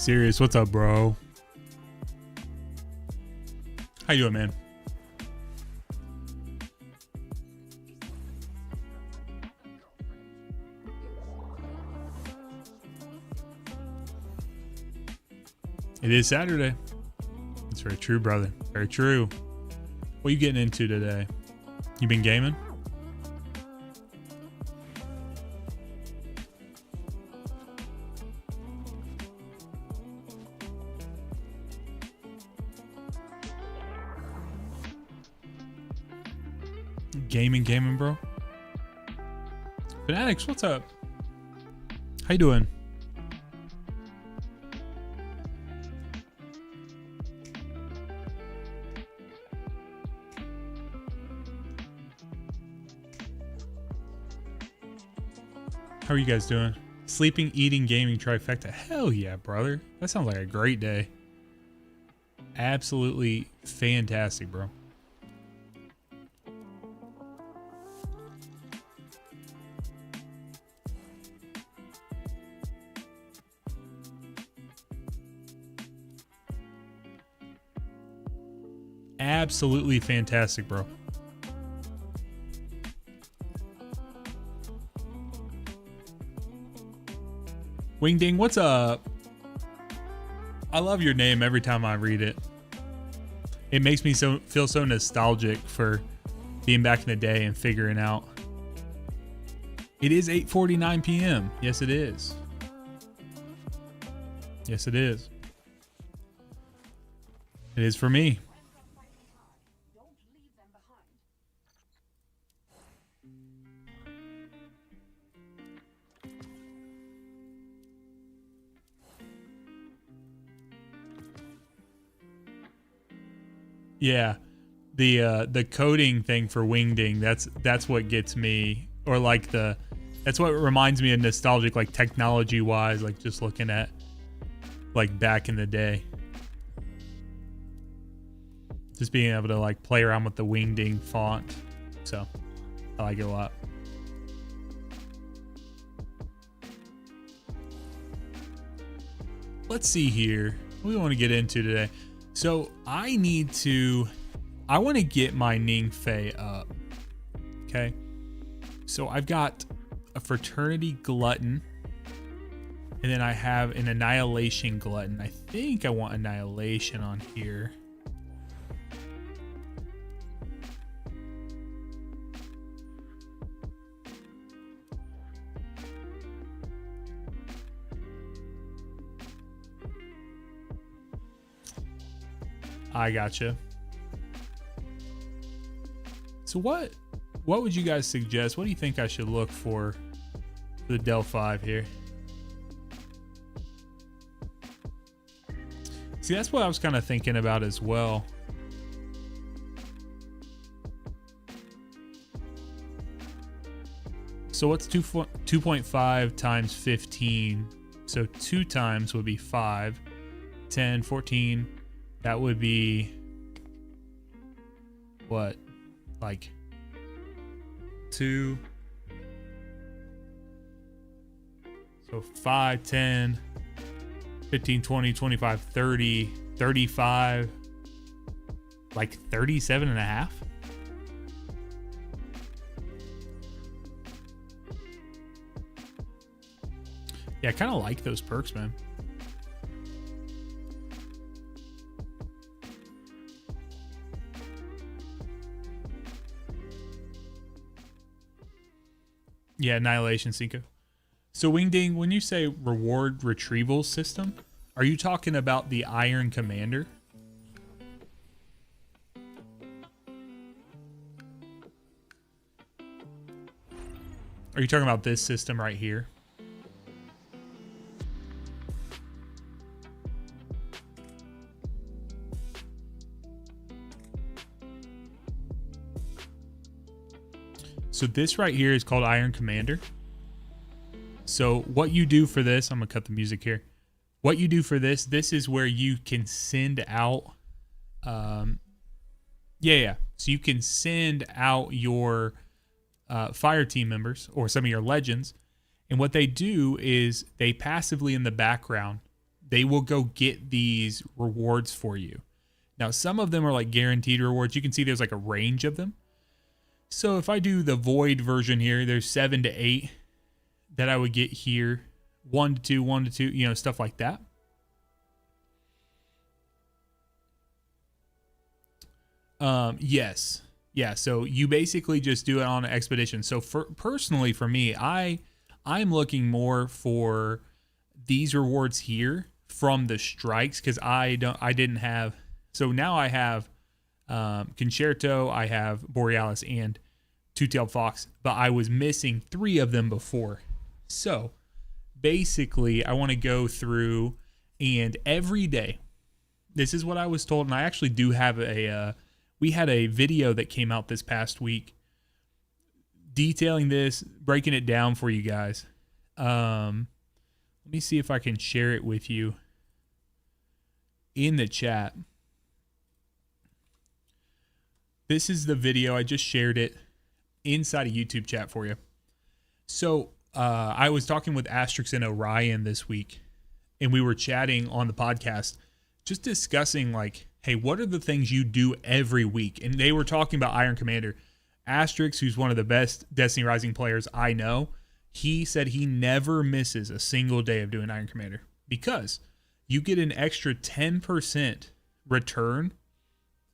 Serious, what's up, bro? How you doing, man? It is Saturday. That's very true, brother. Very true. What are you getting into today? You been gaming? Gaming, bro. Fanatics, what's up? How you doing? How are you guys doing? Sleeping, eating, gaming, trifecta. Hell yeah, brother. That sounds like a great day. Absolutely fantastic, bro. Absolutely fantastic, bro. Wingding, what's up? I love your name every time I read it. It makes me feel so nostalgic for being back in the day and figuring out. It is 8:49 p.m. Yes, it is. Yes, it is. It is for me. Yeah, the coding thing for Wingding, that's what gets me, or like that's what reminds me of nostalgic, like technology wise, like just looking at like back in the day, just being able to like play around with the Wingding font. So I like it a lot. Let's see here. What do we want to get into today? So I want to get my Ning Fei up. Okay. So I've got a Fraternity Glutton. And then I have an Annihilation Glutton. I think I want Annihilation on here. I gotcha. So what would you guys suggest? What do you think I should look for the Del 5 here? See, that's what I was kind of thinking about as well. So what's 2.5 times 15? So 2 times would be 5, 10, 14. That would be what? Like 2. So 5, 10, 15, 20, 25, 30, 35, like 37 and a half. Yeah, I kind of like those perks, man. Yeah, Annihilation Cinco. So Wingding, when you say reward retrieval system, are you talking about the Iron Commander? Are you talking about this system right here? So this right here is called Iron Commander. So what you do for this, I'm gonna cut the music here. What you do for this is where you can send out, So you can send out your fire team members or some of your legends, and what they do is they passively in the background, they will go get these rewards for you. Now, some of them are like guaranteed rewards. You can see there's like a range of them. So if I do the void version here, there's 7 to 8 that I would get here. 1 to 2, 1 to 2, you know, stuff like that. Yes. Yeah, so you basically just do it on an expedition. So personally for me, I'm looking more for these rewards here from the strikes, because I didn't have. So now I have Concerto, I have Borealis, and Two-Tailed Fox, but I was missing 3 of them before. So basically, I want to go through, and every day, this is what I was told, and I actually do have we had a video that came out this past week detailing this, breaking it down for you guys. Let me see if I can share it with you in the chat. This is the video. I just shared it inside a YouTube chat for you. So I was talking with Asterix and Orion this week, and we were chatting on the podcast, just discussing like, hey, what are the things you do every week? And they were talking about Iron Commander. Asterix, who's one of the best Destiny Rising players I know, he said he never misses a single day of doing Iron Commander because you get an extra 10% return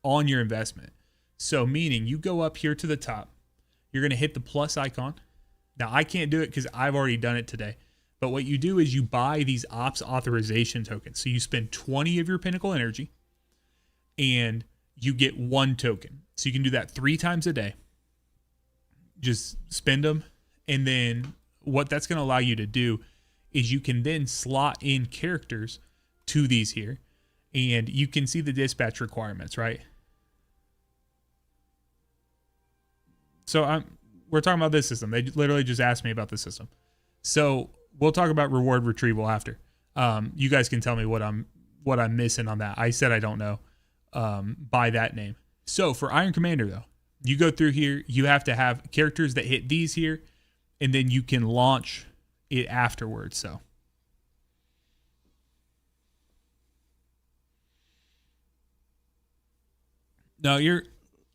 on your investment. So meaning you go up here to the top, you're going to hit the plus icon. Now I can't do it because I've already done it today. But what you do is you buy these ops authorization tokens. So you spend 20 of your Pinnacle energy and you get 1 token. So you can do that 3 times a day. Just spend them. And then what that's going to allow you to do is you can then slot in characters to these here. And you can see the dispatch requirements, right? So we're talking about this system. They literally just asked me about this system. So we'll talk about reward retrieval after. You guys can tell me what I'm missing on that. I said I don't know by that name. So for Iron Commander though, you go through here, you have to have characters that hit these here, and then you can launch it afterwards. So now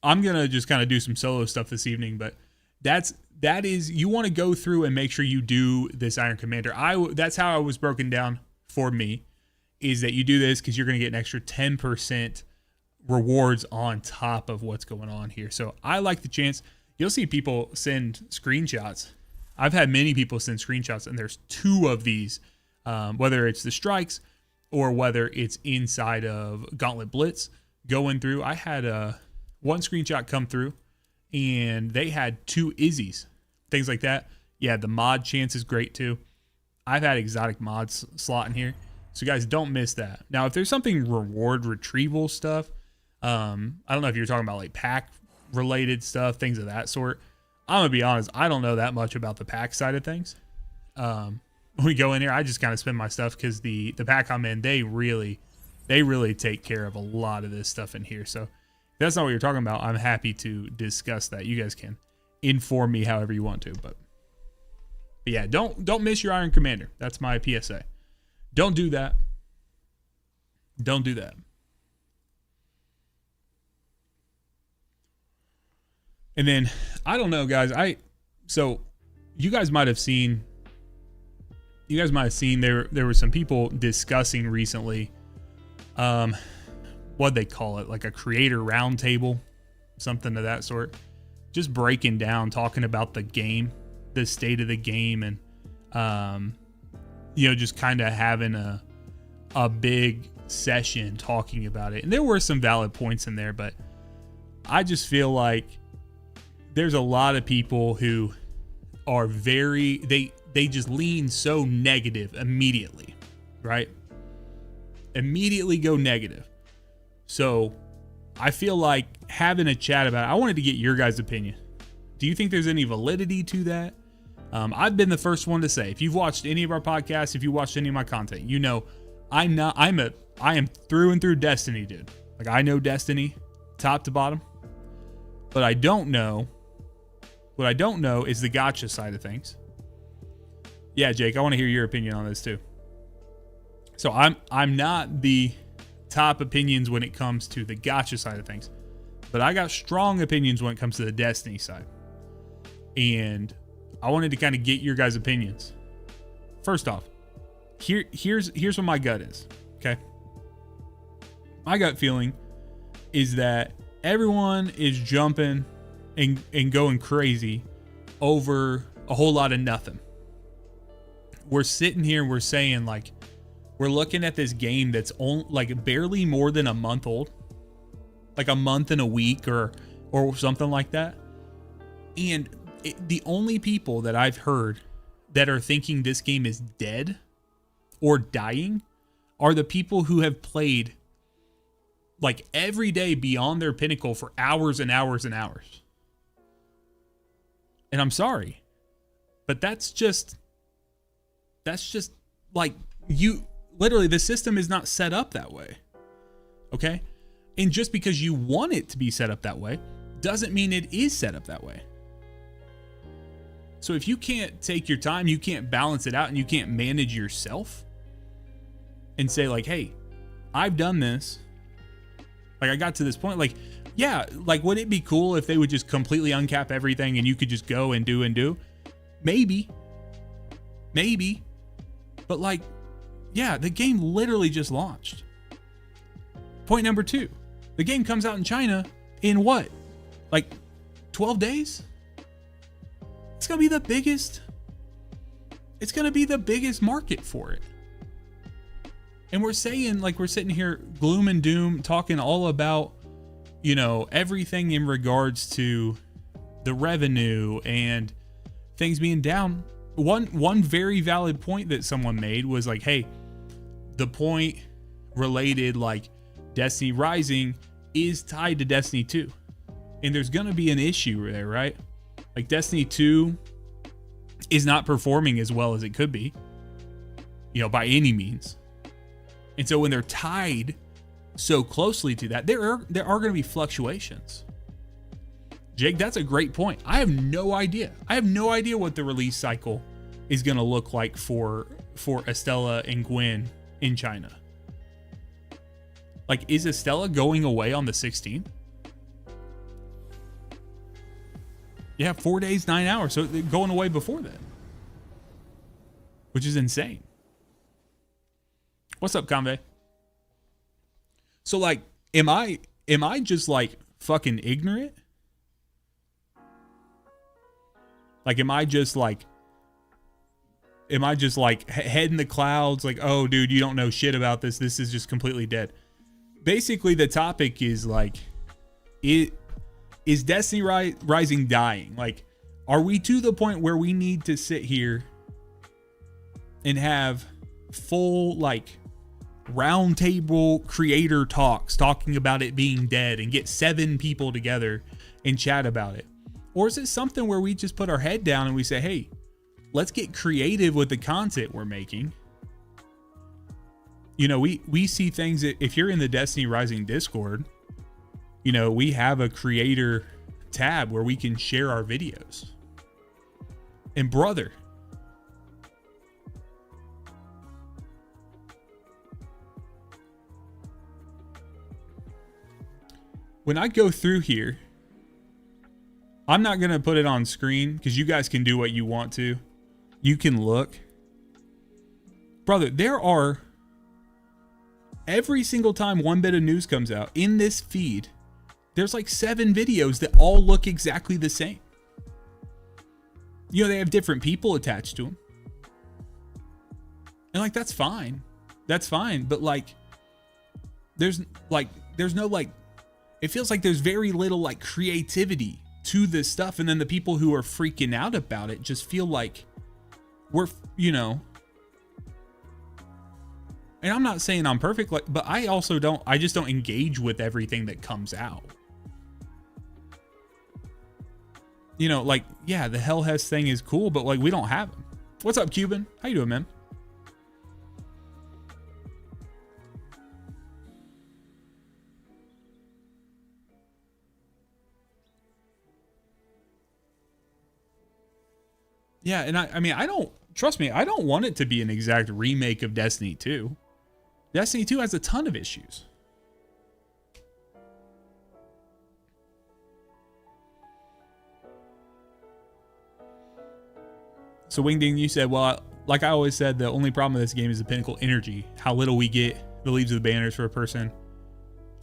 I'm gonna just kind of do some solo stuff this evening, but that is you want to go through and make sure you do this Iron Commander. That's how I was broken down for me, is that you do this because you're gonna get an extra 10% rewards on top of what's going on here. So I like the chance. You'll see people send screenshots. I've had many people send screenshots, and there's 2 of these, whether it's the strikes or whether it's inside of Gauntlet Blitz going through. I had one screenshot come through, and they had 2 Izzies, things like that. Yeah, the mod chance is great too. I've had exotic mods slot in here, so guys, don't miss that. Now, if there's something reward retrieval stuff, I don't know if you're talking about like pack related stuff, things of that sort. I'm gonna be honest, I don't know that much about the pack side of things. When we go in here, I just kind of spend my stuff because the pack I'm in, they really take care of a lot of this stuff in here. So if that's not what you're talking about, I'm happy to discuss that. You guys can inform me however you want to, but yeah, don't miss your Iron Commander. That's my PSA. Don't do that. Don't do that. And then I don't know, guys. So you guys might have seen there were some people discussing recently what'd they call it, like a creator roundtable, something of that sort, just breaking down, talking about the game, the state of the game, and just kind of having a big session talking about it. And there were some valid points in there, but I just feel like there's a lot of people who are they just lean so negative immediately, right? Immediately go negative. So I feel like having a chat about it, I wanted to get your guys' opinion. Do you think there's any validity to that? I've been the first one to say, if you've watched any of our podcasts, if you watched any of my content, you know I am through and through Destiny, dude. Like, I know Destiny top to bottom. But what I don't know is the gacha side of things. Yeah, Jake, I want to hear your opinion on this too. So I'm not the top opinions when it comes to the gacha side of things, but I got strong opinions when it comes to the Destiny side. And I wanted to kind of get your guys' opinions. First off, here's what my gut is. Okay. My gut feeling is that everyone is jumping and going crazy over a whole lot of nothing. We're sitting here and we're saying, like, we're looking at this game that's only like barely more than a month old, like a month and a week or something like that. And the only people that I've heard that are thinking this game is dead or dying are the people who have played like every day beyond their pinnacle for hours and hours and hours. And I'm sorry, but that's just like, you literally, the system is not set up that way. Okay. And just because you want it to be set up that way doesn't mean it is set up that way. So if you can't take your time, you can't balance it out, and you can't manage yourself and say, like, hey, I've done this. Like, I got to this point. Like, yeah, like, would it be cool if they would just completely uncap everything and you could just go and do? Maybe. But, like, yeah, the game literally just launched. Point number 2. The game comes out in China in what? Like 12 days? It's going to be the biggest. It's going to be the biggest market for it. And we're saying, like, we're sitting here gloom and doom talking all about, you know, everything in regards to the revenue and things being down. One very valid point that someone made was like, hey, the point related, like, Destiny Rising is tied to Destiny 2. And there's going to be an issue there, right? Like, Destiny 2 is not performing as well as it could be, you know, by any means. And so when they're tied so closely to that, there are going to be fluctuations. Jake, that's a great point. I have no idea. I have no idea what the release cycle is going to look like for Estella and Gwen in China. Like, is Estella going away on the 16th? Yeah, 4 days, 9 hours. So they're going away before that, which is insane. What's up, Convey? So, like, am I just, like, fucking ignorant? Like, am I just like head in the clouds? Like, oh, dude, you don't know shit about this. This is just completely dead. Basically, the topic is like, is Destiny Rising dying? Like, are we to the point where we need to sit here and have full, like, roundtable creator talks talking about it being dead and get 7 people together and chat about it? Or is it something where we just put our head down and we say, hey, let's get creative with the content we're making? You know, we see things that, if you're in the Destiny Rising Discord, you know, we have a creator tab where we can share our videos. And brother, when I go through here, I'm not going to put it on screen because you guys can do what you want to. You can look. Brother, there are, every single time one bit of news comes out in this feed, there's like 7 videos that all look exactly the same. You know, they have different people attached to them. And like, that's fine. That's fine. But like, there's no, like, it feels like there's very little like creativity to this stuff. And then the people who are freaking out about it just feel like we're, you know, and I'm not saying I'm perfect, like, but I just don't engage with everything that comes out. You know, like, yeah, the Hell Hess thing is cool, but like, we don't have them. What's up, Cuban? How you doing, man? Yeah, and I mean, trust me, I don't want it to be an exact remake of Destiny 2. Destiny 2 has a ton of issues. So Wingding, you said, well, like I always said, the only problem with this game is the pinnacle energy. How little we get the leaves of the banners for a person.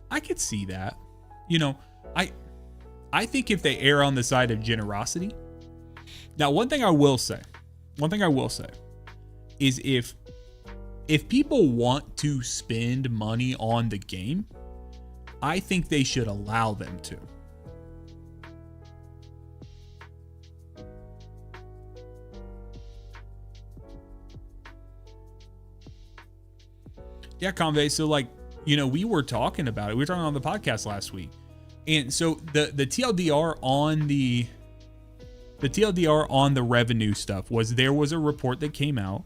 I could see that. You know, I think if they err on the side of generosity. Now, one thing I will say is if people want to spend money on the game, I think they should allow them to. Yeah, Convey. So like, you know, we were talking about it. We were talking on the podcast last week. And so the TLDR on the TLDR on the revenue stuff was there was a report that came out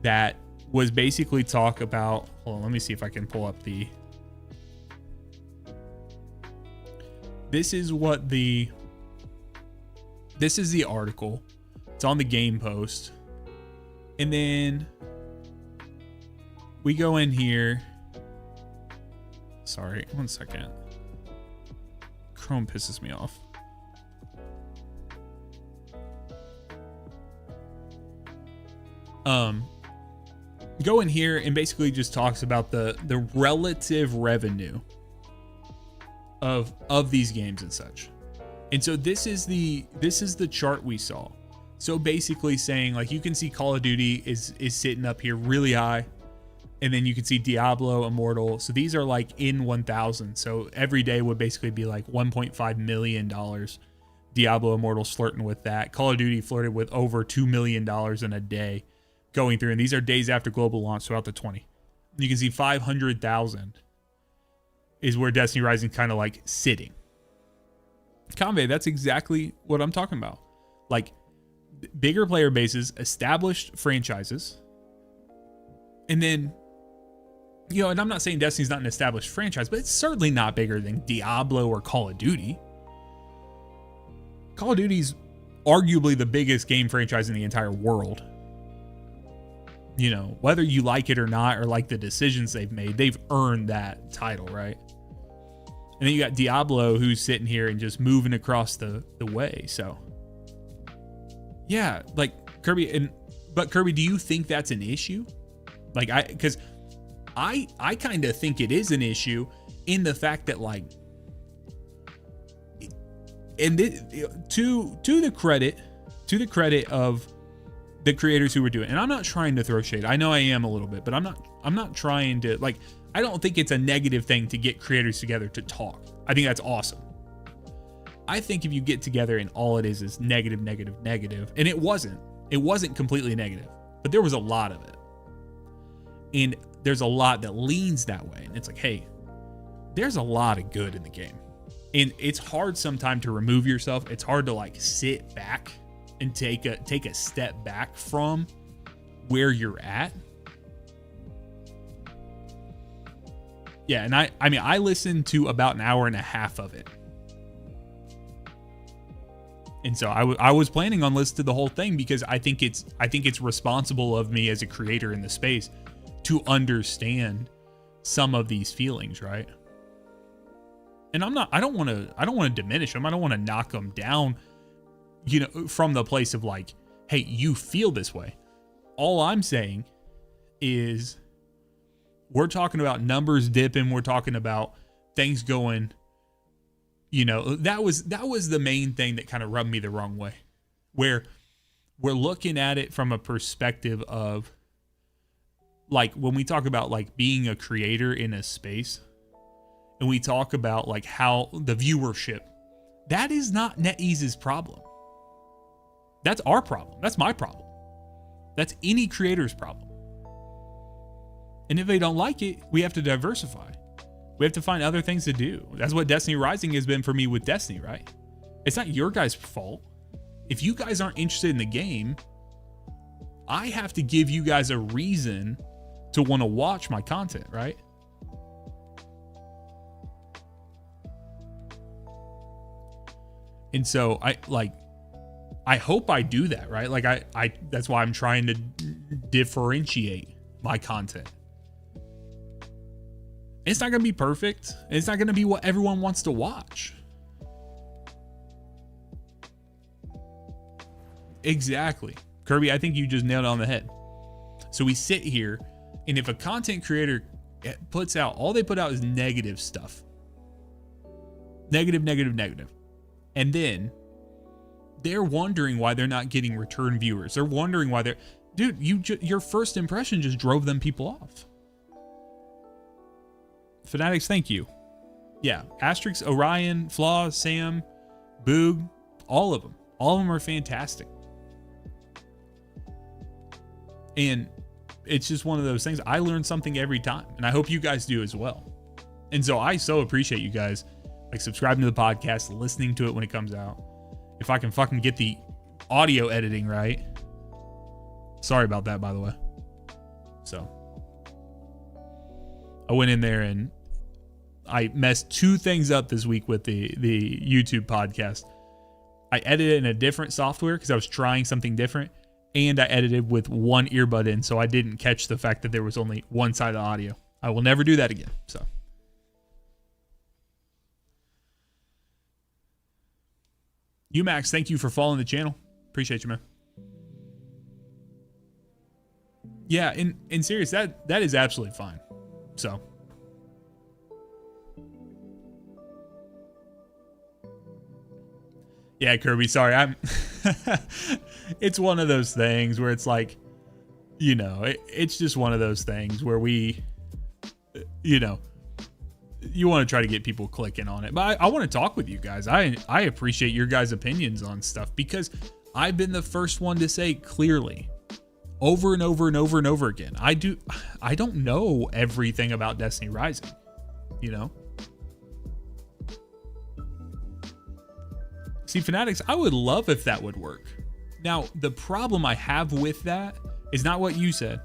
that was basically talk about, hold on, let me see if I can pull up the, this is the article. It's on the game post. And then we go in here. Sorry, one second. Chrome pisses me off. Go in here and basically just talks about the relative revenue of these games and such. And so this is the chart we saw. So basically saying, like, you can see Call of Duty is sitting up here really high. And then you can see Diablo, Immortal. So these are like in 1,000. So every day would basically be like $1.5 million. Diablo, Immortal flirting with that. Call of Duty flirted with over $2 million in a day going through. And these are days after global launch throughout the 20. You can see 500,000 is where Destiny Rising kind of like sitting. Convey, that's exactly what I'm talking about. Like bigger player bases, established franchises. And then, you know, and I'm not saying Destiny's not an established franchise, but it's certainly not bigger than Diablo or Call of Duty. Call of Duty's arguably the biggest game franchise in the entire world. You know, whether you like it or not, or like the decisions they've made, they've earned that title, right? And then you got Diablo, who's sitting here and just moving across the way. So, yeah, like Kirby, but Kirby, do you think that's an issue? Like, because I kind of think it is an issue in the fact that, like, and to the credit of the creators who were doing it, and I'm not trying to throw shade. I know I am a little bit, but I'm not trying to, like, I don't think it's a negative thing to get creators together to talk. I think that's awesome. I think if you get together and all it is negative, and it wasn't completely negative, but there was a lot of it. And there's a lot that leans that way. And it's like, hey, there's a lot of good in the game. And it's hard sometimes to remove yourself. It's hard to like sit back and take a step back from where you're at. Yeah, and I mean, I listened to about an hour and a half of it. And so I was planning on listening to the whole thing because I think it's responsible of me as a creator in the space to understand some of these feelings, right? And I don't want to diminish them. I don't want to knock them down, you know, from the place of like, hey, you feel this way. All I'm saying is we're talking about numbers dipping. We're talking about things going, you know, that was the main thing that kind of rubbed me the wrong way, where we're looking at it from a perspective of, like, when we talk about like being a creator in a space and we talk about like how the viewership, that is not NetEase's problem. That's our problem. That's my problem. That's any creator's problem. And if they don't like it, we have to diversify. We have to find other things to do. That's what Destiny Rising has been for me with Destiny, right? It's not your guys' fault. If you guys aren't interested in the game, I have to give you guys a reason to want to watch my content, right? And so I hope I do that, right? Like I that's why I'm trying to differentiate my content. It's not going to be perfect. It's not going to be what everyone wants to watch. Exactly. Kirby, I think you just nailed it on the head. So we sit here, and if a content creator puts out, all they put out is negative stuff. Negative. And then they're wondering why they're not getting return viewers. They're wondering why they're... Dude, your first impression just drove them people off. Fanatics, thank you. Yeah, Asterix, Orion, Flaw, Sam, Boog, all of them. All of them are fantastic. And it's just one of those things. I learn something every time, and I hope you guys do as well. And so I so appreciate you guys like subscribing to the podcast, listening to it when it comes out. If I can fucking get the audio editing right. Sorry about that, by the way. So I went in there and I messed 2 things up this week with the YouTube podcast. I edited it in a different software because I was trying something different, and I edited with one earbud in, so I didn't catch the fact that there was only one side of the audio. I will never do that again. So UMax, thank you for following the channel. Appreciate you, man. Yeah, in serious, that is absolutely fine. So yeah, Kirby, sorry. It's one of those things where it's like, you know, it's just one of those things where we, you know, you want to try to get people clicking on it. But I want to talk with you guys. I appreciate your guys' opinions on stuff, because I've been the first one to say clearly over and over and over and over again. I don't know everything about Destiny Rising, you know? See, Fanatics, I would love if that would work. Now, the problem I have with that is not what you said.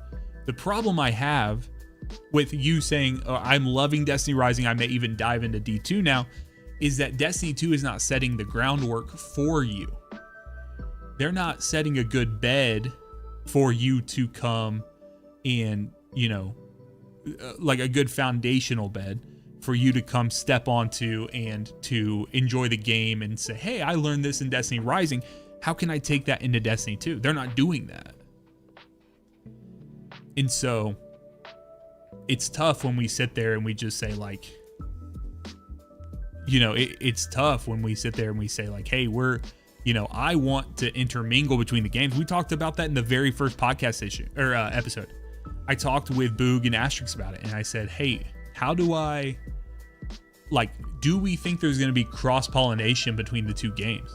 The problem I have with you saying, oh, I'm loving Destiny Rising, I may even dive into D2 now, is that Destiny 2 is not setting the groundwork for you. They're not setting a good bed for you to come and, you know, like a good foundational bed for you to come step onto and to enjoy the game and say, hey, I learned this in Destiny Rising. How can I take that into Destiny 2? They're not doing that. And so it's tough when we sit there and we just say like, you know, it's tough when we sit there and we say like, hey, you know, I want to intermingle between the games. We talked about that in the very first podcast episode. I talked with Boog and Asterix about it, and I said, hey, how do I, like, do we think there's going to be cross-pollination between the 2 games?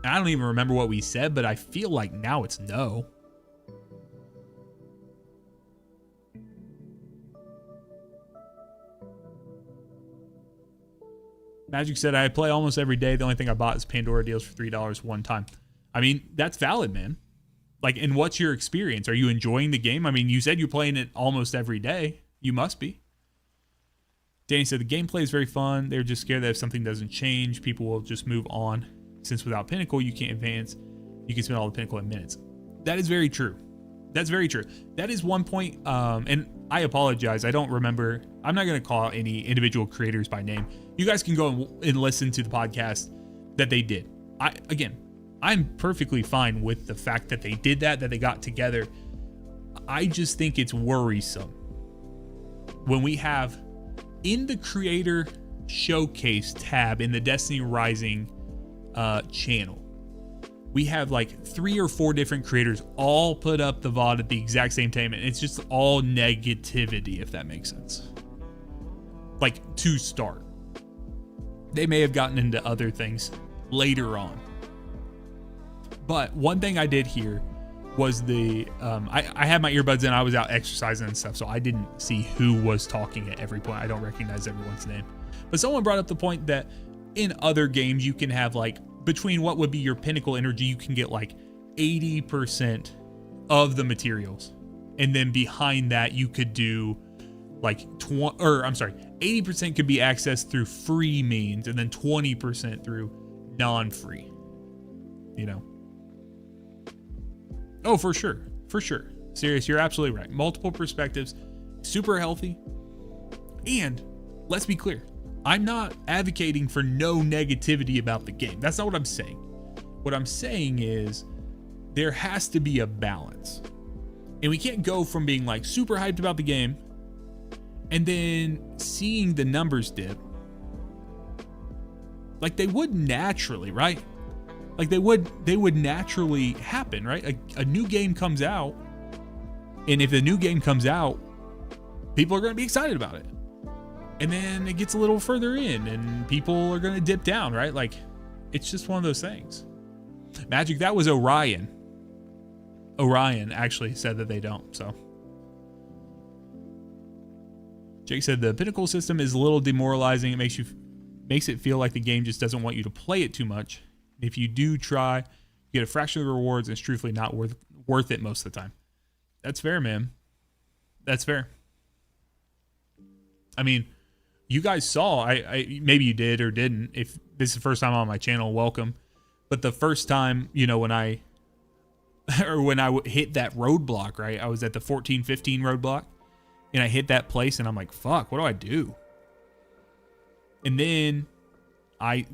And I don't even remember what we said, but I feel like now it's no. Magic said, I play almost every day. The only thing I bought is Pandora deals for $3 one time. I mean, that's valid, man. Like, and what's your experience? Are you enjoying the game? I mean, you said you're playing it almost every day. You must be. Danny said, the gameplay is very fun. They're just scared that if something doesn't change, people will just move on. Since without Pinnacle, you can't advance. You can spend all the Pinnacle in minutes. That is very true. That's very true. That is one point, and I apologize. I don't remember. I'm not going to call out any individual creators by name. You guys can go and listen to the podcast that they did. I'm perfectly fine with the fact that they did that they got together. I just think it's worrisome when we have in the creator showcase tab in the Destiny Rising channel, we have like 3 or 4 different creators all put up the VOD at the exact same time, and it's just all negativity, if that makes sense. Like, to start. They may have gotten into other things later on. But one thing I did hear was I had my earbuds in, I was out exercising and stuff, so I didn't see who was talking at every point. I don't recognize everyone's name. But someone brought up the point that in other games, you can have like, between what would be your pinnacle energy, you can get like 80% of the materials. And then behind that, you could do like 80% could be accessed through free means, and then 20% through non-free, you know? Oh, for sure. For sure. Serious, you're absolutely right. Multiple perspectives, super healthy. And let's be clear, I'm not advocating for no negativity about the game. That's not what I'm saying. What I'm saying is there has to be a balance. And we can't go from being like super hyped about the game and then seeing the numbers dip like they would naturally, right? Like they would naturally happen, right? A new game comes out, and if the new game comes out, people are going to be excited about it. And then it gets a little further in and people are going to dip down, right? Like it's just one of those things. Magic, that was Orion. Orion actually said that they don't, so. Jake said the pinnacle system is a little demoralizing. It makes it feel like the game just doesn't want you to play it too much. If you do try, you get a fraction of the rewards, and it's truthfully not worth it most of the time. That's fair, man. That's fair. I mean, you guys saw, I maybe you did or didn't. If this is the first time on my channel, welcome. But the first time, you know, when I hit that roadblock, right? I was at the 14-15 roadblock, and I hit that place, and I'm like, fuck, what do I do? And then I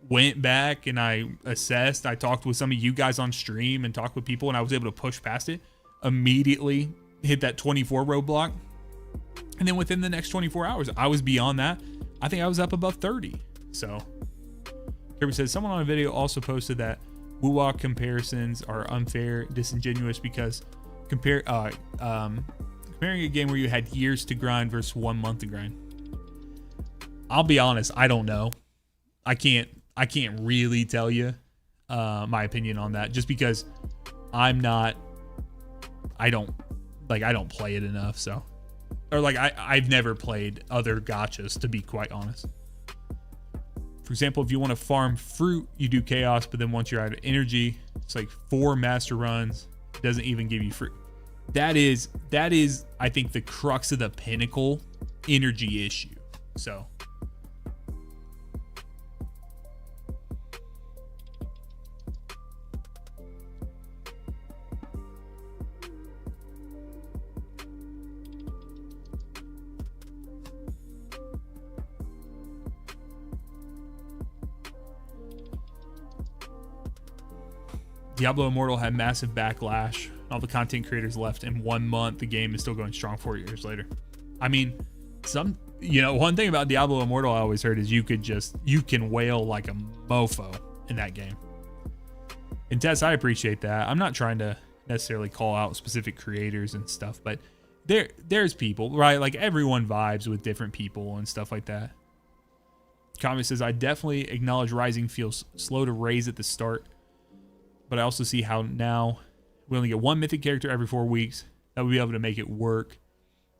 went back and I assessed. I talked with some of you guys on stream and talked with people, and I was able to push past it. Immediately hit that 24 roadblock. And then within the next 24 hours, I was beyond that. I think I was up above 30. So Kirby says, someone on a video also posted that Woo-Wah comparisons are unfair, disingenuous, because comparing a game where you had years to grind versus 1 month to grind. I'll be honest, I don't know. I can't really tell you my opinion on that, just because I don't play it enough, so. Or like I've never played other gachas, to be quite honest. For example, if you want to farm fruit, you do chaos, but then once you're out of energy, it's like 4 master runs. It doesn't even give you fruit. That is I think the crux of the pinnacle energy issue. So Diablo Immortal had massive backlash. All the content creators left in 1 month. The game is still going strong 4 years later. I mean, one thing about Diablo Immortal I always heard is you can wail like a mofo in that game. And Tess, I appreciate that. I'm not trying to necessarily call out specific creators and stuff, but there's people, right? Like everyone vibes with different people and stuff like that. Comment says, I definitely acknowledge Rising feels slow to raise at the start, but I also see how now we only get 1 mythic character every 4 weeks. That would be able to make it work.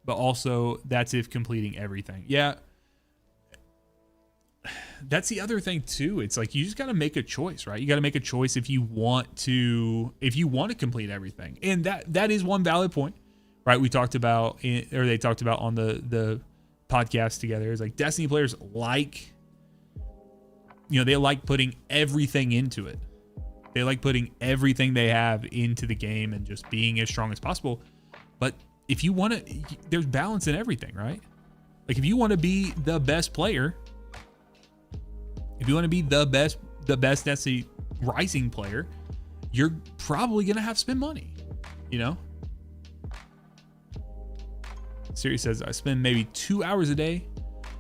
But also, that's if completing everything. Yeah. That's the other thing too. It's like you just got to make a choice, right? You got to make a choice if you want to complete everything. And that is one valid point, right? We talked about, or they talked about on the podcast together. It's like Destiny players they like putting everything into it. They like putting everything they have into the game and just being as strong as possible. But if you want to, there's balance in everything, right? Like if you want to be the best player, if you want to be the best Destiny Rising player, you're probably going to have to spend money, you know? Siri says, I spend maybe 2 hours a day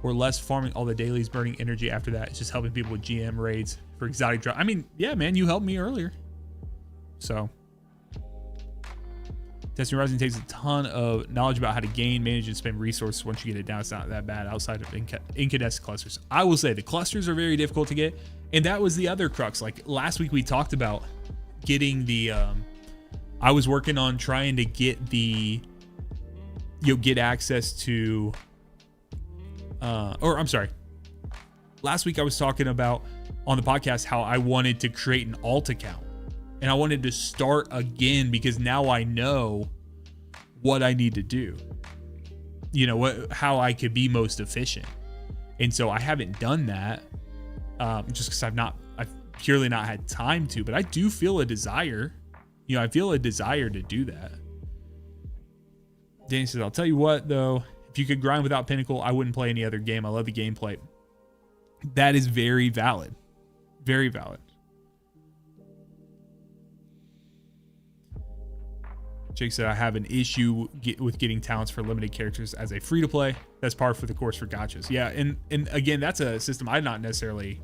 or less farming all the dailies, burning energy after that. It's just helping people with GM raids for exotic drop. I mean, yeah, man, you helped me earlier. So Destiny Rising takes a ton of knowledge about how to gain, manage, and spend resources. Once you get it down, it's not that bad outside of incandescent clusters. I will say the clusters are very difficult to get, and that was the other crux. Like last week we talked about getting the I was working on trying to get the get access to last week I was talking about on the podcast how I wanted to create an alt account, and I wanted to start again because now I know what I need to do, how I could be most efficient. And so I haven't done that just because I've purely not had time to, but I do feel a desire. I feel a desire to do that. Danny says, I'll tell you what though, If you could grind without Pinnacle, I wouldn't play any other game. I love the gameplay. That is very valid. Very valid. Jake said, I have an issue with getting talents for limited characters as a free-to-play. That's par for the course for gachas. Yeah, and again, that's a system I'm not necessarily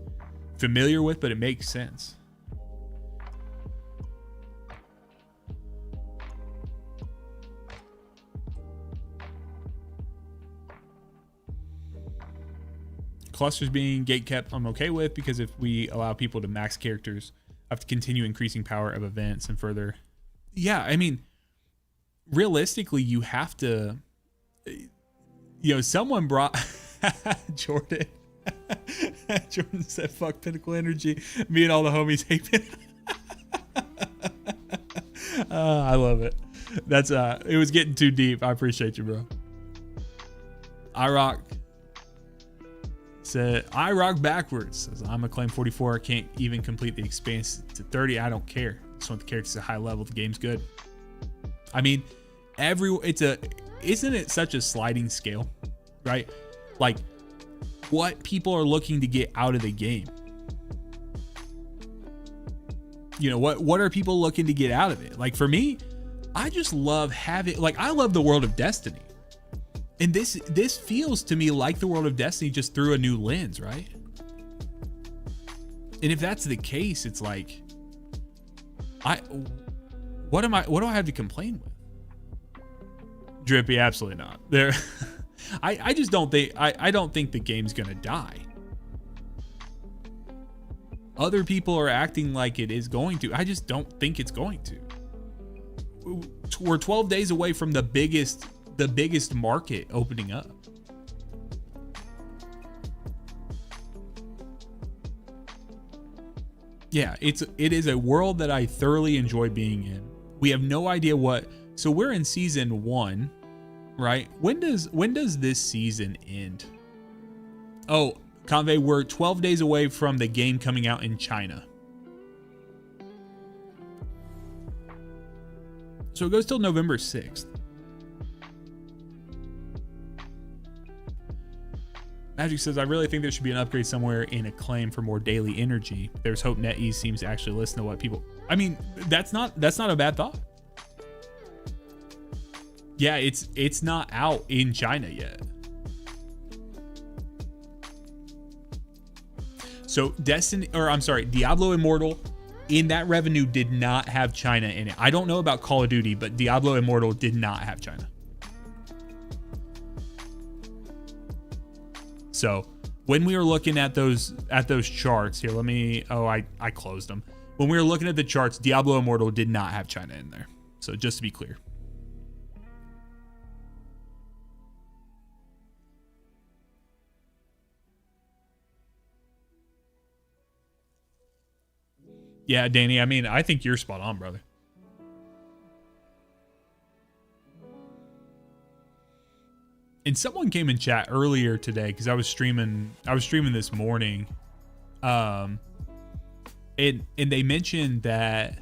familiar with, but it makes sense. Clusters being gate kept, I'm okay with, because if we allow people to max characters, I have to continue increasing power of events and further. Yeah, I mean, realistically, you have to, someone brought Jordan. Jordan said, fuck Pinnacle Energy. Me and all the homies hate Pinnacle. I love it. That's it was getting too deep. I appreciate you, bro. I rock backwards. Says, I'm a claim 44. I can't even complete the expanse to 30. I don't care. I just want the characters at high level. The game's good. I mean, isn't it such a sliding scale, right? Like, what people are looking to get out of the game. What are people looking to get out of it? Like, for me, I just love having, like, I love the world of Destiny. And this feels to me like the world of Destiny just through a new lens, right? And if that's the case, it's like, what do I have to complain with? Drippy, absolutely not. I just don't think I don't think the game's gonna die. Other people are acting like it is going to. I just don't think it's going to. We're 12 days away from the biggest market opening up. Yeah, it is a world that I thoroughly enjoy being in. We have no idea so we're in season 1, right? When does this season end? Oh, Convey, we're 12 days away from the game coming out in China. So it goes till November 6th. Magic says, I really think there should be an upgrade somewhere in Acclaim for more daily energy. There's hope NetEase seems to actually listen to what people... I mean, that's not a bad thought. Yeah, it's not out in China yet. So Diablo Immortal in that revenue did not have China in it. I don't know about Call of Duty, but Diablo Immortal did not have China. So when we were looking at those charts here, I closed them. When we were looking at the charts, Diablo Immortal did not have China in there. So just to be clear. Yeah, Danny, I mean, I think you're spot on, brother. And someone came in chat earlier today because I was streaming this morning. And they mentioned that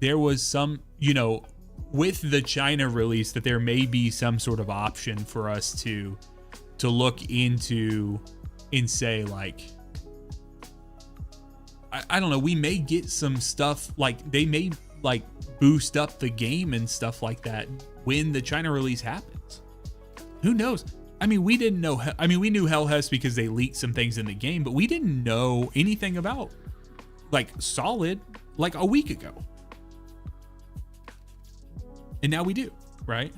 there was some, with the China release, that there may be some sort of option for us to look into and say, like, I don't know, we may get some stuff, like they may like boost up the game and stuff like that when the China release happens. Who knows? I mean, we didn't know. I mean, we knew Hellhest because they leaked some things in the game, but we didn't know anything about like Solid like a week ago. And now we do, right?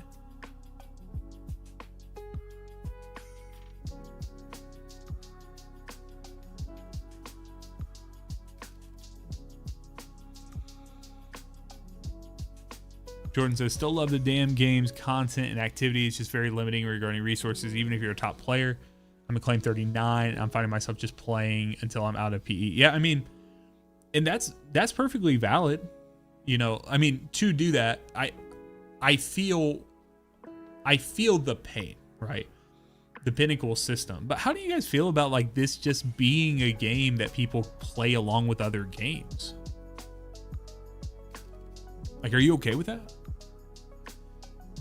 Jordan says, still love the damn game's content and activity. It's just very limiting regarding resources, even if you're a top player. I'm a claim 39. I'm finding myself just playing until I'm out of PE. Yeah, I mean, and that's perfectly valid. I mean, to do that, I feel the pain, right? The Pinnacle system. But how do you guys feel about like this just being a game that people play along with other games? Like, are you okay with that?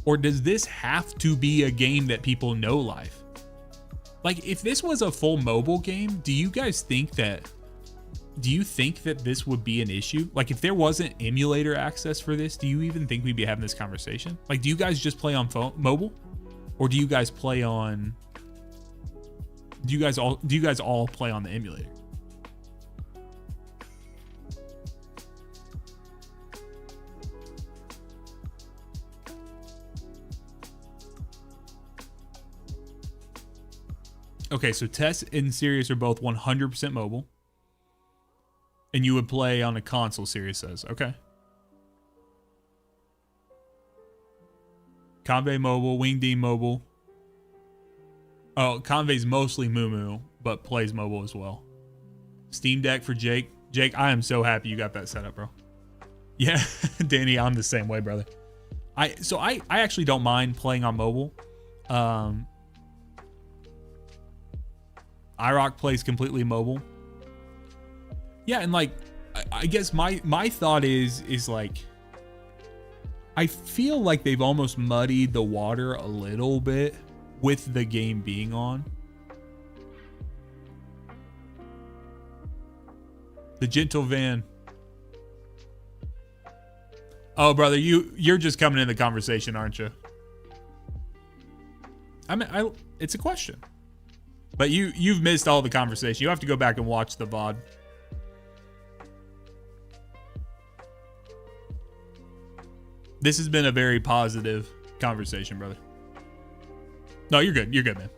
Or does this have to be a game that people know live? Like, if this was a full mobile game, do you think that this would be an issue? Like, if there wasn't emulator access for this, do you even think we'd be having this conversation? Like, do you guys just play on mobile? Or do you guys play on... Do you guys all play on the emulator? Okay, so Tess and Sirius are both 100% mobile. And you would play on a console, Sirius says. Okay. Convey mobile, Wingding mobile. Oh, Convey's mostly Moo, but plays mobile as well. Steam Deck for Jake. Jake, I am so happy you got that set up, bro. Yeah, Danny, I'm the same way, brother. I actually don't mind playing on mobile. iRock plays completely mobile. Yeah, and like, I guess my thought is like, I feel like they've almost muddied the water a little bit with the game being on. The Gentle Van. Oh, brother, you're just coming in the conversation, aren't you? I mean, it's a question. But you've missed all the conversation. You have to go back and watch the VOD. This has been a very positive conversation, brother. No, you're good. You're good, man.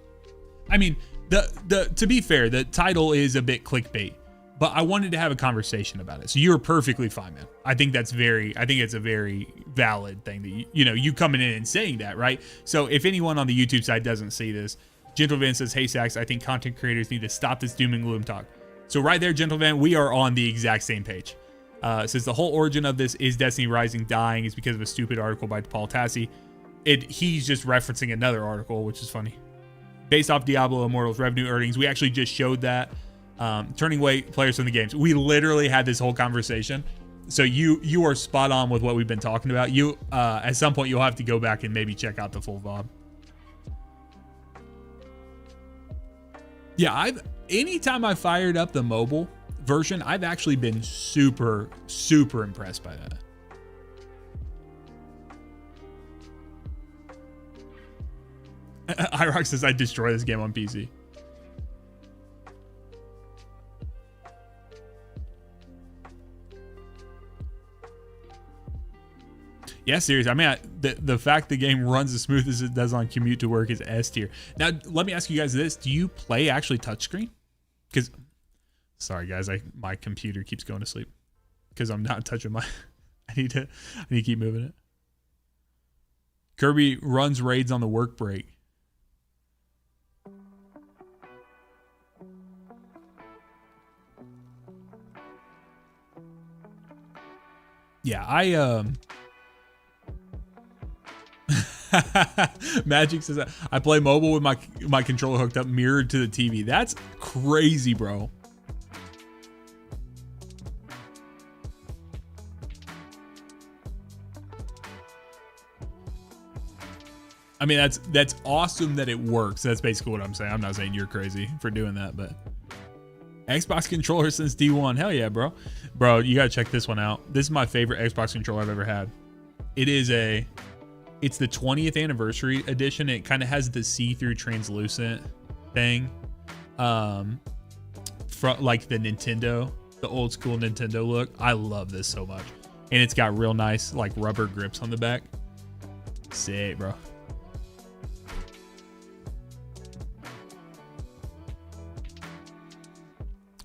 I mean, to be fair, the title is a bit clickbait, but I wanted to have a conversation about it. So you're perfectly fine, man. I think it's a very valid thing that you coming in and saying that, right? So if anyone on the YouTube side doesn't see this, Gentlevan says, "Hey, Sax, I think content creators need to stop this doom and gloom talk." So right there, Gentlevan, we are on the exact same page. Says the whole origin of this is Destiny Rising dying is because of a stupid article by Paul Tassi. He's just referencing another article, which is funny. Based off Diablo Immortal's revenue earnings, we actually just showed that. Turning away players from the games. We literally had this whole conversation. So you are spot on with what we've been talking about. At some point, you'll have to go back and maybe check out the full VOD. Yeah, anytime I fired up the mobile version, I've actually been super, super impressed by that. iRock says, "I destroy this game on PC." Yeah, seriously. I mean, the fact the game runs as smooth as it does on commute to work is S tier. Now, let me ask you guys this: do you play actually touchscreen? Because, sorry guys, my computer keeps going to sleep because I'm not touching my. I need to keep moving it. Kirby runs raids on the work break. Yeah, Magic says I play mobile with my controller hooked up mirrored to the TV. That's crazy, bro. I mean, that's awesome that it works. That's basically what I'm saying. I'm not saying you're crazy for doing that, but Xbox controller since D1. Hell yeah, bro. Bro, you gotta check this one out. This is my favorite Xbox controller I've ever had. It's the 20th anniversary edition. It kind of has the see-through translucent thing. From like the old school Nintendo look. I love this so much. And it's got real nice like rubber grips on the back. Sick, bro.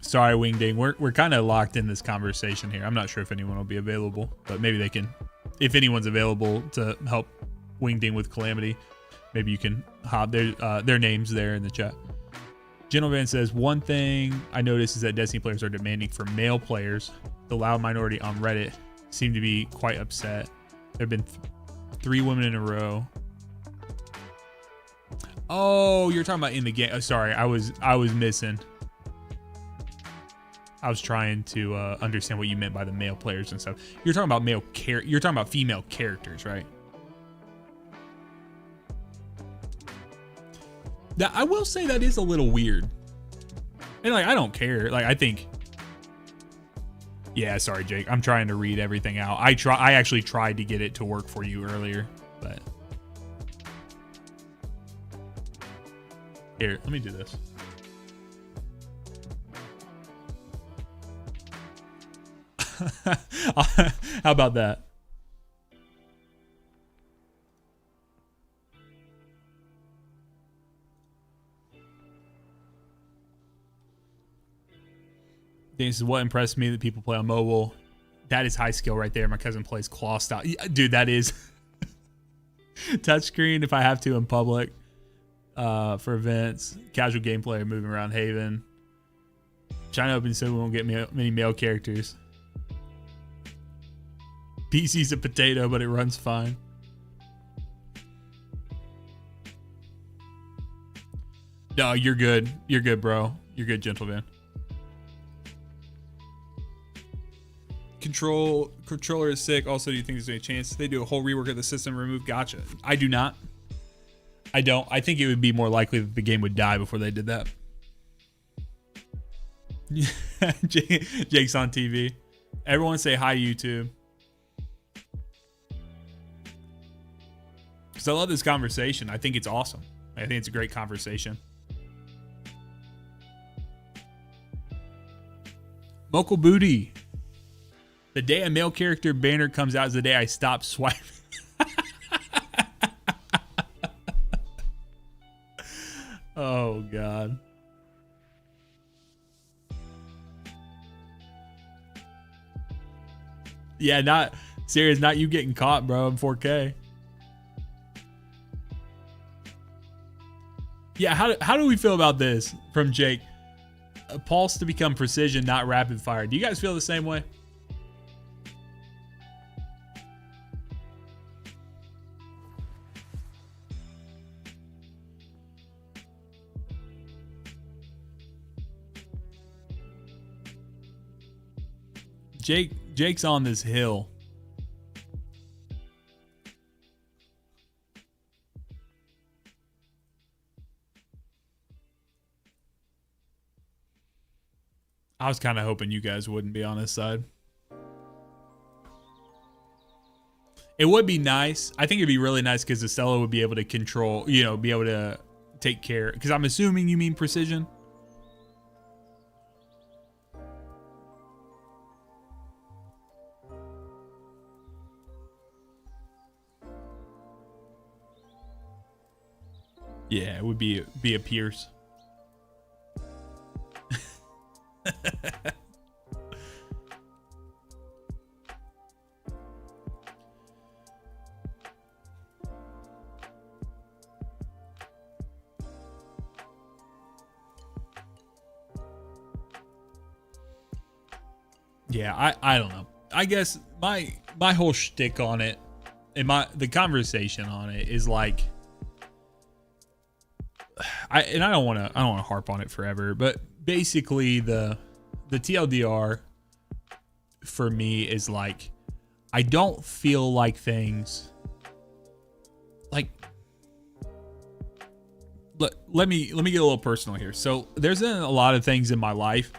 Sorry, Wingding. We're kind of locked in this conversation here. I'm not sure if anyone will be available, but maybe they can. If anyone's available to help Wingding with Calamity, maybe you can hop their names there in the chat. Gentleman says, "One thing I noticed is that Destiny players are demanding for male players. The loud minority on Reddit seem to be quite upset. There have been 3 women in a row." Oh, you're talking about in the game. Oh, sorry, I was missing. I was trying to understand what you meant by the male players and stuff. You're talking about You're talking about female characters, right? That I will say that is a little weird. And like I don't care. Like I think. Yeah, sorry, Jake. I'm trying to read everything out. I actually tried to get it to work for you earlier, but here, let me do this. How about that? This is what impressed me that people play on mobile. That is high skill right there. My cousin plays claw style. Dude, that is touchscreen if I have to in public for events. Casual gameplay, moving around Haven. China Open so we won't get many male characters. PC's a potato, but it runs fine. No, you're good. You're good, bro. You're good, gentleman. Controller is sick. Also, do you think there's any chance they do a whole rework of the system, remove gacha? I do not. I don't. I think it would be more likely that the game would die before they did that. Jake's on TV. Everyone say hi, YouTube. Because I love this conversation. I think it's awesome. I think it's a great conversation. Mokle Booty. The day a male character banner comes out is the day I stop swiping. Oh, God. Yeah, not serious. Not you getting caught, bro, in 4K. Yeah, how do we feel about this from Jake? A pulse to become precision, not rapid fire. Do you guys feel the same way? Jake's on this hill. I was kind of hoping you guys wouldn't be on his side. It would be nice. I think it'd be really nice because Estella would be able to control, be able to take care. Because I'm assuming you mean precision. Yeah, it would be a Pierce. Yeah, I don't know. I guess my whole shtick on it and the conversation on it is like, I don't want to harp on it forever, but basically the TLDR for me is like, I don't feel like things like, let me get a little personal here. So there's been a lot of things in my life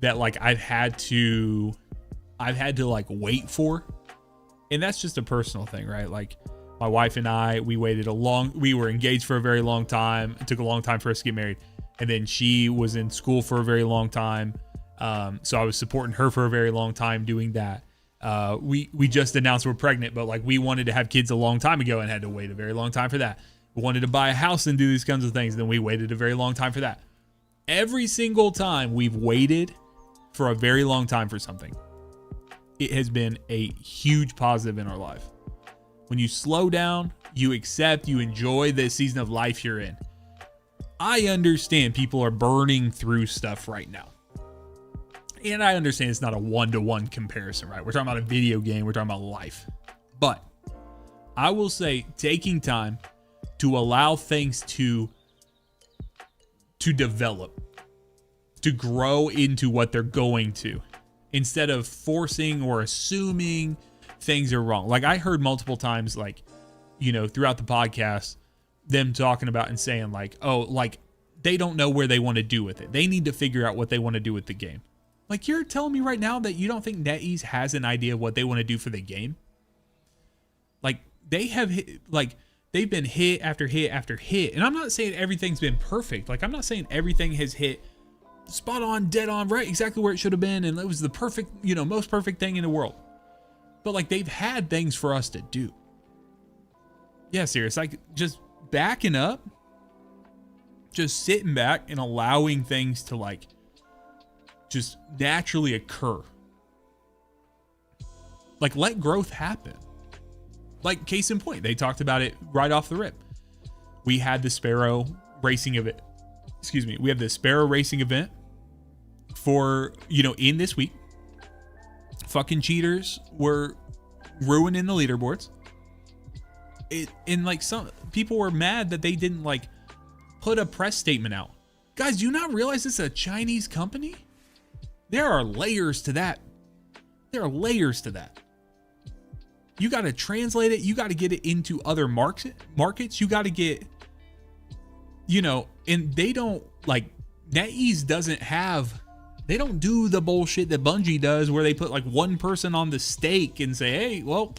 that like I've had to like wait for, and that's just a personal thing, right? Like my wife and I, we were engaged for a very long time. It took a long time for us to get married. And then she was in school for a very long time. So I was supporting her for a very long time doing that. We just announced we're pregnant, but like we wanted to have kids a long time ago and had to wait a very long time for that. We wanted to buy a house and do these kinds of things. Then we waited a very long time for that. Every single time we've waited for a very long time for something, it has been a huge positive in our life. When you slow down, you accept, you enjoy the season of life you're in. I understand people are burning through stuff right now. And I understand it's not a one-to-one comparison, right? We're talking about a video game. We're talking about life. But I will say taking time to allow things to develop, to grow into what they're going to, instead of forcing or assuming things are wrong. Like I heard multiple times, like, throughout the podcast, them talking about and saying like, oh, like they don't know where they want to do with it. They need to figure out what they want to do with the game. Like, you're telling me right now that you don't think NetEase has an idea of what they want to do for the game? Like, they have hit, like, they've been hit after hit after hit. And I'm not saying everything's been perfect. Like, I'm not saying everything has hit spot on, dead on, right, exactly where it should have been. And it was the perfect, you know, most perfect thing in the world. But, like, they've had things for us to do. Yeah, serious. Like, just backing up, just sitting back and allowing things to, like, just naturally occur. Like, let growth happen. Like, case in point, they talked about it right off the rip. We had the Sparrow racing event. Excuse me. We have the Sparrow racing event for, you know, in this week. Fucking cheaters were ruining the leaderboards. And like, some people were mad that they didn't like put a press statement out. Guys, do you not realize it's a Chinese company? There are layers to that. There are layers to that. You got to translate it. You got to get it into other markets. You got to get, you know, and they don't, like, NetEase doesn't have, they don't do the bullshit that Bungie does where they put like one person on the stake and say, hey, well,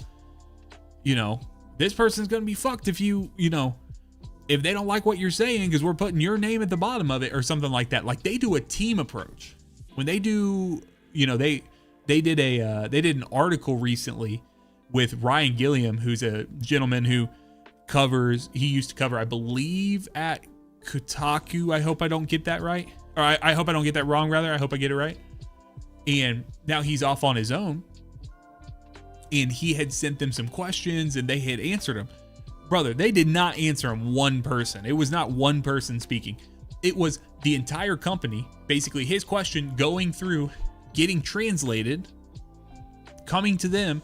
you know, this person's going to be fucked if you know, if they don't like what you're saying because we're putting your name at the bottom of it or something like that. Like, they do a team approach. When they do, you know, they did an article recently with Ryan Gilliam, who's a gentleman who covers, he used to cover, I believe, at Kotaku. I hope I don't get that right. Or I hope I don't get that wrong, rather. I hope I get it right. And now he's off on his own. And he had sent them some questions and they had answered them. Brother, they did not answer him one person. It was not one person speaking. It was the entire company, basically his question going through, getting translated, coming to them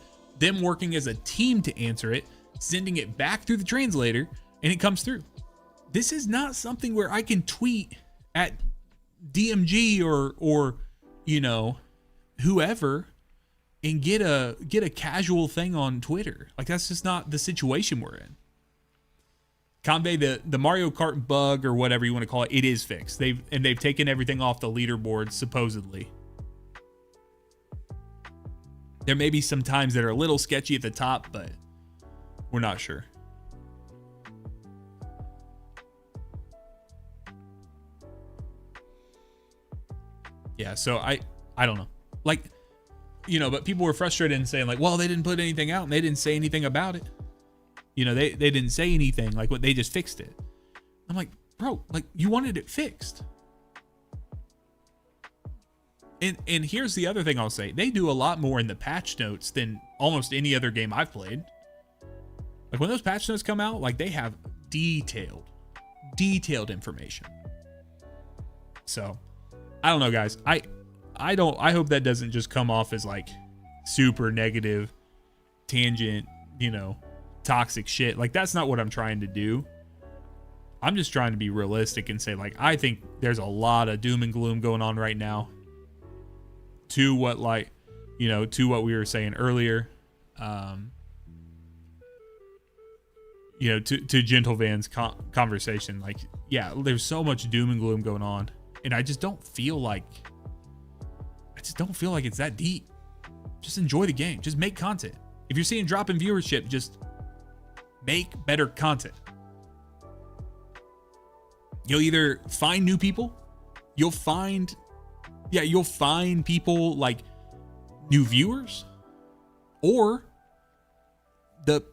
working as a team to answer it, sending it back through the translator, and it comes through. This is not something where I can tweet at DMG or you know, whoever and get a casual thing on Twitter. Like, that's just not the situation we're in. Convey, the Mario Kart bug or whatever you want to call it, it is fixed. They've taken everything off the leaderboard, supposedly. There may be some times that are a little sketchy at the top, but we're not sure. Yeah, so I don't know. Like, you know, but people were frustrated and saying like, well, they didn't put anything out and they didn't say anything about it. You know, they didn't say anything, like, what, they just fixed it. I'm like, bro, like, you wanted it fixed. And here's the other thing I'll say. They do a lot more in the patch notes than almost any other game I've played. Like, when those patch notes come out, like, they have detailed information. So, I don't know, guys. I hope that doesn't just come off as like super negative tangent, you know, toxic shit. Like, that's not what I'm trying to do. I'm just trying to be realistic and say, like, I think there's a lot of doom and gloom going on right now. To what, like, you know, to what we were saying earlier, you know, to Gentle Van's conversation. Like, yeah, there's so much doom and gloom going on, and I just don't feel like it's that deep. Just enjoy the game. Just make content. If you're seeing drop in viewership, just make better content. You'll either find new people, you'll find people, like, new viewers, or the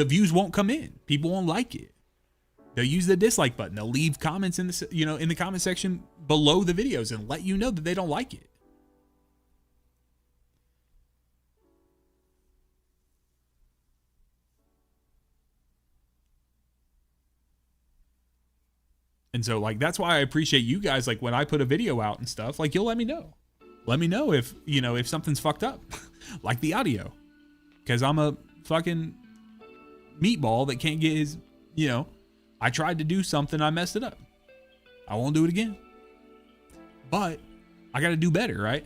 views won't come in. People won't like it. They'll use the dislike button. They'll leave comments in the, you know, in the comment section below the videos and let you know that they don't like it. And so, like, that's why I appreciate you guys. Like, when I put a video out and stuff, like, you'll let me know. Let me know if, you know, if something's fucked up, like the audio, because I'm a fucking meatball that can't get his, you know, I tried to do something, I messed it up. I won't do it again, but I got to do better, right?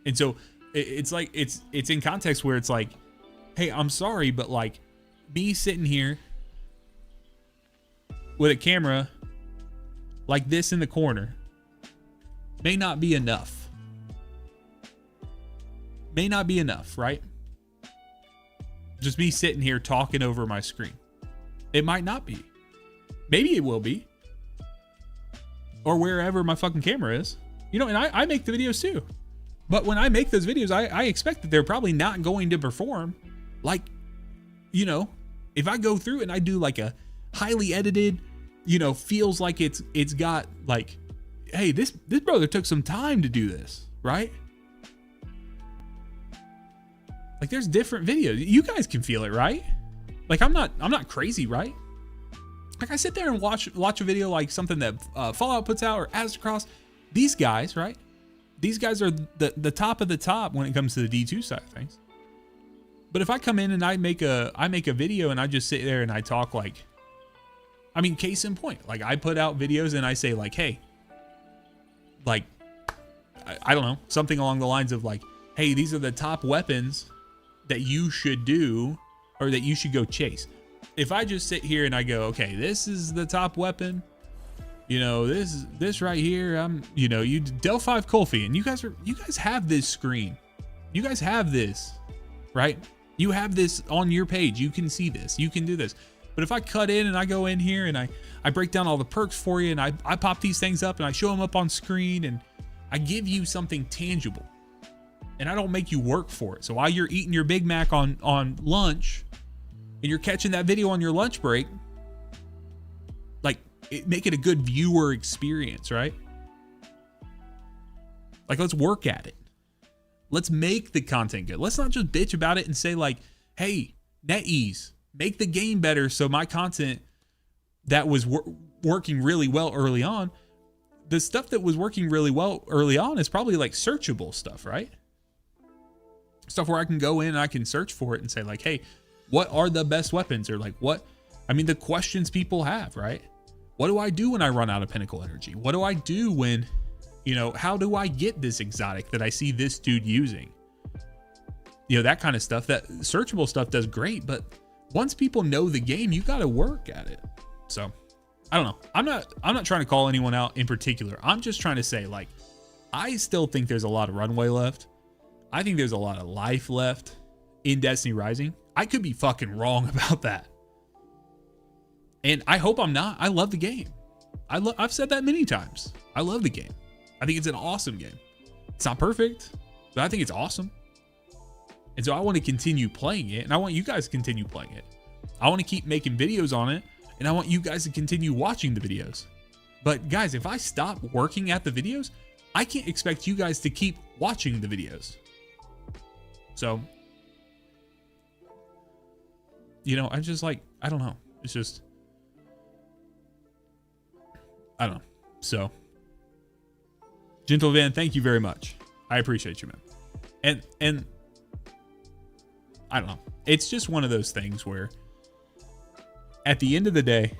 And so it's like, it's in context where it's like, hey, I'm sorry, but like, me sitting here with a camera like this in the corner may not be enough. May not be enough, right? Just me sitting here talking over my screen. It might not be. Maybe it will be. Or wherever my fucking camera is. You know, and I make the videos too. But when I make those videos, I expect that they're probably not going to perform like, you know, if I go through and I do like a highly edited, you know, feels like it's got like, hey, this brother took some time to do this, right? Like there's different videos. You guys can feel it, right? Like I'm not crazy, right? Like I sit there and watch a video like something that Fallout puts out or Aztecross. These guys, right? These guys are the top of the top when it comes to the D2 side of things. But if I come in and I make a video and I just sit there and I talk like, I mean, case in point, like I put out videos and I say like, hey, like, I don't know, something along the lines of like, hey, these are the top weapons that you should do or that you should go chase. If I just sit here and I go, okay, this is the top weapon, you know, this right here, you know, you Del 5 Colfie, and you guys have this screen. You guys have this, right? You have this on your page. You can see this. You can do this. But if I cut in and I go in here and I break down all the perks for you and I pop these things up and I show them up on screen and I give you something tangible and I don't make you work for it. So while you're eating your Big Mac on lunch and you're catching that video on your lunch break, like make it a good viewer experience, right? Like let's work at it. Let's make the content good. Let's not just bitch about it and say like, hey, NetEase, make the game better so my content that was working really well early on, the stuff that was working really well early on is probably like searchable stuff, right? Stuff where I can go in and I can search for it and say like, hey, what are the best weapons? Or like what, I mean, the questions people have, right? What do I do when I run out of pinnacle energy? What do I do when, you know, how do I get this exotic that I see this dude using? You know, that kind of stuff. That searchable stuff does great, but once people know the game, you got to work at it. So I don't know. I'm not trying to call anyone out in particular. I'm just trying to say like, I still think there's a lot of runway left. I think there's a lot of life left in Destiny Rising. I could be fucking wrong about that. And I hope I'm not. I love the game. I've said that many times. I love the game. I think it's an awesome game. It's not perfect, but I think it's awesome. And so I want to continue playing it, and I want you guys to continue playing it. I want to keep making videos on it, and I want you guys to continue watching the videos. But guys, if I stop working at the videos, I can't expect you guys to keep watching the videos. So, you know, I just like, I don't know. It's just, I don't know. So, Gentle Van, thank you very much. I appreciate you, man. And I don't know. It's just one of those things where at the end of the day,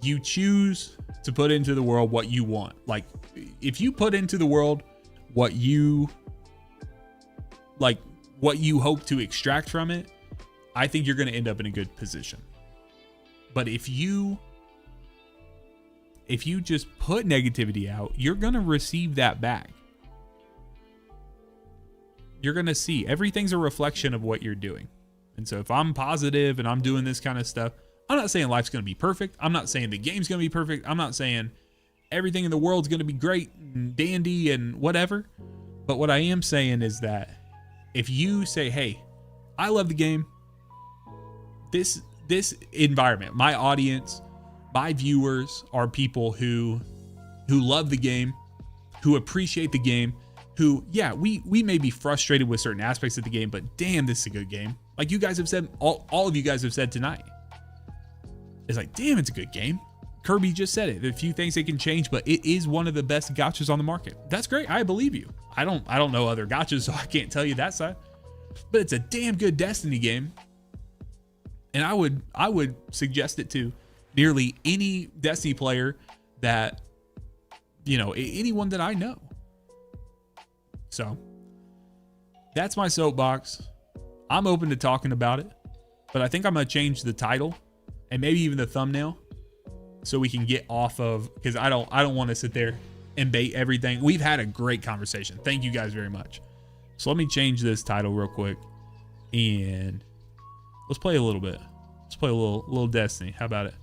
you choose to put into the world what you want. Like if you put into the world what you hope to extract from it, I think you're going to end up in a good position. But if you just put negativity out, you're going to receive that back. You're going to see everything's a reflection of what you're doing. And so if I'm positive and I'm doing this kind of stuff, I'm not saying life's going to be perfect. I'm not saying the game's going to be perfect. I'm not saying everything in the world's going to be great and dandy and whatever. But what I am saying is that if you say, hey, I love the game, this environment, my audience, my viewers are people who love the game, who appreciate the game, who, yeah, we may be frustrated with certain aspects of the game, but damn, this is a good game. Like you guys have said, all of you guys have said tonight. It's like, damn, it's a good game. Kirby just said it. There are a few things they can change, but it is one of the best gachas on the market. That's great. I believe you. I don't know other gachas, so I can't tell you that side. But it's a damn good Destiny game. And I would suggest it to nearly any Destiny player that, you know, anyone that I know. So that's my soapbox. I'm open to talking about it, but I think I'm going to change the title and maybe even the thumbnail so we can get off of, because I don't want to sit there and bait everything. We've had a great conversation. Thank you guys very much. So let me change this title real quick, and let's play a little bit. Let's play a little Destiny. How about it?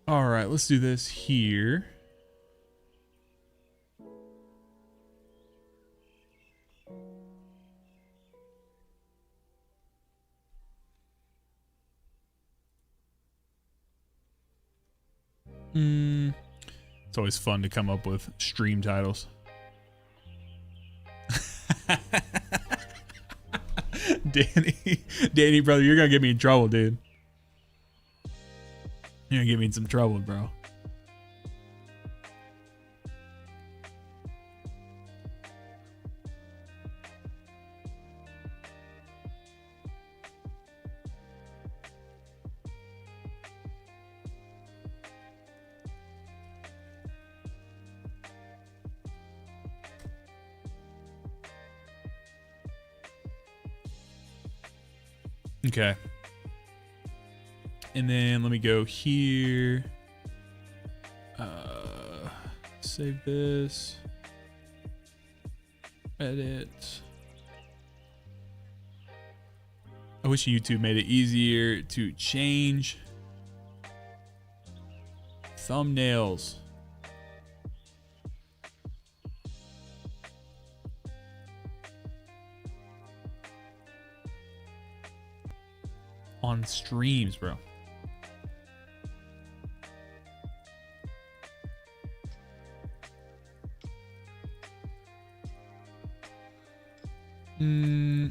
All right, let's do this here. It's always fun to come up with stream titles. Danny, brother, you're gonna get me in trouble, dude. You're gonna get me in some trouble, bro. Okay. And then let me go here. Save this. Edit. I wish YouTube made it easier to change thumbnails. On streams, bro.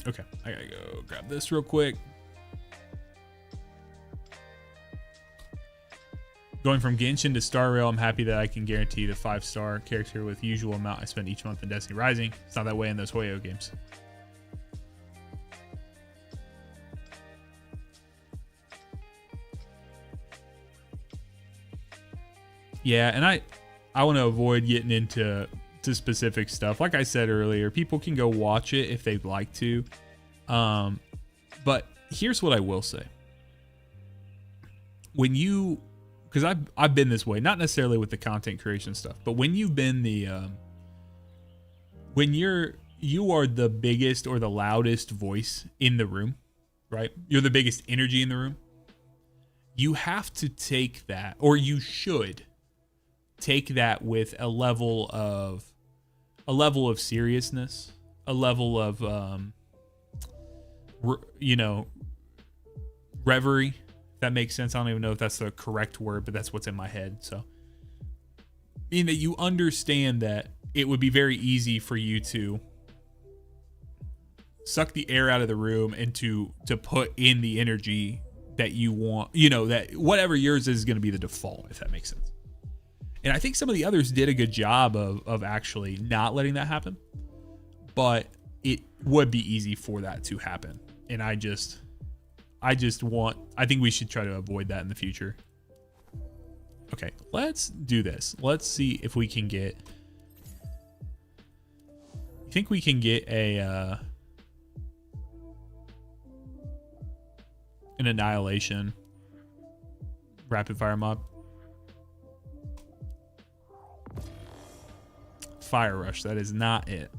Okay, I gotta go grab this real quick. Going from Genshin to Star Rail, I'm happy that I can guarantee the 5-star character with usual amount I spend each month in Destiny Rising. It's not that way in those Hoyo games. Yeah, and I want to avoid getting into specific stuff. Like I said earlier, people can go watch it if they'd like to. But here's what I will say. When you, because I've been this way, not necessarily with the content creation stuff, but when you've been when you are the biggest or the loudest voice in the room, right? You're the biggest energy in the room. You have to take that, or you should take that with a level of seriousness, a level of reverie. If that makes sense. I don't even know if that's the correct word, but that's what's in my head. So, meaning that you understand that it would be very easy for you to suck the air out of the room and to put in the energy that you want, that whatever yours is going to be the default, if that makes sense. And I think some of the others did a good job of actually not letting that happen, but it would be easy for that to happen. And I think we should try to avoid that in the future. Okay, let's do this. Let's see if we can get, you think we can get an annihilation rapid fire mob? Fire rush, that is not it.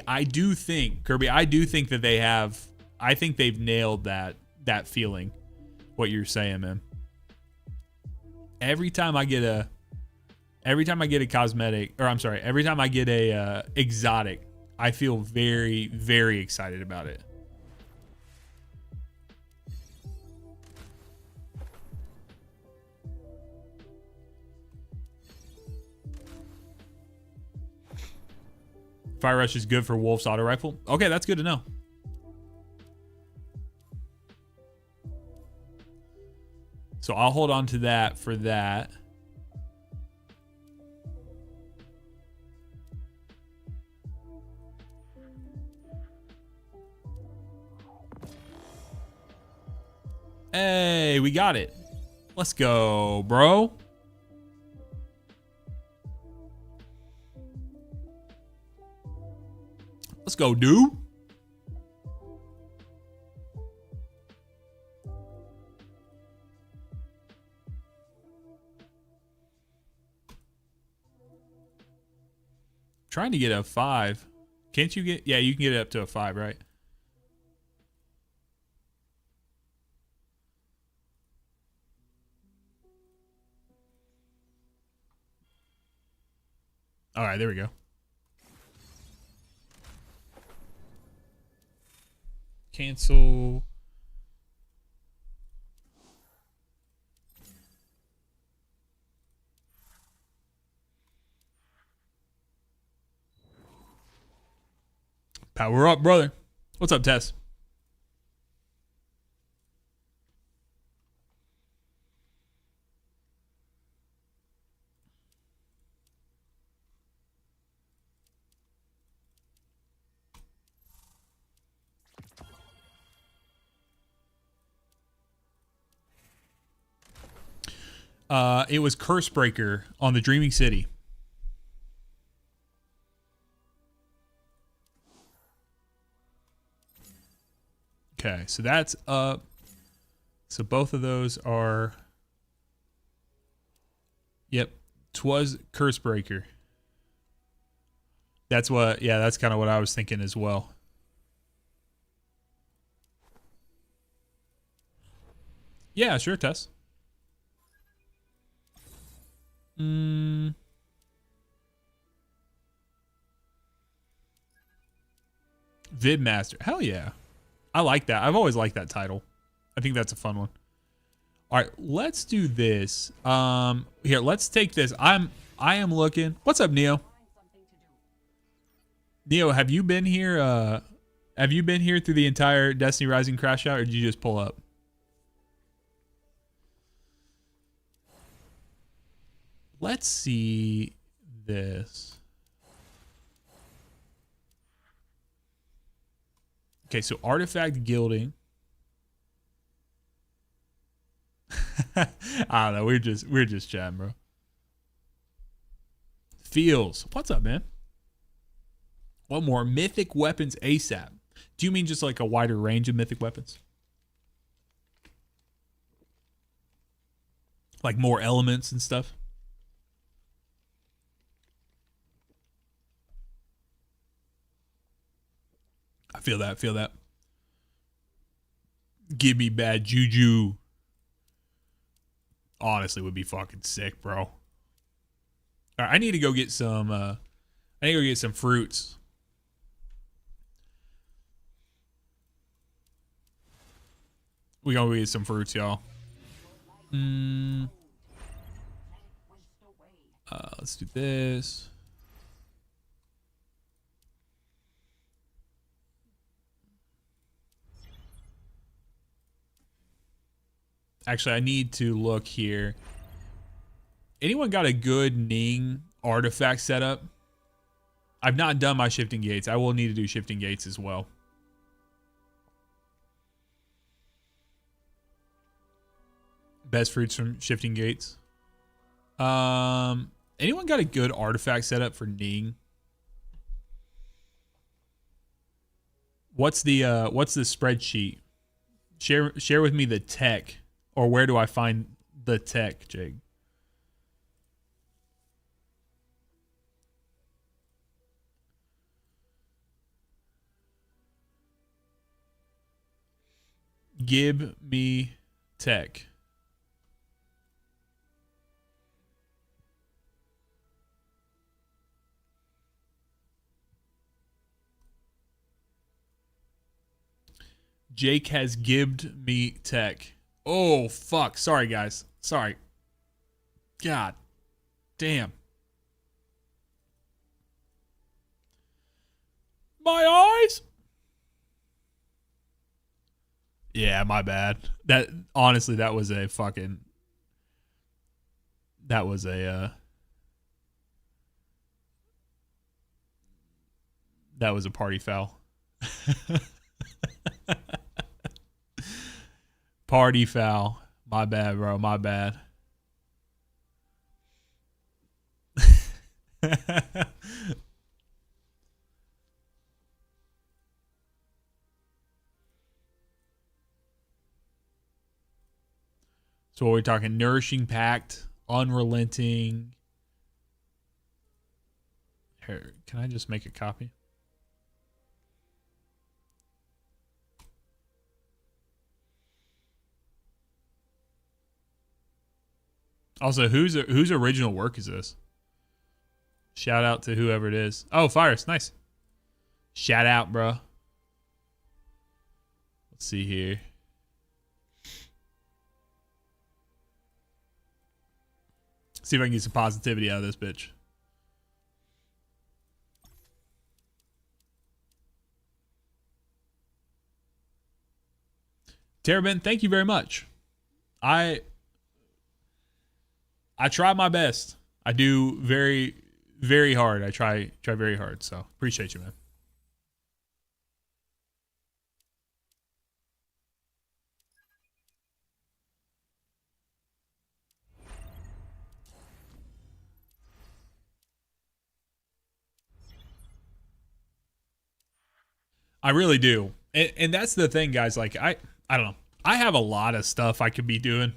I do think, Kirby, I do think that I think they've nailed that feeling, what you're saying, man. Every time I get a cosmetic, or I'm sorry, every time I get a exotic, I feel very, very excited about it. Fire Rush is good for Wolf's auto rifle. Okay, that's good to know. So I'll hold on to that for that. Hey, we got it. Let's go, bro. Let's go, dude. Trying to get a 5. Can't you get? Yeah, you can get it up to a 5, right? All right, there we go. Cancel. Power up, brother. What's up, Tess? It was Cursebreaker on the Dreaming City. Okay, so that's up. So both of those are. Yep, 'twas Cursebreaker. That's what. Yeah, that's kind of what I was thinking as well. Yeah, sure, Tess. Vidmaster. Hell yeah. I like that. I've always liked that title. I think that's a fun one. All right, let's do this. Here, let's take this. I am looking. What's up, Neo? Neo, have you been here? Have you been here through the entire Destiny Rising crash out, or did you just pull up? Let's see this. Okay, so artifact gilding. I don't know. We're just chatting, bro. Feels. What's up, man? One more. Mythic weapons ASAP. Do you mean just like a wider range of mythic weapons? Like more elements and stuff? I feel that. Feel that. Give me bad juju. Honestly, would be fucking sick, bro. All right, I need to go get some. I need to go get some fruits. We gonna go get some fruits, y'all. Let's do this. Actually, I need to look here. Anyone got a good Ning artifact setup? I've not done my shifting gates. I will need to do shifting gates as well. Best fruits from shifting gates. Anyone got a good artifact setup for Ning? What's the spreadsheet? Share with me the tech, or where do I find the tech, Jake? Give me tech. Jake has gibbed me tech. Oh, fuck. Sorry, guys. Sorry. God damn. My eyes. Yeah, my bad. That honestly, that was a fucking. That was a. That was a party foul. Party foul. My bad, bro. My bad. So what we're talking: nourishing, packed, unrelenting. Here, can I just make a copy? Also, whose original work is this? Shout out to whoever it is. Oh, Fires, nice. Shout out, bro. Let's see here. See if I can get some positivity out of this bitch. Terabin, thank you very much. I try my best. I do very, very hard. I try very hard. So appreciate you, man. I really do. And that's the thing, guys. Like, I don't know. I have a lot of stuff I could be doing.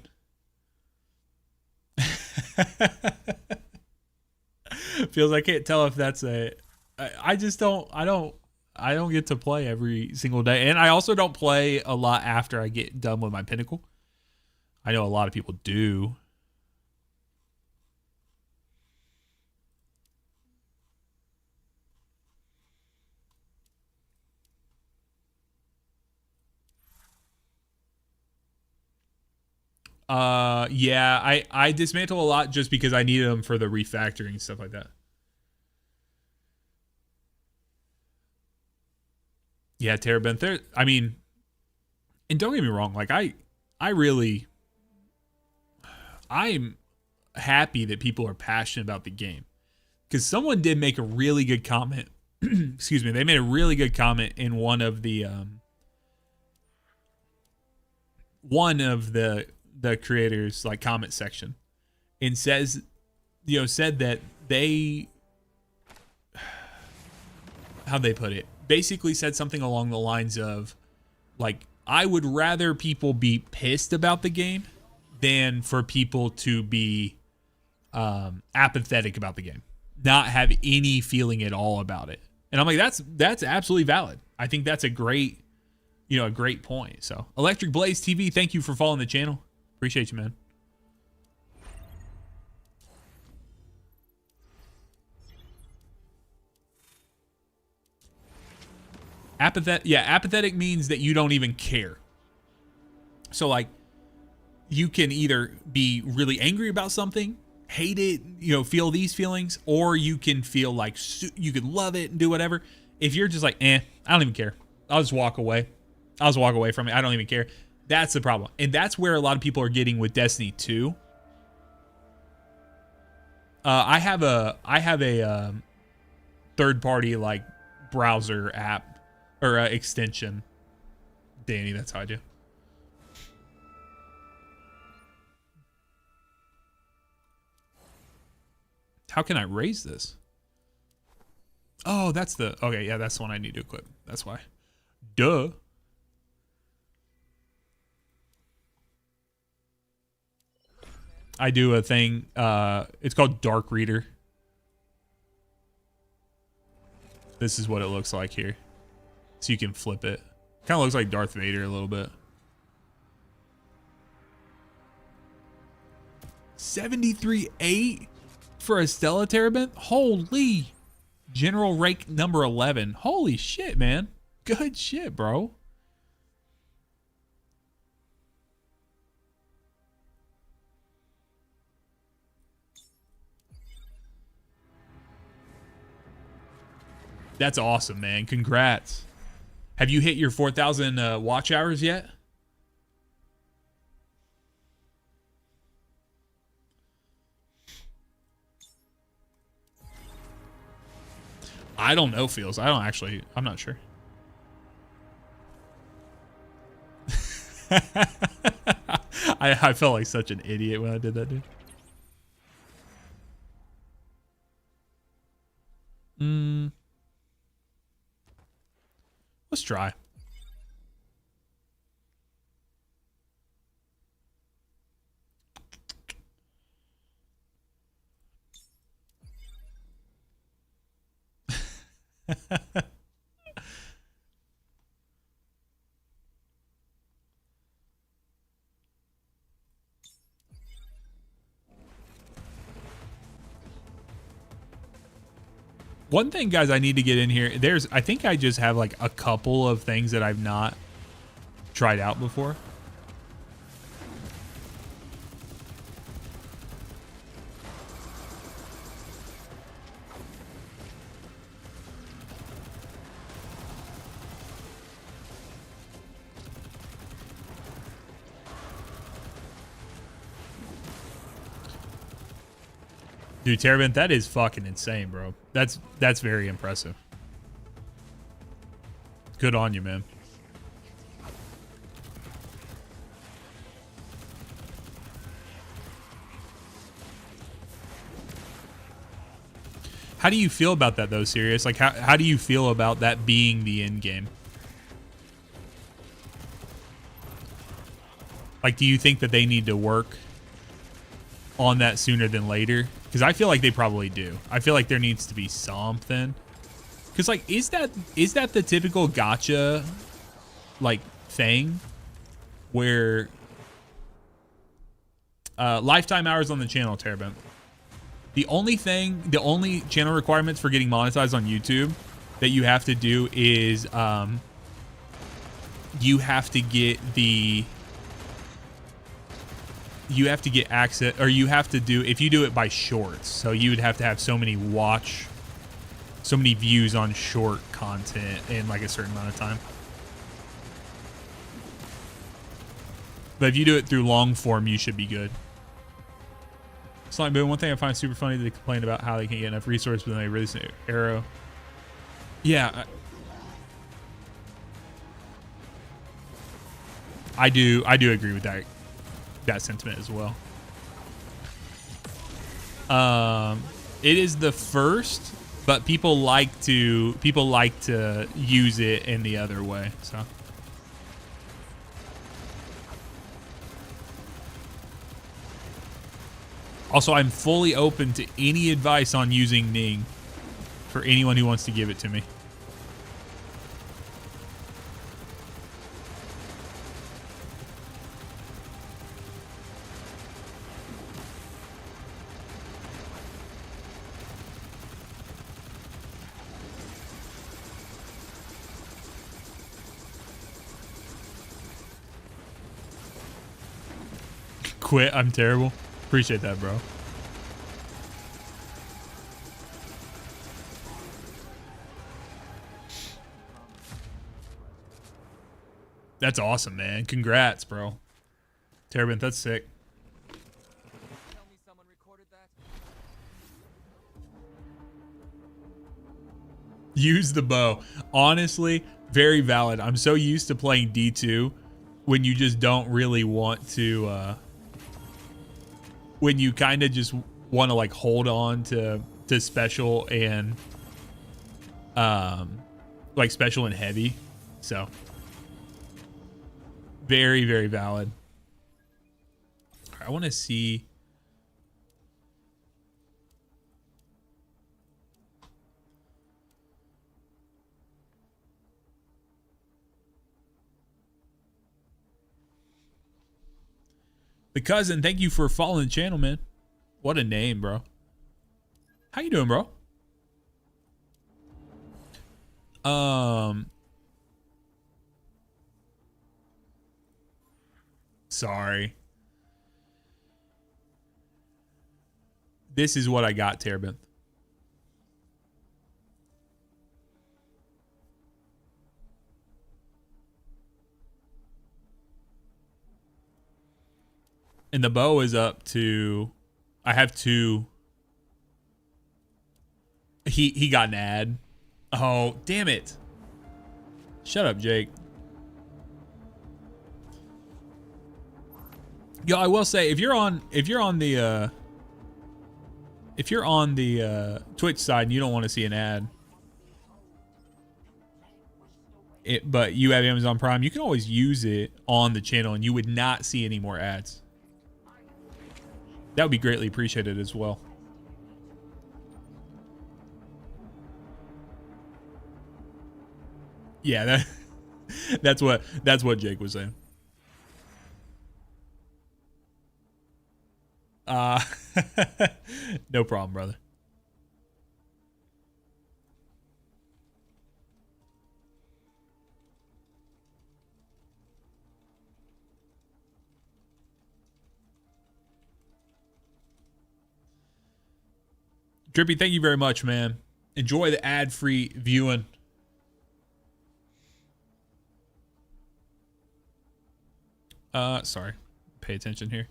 Feels I can't tell if that's I just don't I don't get to play every single day. And I also don't play a lot after I get done with my pinnacle. I know a lot of people do. Yeah, I dismantle a lot just because I need them for the refactoring and stuff like that. Yeah, Terabent. I mean, and don't get me wrong, like I'm happy that people are passionate about the game. Because someone did make a really good comment. Excuse me, they made a really good comment in one of the creators like comment section, and said that they, how'd they put it, basically said something along the lines of, like, I would rather people be pissed about the game than for people to be apathetic about the game, not have any feeling at all about it. And I'm like, that's absolutely valid. I think that's a great point. So Electric Blaze TV, thank you for following the channel. Appreciate you, man. Apathetic means that you don't even care. So, like, you can either be really angry about something, hate it, feel these feelings, or you can feel like you could love it and do whatever. If you're just like, I don't even care, I'll just walk away. I'll just walk away from it. I don't even care. That's the problem. And that's where a lot of people are getting with Destiny 2. I have a third-party, like, browser app or extension. Danny, that's how I do. How can I raise this? Oh, that's the... Okay, yeah, that's the one I need to equip. That's why. Duh. I do a thing. It's called Dark Reader. This is what it looks like here. So you can flip it. Kind of looks like Darth Vader a little bit. 73.8 for a Stella Terabent? Holy. General Rake number 11. Holy shit, man. Good shit, bro. That's awesome, man. Congrats. Have you hit your 4,000 watch hours yet? I don't know, Feels. I'm not sure. I felt like such an idiot when I did that, dude. Let's try. One thing, guys, I need to get in here. I think I just have like a couple of things that I've not tried out before. Dude, Terabant, that is fucking insane, bro. That's very impressive. Good on you, man. How do you feel about that, though, Sirius? Like, how do you feel about that being the end game? Like, do you think that they need to work on that sooner than later? Because I feel like they probably do. I feel like there needs to be something. Because, like, is that the typical gacha, like, thing where lifetime hours on the channel, Terabant? The only channel requirements for getting monetized on YouTube that you have to do is you have to get access, or you have to do, if you do it by shorts, so you would have to have so many views on short content in like a certain amount of time. But if you do it through long form, you should be good. It's like, but one thing I find super funny, they complain about how they can't get enough resources when they release an arrow. Yeah, I do agree with that sentiment as well. It is the first, but people like to use it in the other way. So also, I'm fully open to any advice on using Ning for anyone who wants to give it to me. Quit. I'm terrible. Appreciate that, bro. That's awesome, man. Congrats, bro. Terabant, that's sick. Tell me someone recorded that. Use the bow. Honestly, very valid. I'm so used to playing D2 when you just don't really want to when you kind of just want to like hold on to special and like special and heavy. So very, very valid. I want to see. The cousin, thank you for following the channel, man. What a name, bro. How you doing, bro? Sorry. This is what I got, Terabant. And the bow is up to, I have two. He got an ad. Oh, damn it. Shut up, Jake. Yo, I will say, if you're on the Twitch side and you don't want to see an ad, but you have Amazon Prime, you can always use it on the channel and you would not see any more ads. That would be greatly appreciated as well. Yeah, that's what Jake was saying. No problem, brother. Drippy, thank you very much, man. Enjoy the ad-free viewing. Sorry. Pay attention here.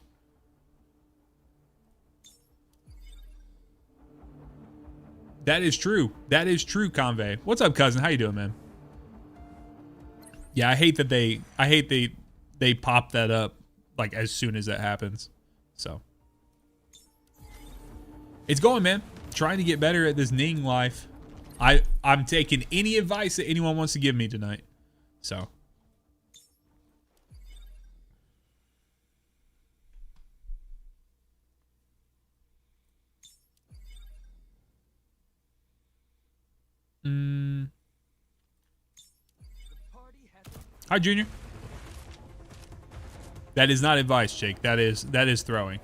That is true. That is true, Convey. What's up, cousin? How you doing, man? Yeah, I hate they pop that up like as soon as that happens. So it's going, man. Trying to get better at this Ning life. I'm taking any advice that anyone wants to give me tonight. So Hi, Junior. That is not advice, Jake. That is throwing.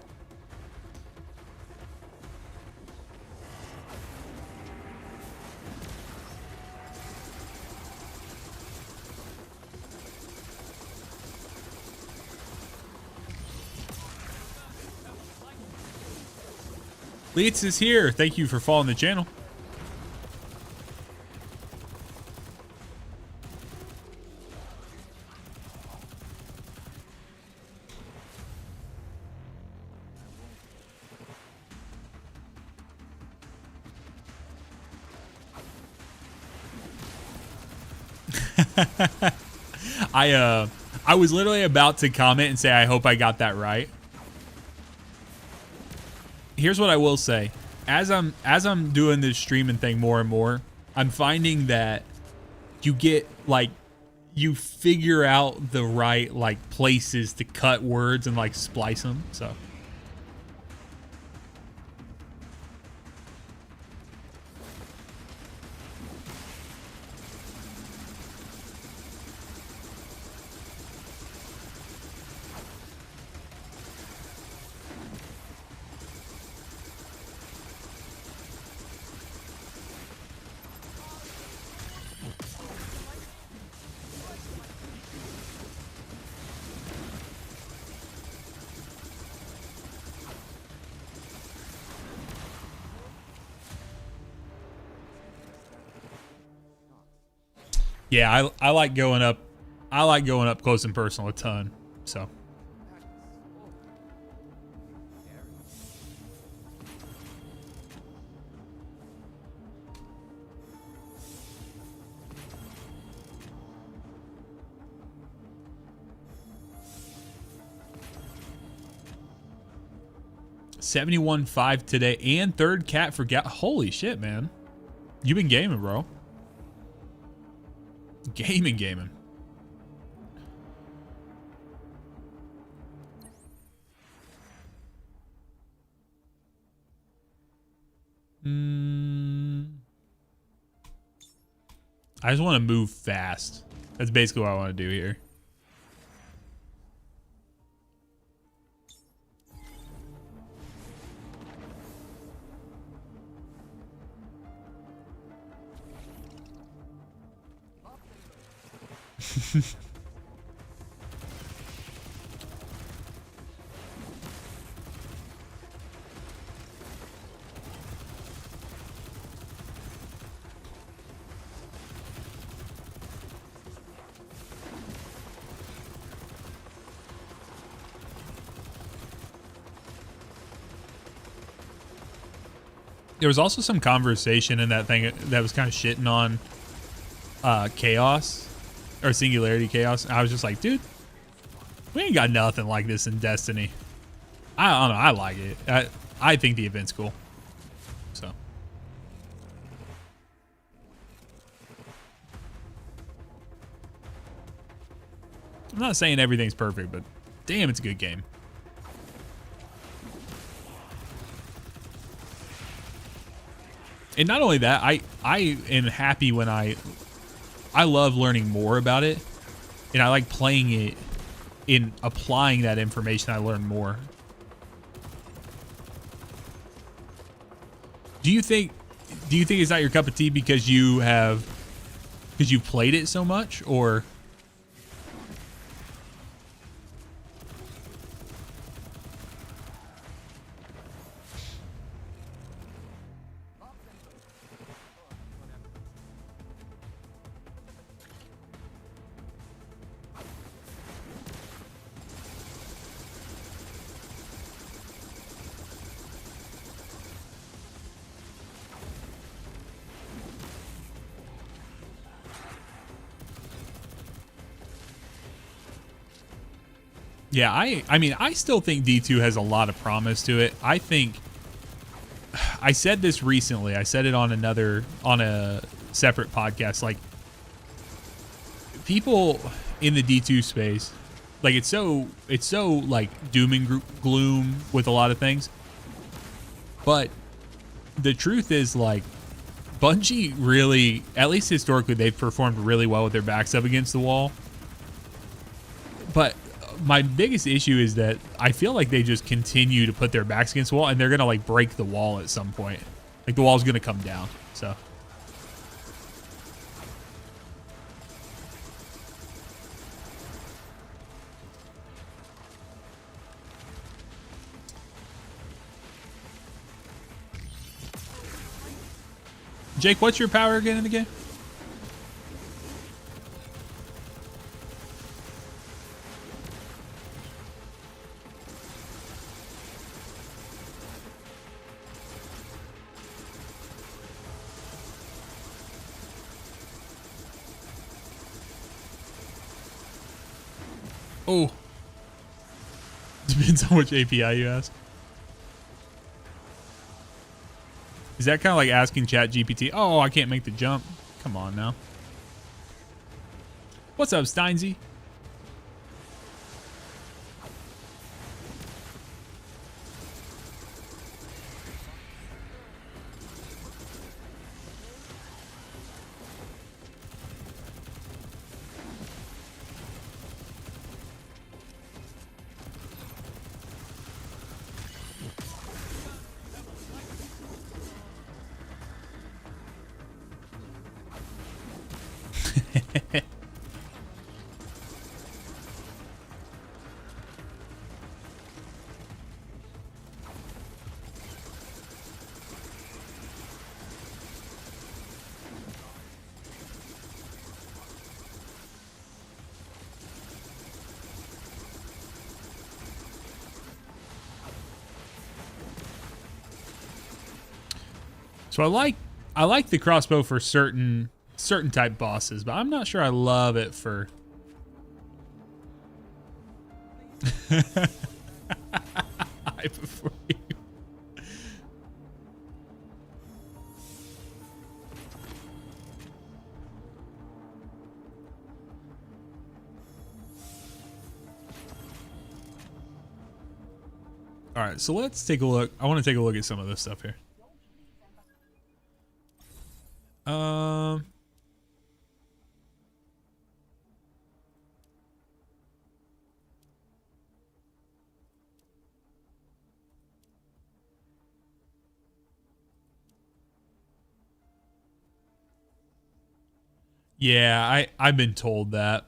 Leeds is here. Thank you for following the channel. I was literally about to comment and say I hope I got that right. Here's what I will say. As I'm doing this streaming thing more and more, I'm finding that you get like you figure out the right like places to cut words and like splice them. So yeah, I like going up. I like going up close and personal a ton. So. $71.5 today and third cat for holy shit, man. You've been gaming, bro. Gaming. I just want to move fast. That's basically what I want to do here. There was also some conversation in that thing that was kind of shitting on chaos or singularity chaos. I was just like, dude, we ain't got nothing like this in Destiny. I don't know. I like it. I think the event's cool. So. I'm not saying everything's perfect, but damn, it's a good game. And not only that, I am happy when I love learning more about it, and I like playing it in applying that information I learn more. Do you think it's not your cup of tea because you've played it so much, or? Yeah, I mean, I still think D2 has a lot of promise to it. I think I said this recently. I said it on a separate podcast. Like, people in the D2 space, like, it's so like doom and gloom with a lot of things. But the truth is, like, Bungie really, at least historically, they've performed really well with their backs up against the wall. But my biggest issue is that I feel like they just continue to put their backs against the wall, and they're gonna like break the wall at some point. Like, the wall's gonna come down. So. Jake, what's your power again in the game? Oh. Depends on which API you ask. Is that kind of like asking ChatGPT, oh, I can't make the jump? Come on now. What's up, Steinsy? So I like the crossbow for certain type bosses, but I'm not sure I love it for. I prefer you. All right, so let's take a look. I want to take a look at some of this stuff here. Yeah, I've been told that.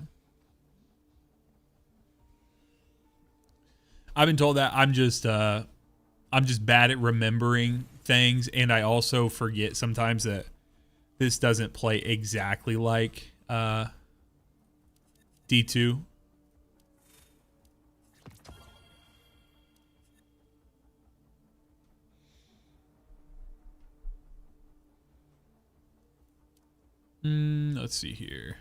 I've been told that I'm just bad at remembering things, and I also forget sometimes that this doesn't play exactly like D2. Let's see here.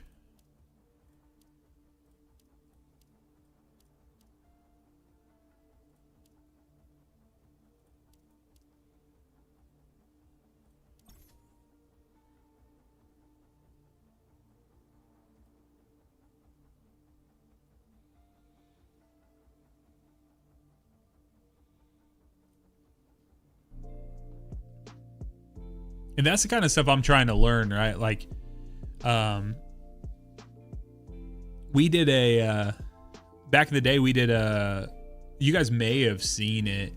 And that's the kind of stuff I'm trying to learn, right? Like, we did back in the day, we did you guys may have seen it.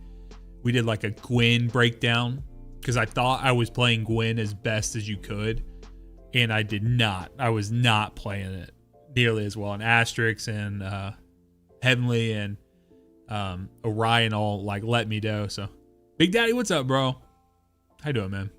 We did like a Gwen breakdown because I thought I was playing Gwen as best as you could. And I did not. I was not playing it nearly as well. And Asterix and Heavenly and Orion all like let me know. So, Big Daddy, what's up, bro? How you doing, man?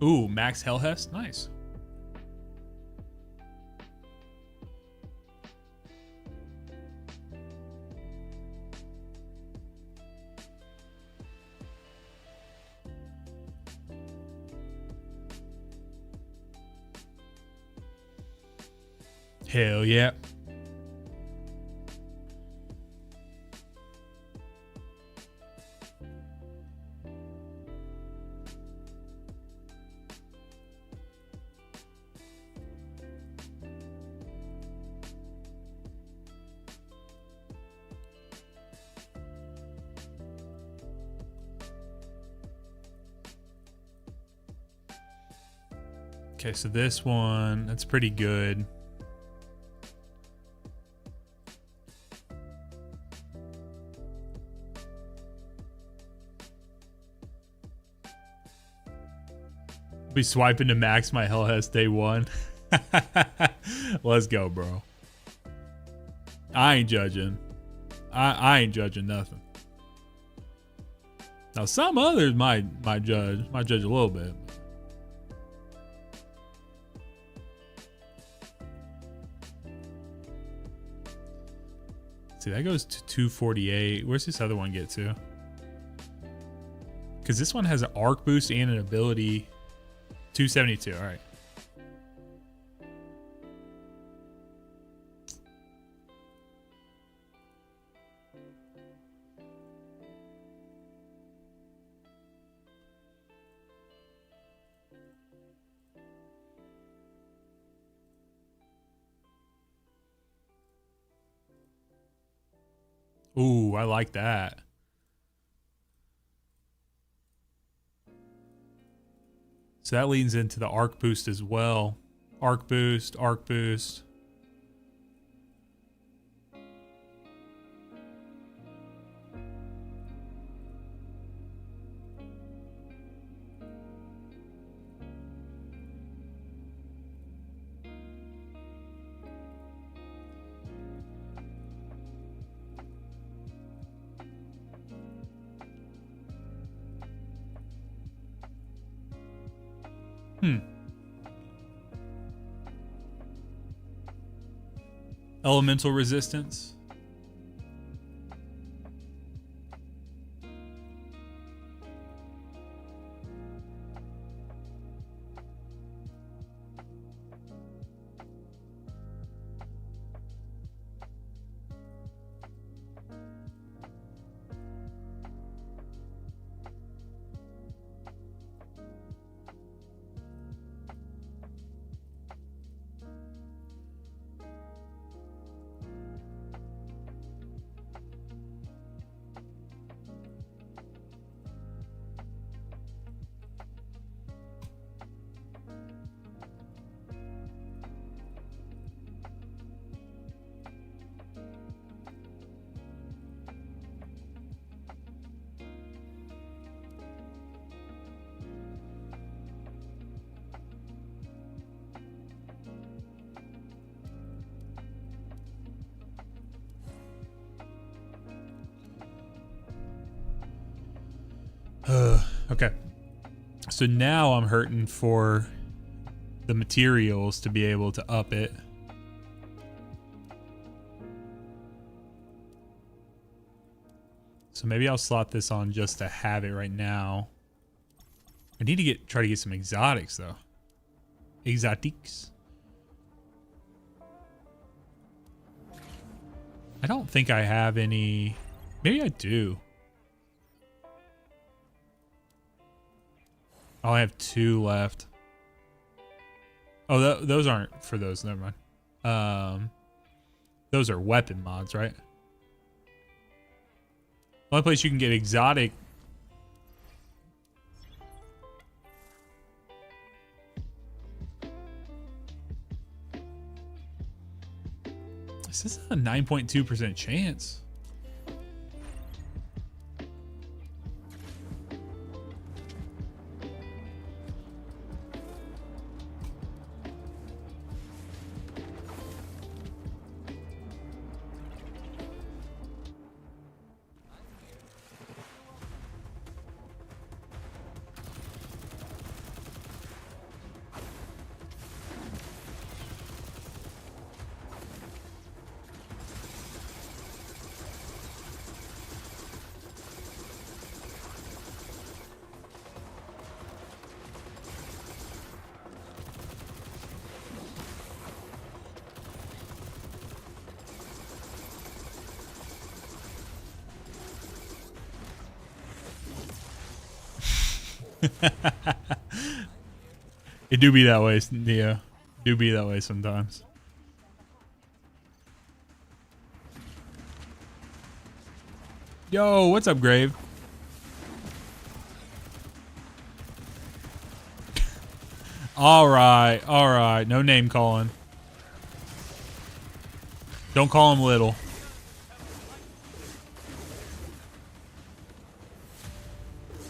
Ooh, Max Hellhest. Nice. Hell yeah. Okay, so this one, that's pretty good. Be swiping to max my Hellhest day one. Let's go, bro. I ain't judging. I ain't judging nothing. Now some others might judge a little bit. See, that goes to 248. Where's this other one get to? Because this one has an arc boost and an ability. 272. All right. Ooh, I like that. So that leans into the arc boost as well. Arc boost, arc boost. Elemental resistance. Okay. So now I'm hurting for the materials to be able to up it. So maybe I'll slot this on just to have it right now. I need to try to get some exotics though. Exotics. I don't think I have any. Maybe I do. Oh, I have 2 left. Oh, those aren't for those. Never mind. Those are weapon mods, right? Only place you can get exotic. This is a 9.2% chance. It do be that way, Neo. Do be that way sometimes. Yo, what's up, Grave? All right. No name calling. Don't call him little.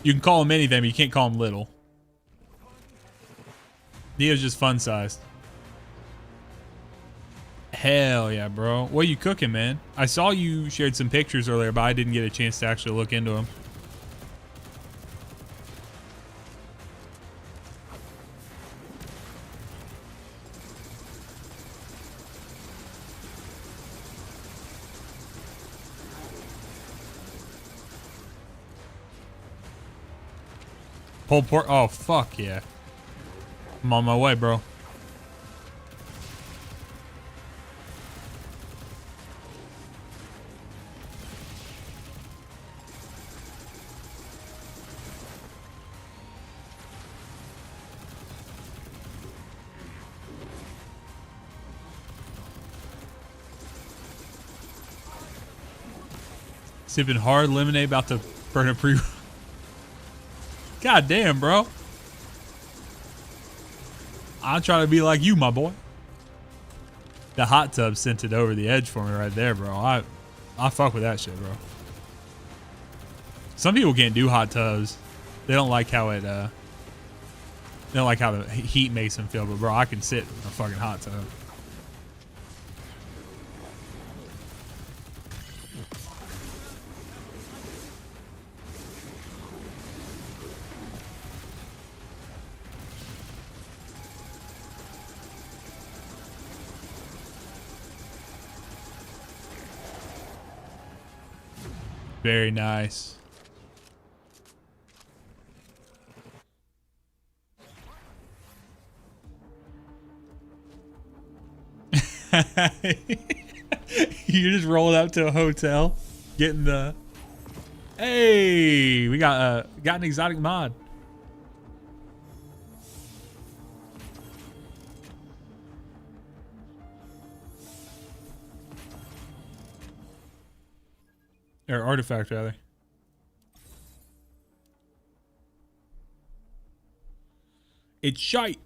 You can call him anything, but you can't call him little. Neo's just fun sized. Hell yeah, bro. What are you cooking, man? I saw you shared some pictures earlier, but I didn't get a chance to actually look into them. Pulled pork. Oh, fuck yeah. I'm on my way, bro. Sipping hard lemonade, about to burn a pre. God damn, bro. I'm trying to be like you, my boy. The hot tub sent it over the edge for me right there, bro. I fuck with that shit, bro. Some people can't do hot tubs. They don't like how it they don't like how the heat makes them feel, but bro, I can sit in a fucking hot tub. Very nice. You just rolled up to a hotel, getting the. Hey, we got an exotic mod. Or artifact, rather. It's shite.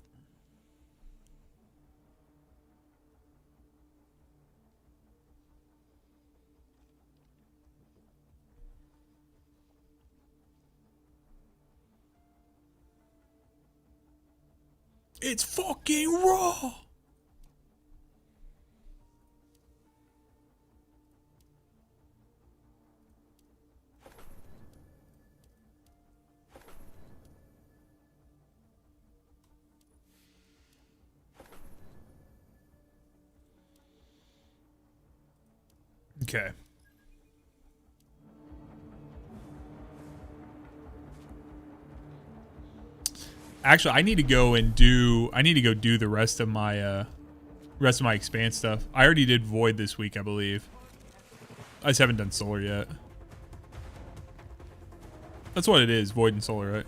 It's fucking raw. Okay. Actually, I need to go do the rest of my expanse stuff. I already did Void this week, I believe. I just haven't done Solar yet. That's what it is, Void and Solar, right?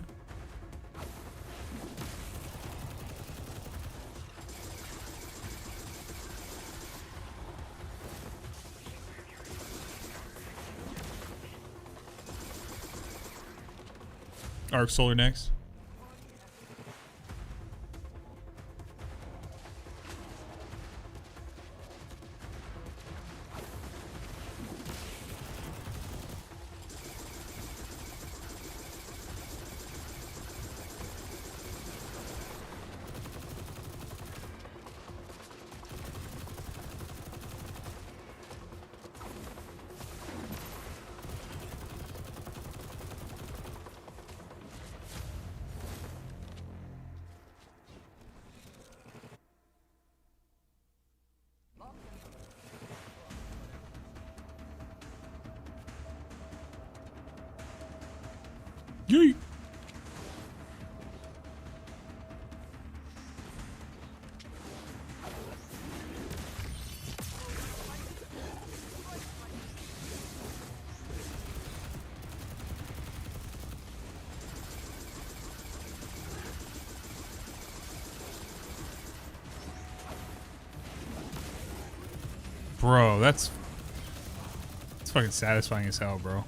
Arc Solar next. Yeet. Bro, that's fucking satisfying as hell, bro.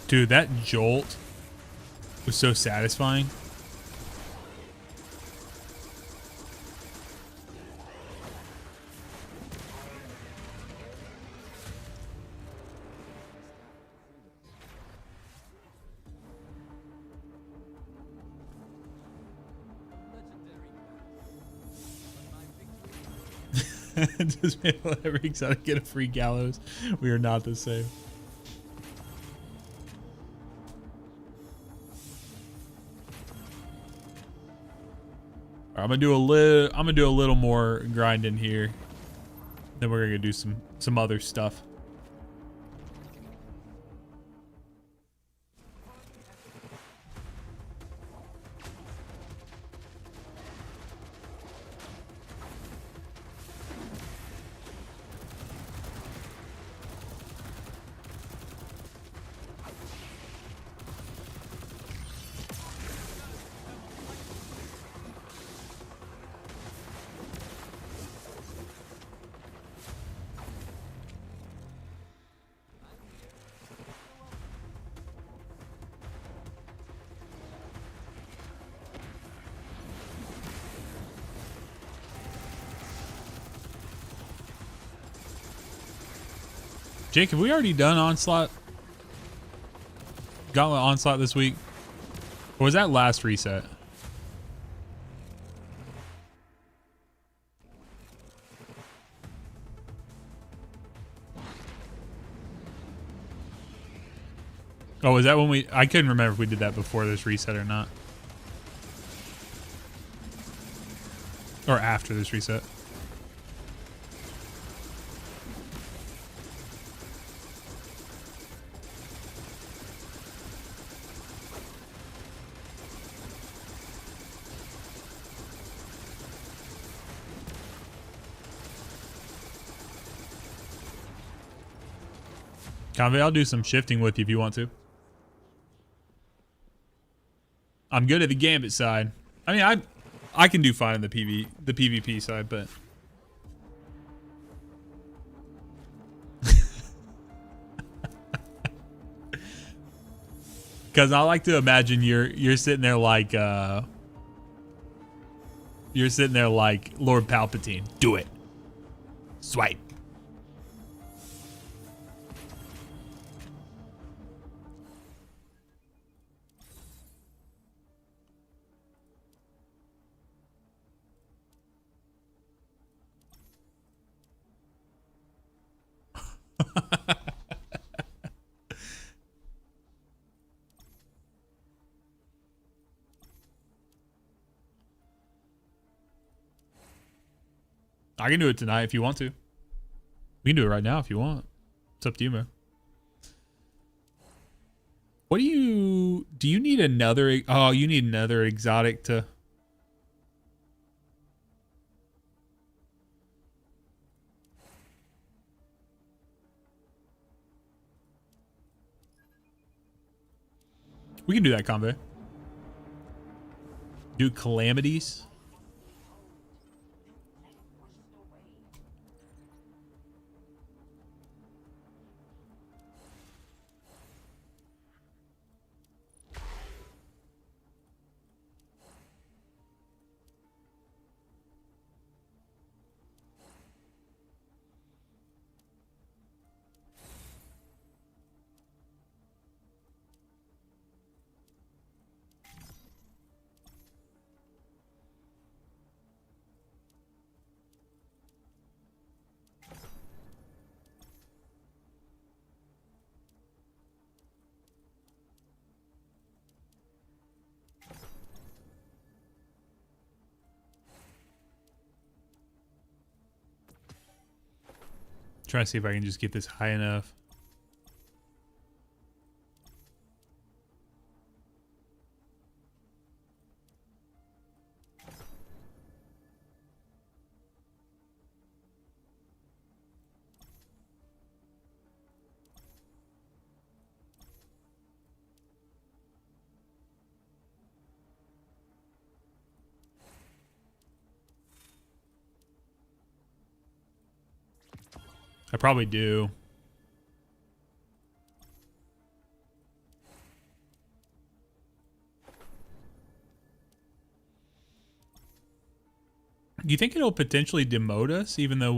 Dude, that jolt was so satisfying. Just made every exotic get a free gallows. We are not the same. I'm gonna do a little more grinding here. Then we're gonna do some other stuff. Jake, have we already done Onslaught? Gauntlet Onslaught this week? Or was that last reset? Oh, was that when we... I couldn't remember if we did that before this reset or not. Or after this reset. Convey, I'll do some shifting with you if you want to. I'm good at the Gambit side. I mean, I can do fine in the PvP side, but because I like to imagine you're sitting there like Lord Palpatine. Do it. Swipe. I can do it tonight if you want to. We can do it right now if you want. It's up to you, man. What do you need another? Oh, you need another exotic to. We can do that, Convey. Do calamities. Try to see if I can just get this high enough. I probably do. Do you think it'll potentially demote us even though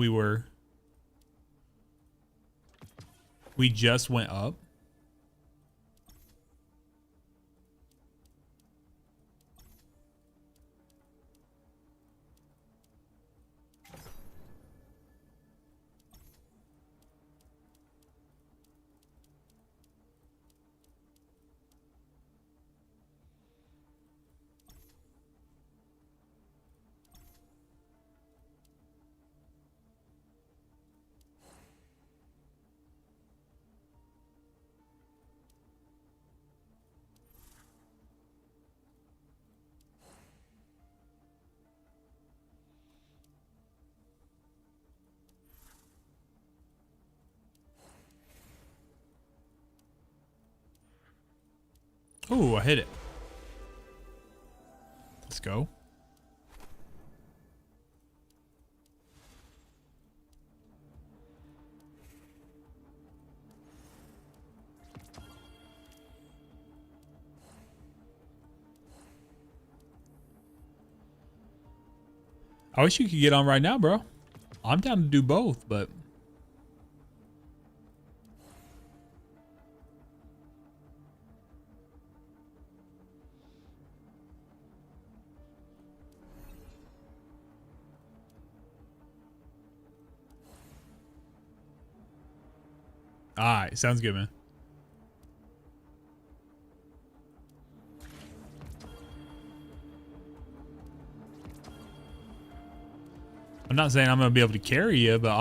we just went up? Oh, I hit it. Let's go. I wish you could get on right now, bro. I'm down to do both, but all right, sounds good, man. I'm not saying I'm gonna be able to carry you, but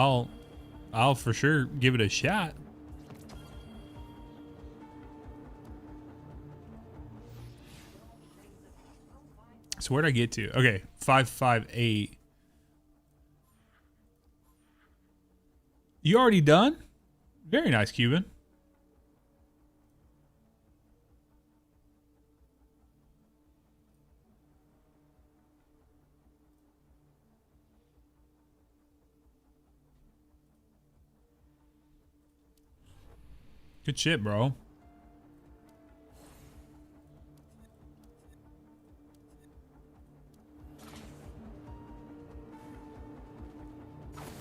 I'll for sure give it a shot. So where'd I get to? Okay, 558. You already done? Very nice, Cuban. Good shit, bro.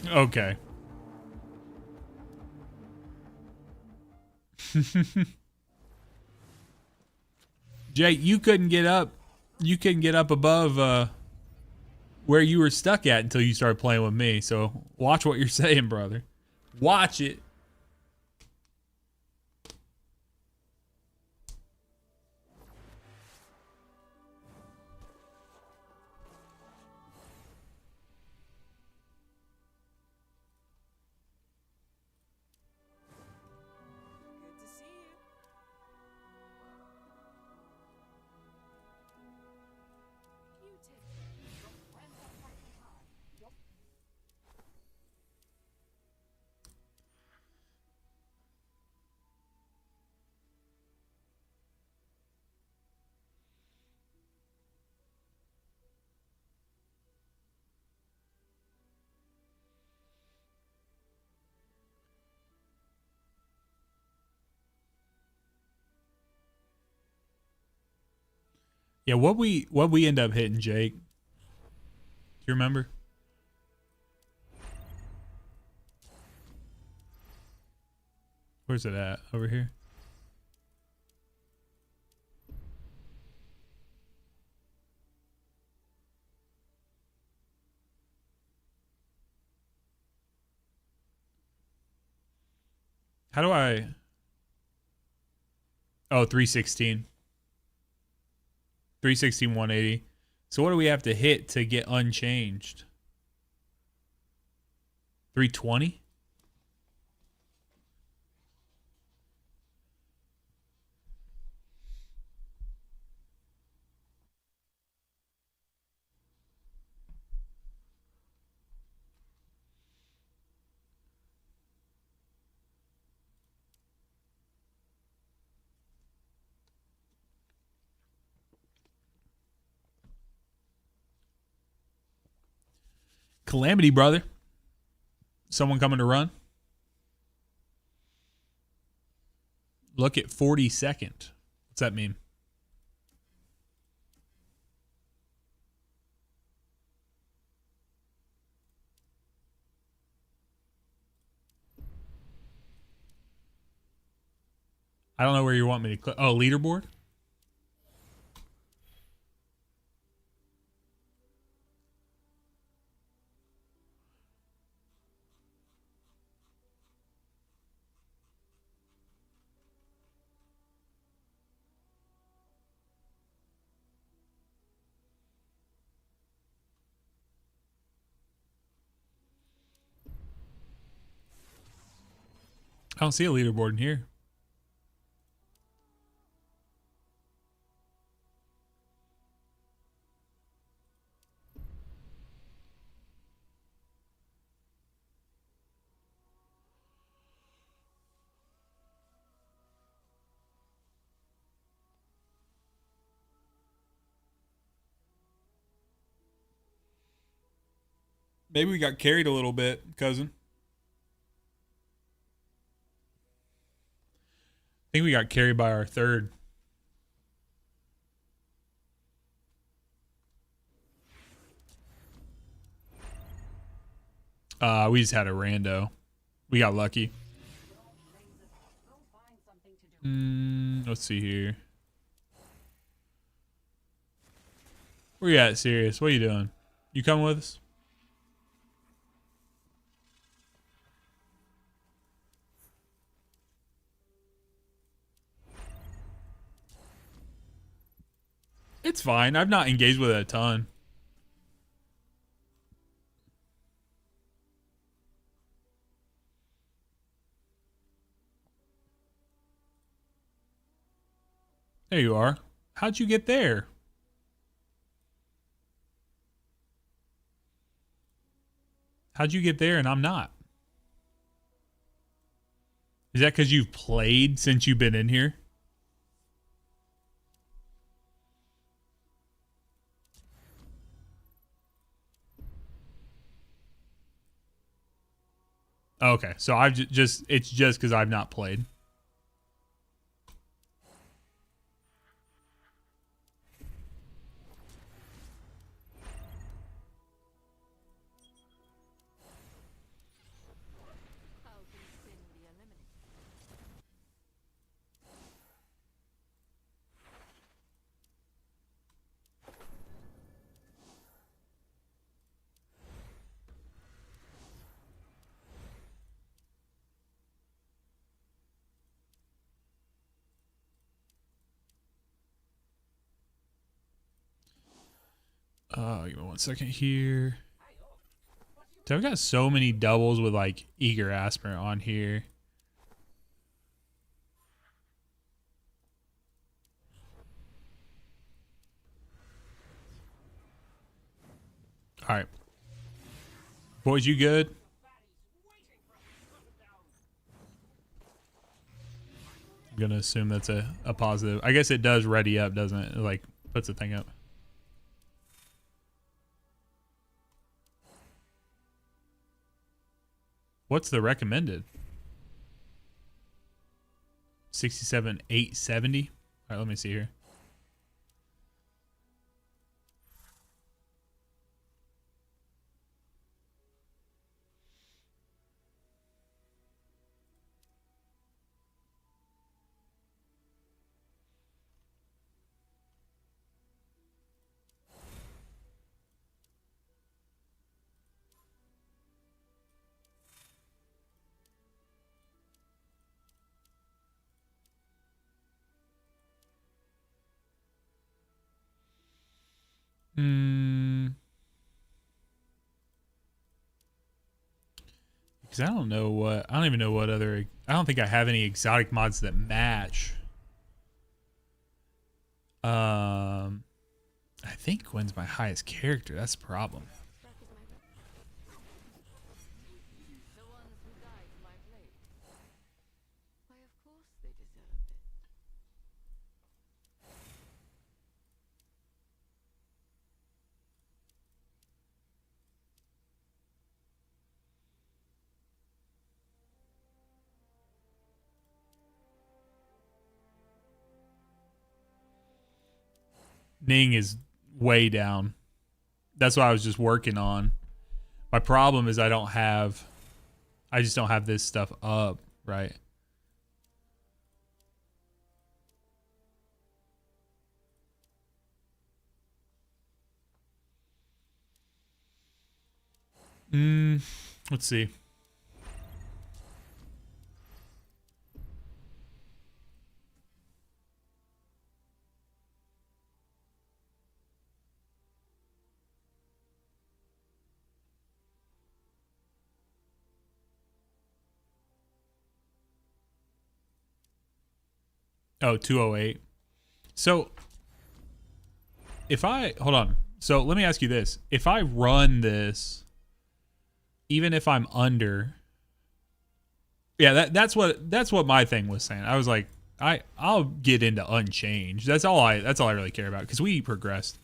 Okay. Jake, you couldn't get up. You couldn't get up above where you were stuck at until you started playing with me. So watch what you're saying, brother. Watch it. Good to see you. Yeah, what we end up hitting, Jake? Do you remember? Where's it at? Over here? How do I... Oh, 316. 316, 180. So what do we have to hit to get unchanged? 320? Calamity, brother. Someone coming to run? Look at 42nd. What's that mean? I don't know where you want me to click. Oh, leaderboard? I don't see a leaderboard in here. Maybe we got carried a little bit, cousin. I think we got carried by our third. We just had a rando. We got lucky. Let's see here. Where you at, Sirius? What are you doing? You coming with us? It's fine. I've not engaged with it a ton. There you are. How'd you get there? How'd you get there and I'm not? Is that because you've played since you've been in here? Okay, so I've just it's just because I've not played. Give me 1 second here. So I've got so many doubles with like eager aspirant on here. All right, boys, you good? I'm gonna assume that's a positive. I guess it does ready up, doesn't it? It like puts the thing up. What's the recommended? 67,870. All right, let me see here. Because I don't know what, I don't even know what other, I don't think I have any exotic mods that match. I think Gwen's my highest character. That's the problem. The ones who died for my blade. Why, of course they deserve it. Ning is way down. That's what I was just working on. My problem is I just don't have this stuff up, right? Let's see. Oh, 208. So if I hold on. So let me ask you this. If I run this, even if I'm under, yeah, that's what my thing was saying. I was like, I'll get into unchanged. That's all I really care about because we progressed.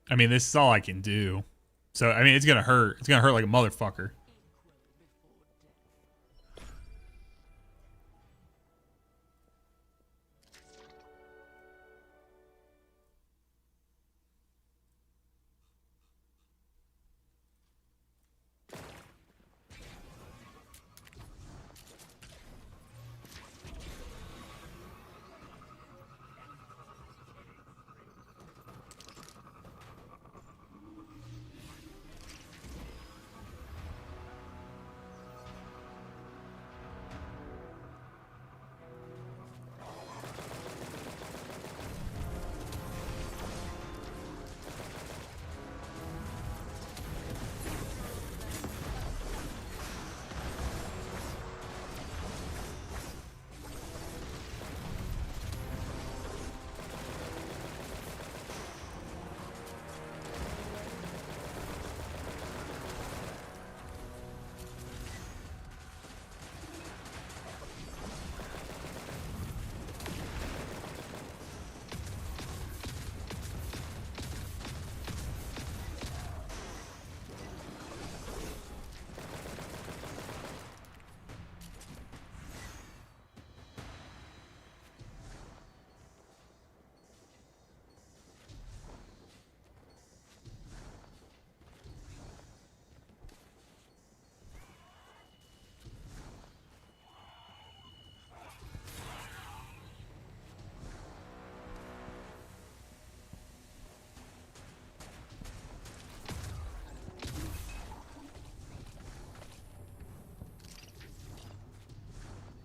I mean, this is all I can do. So I mean, it's gonna hurt. It's gonna hurt like a motherfucker.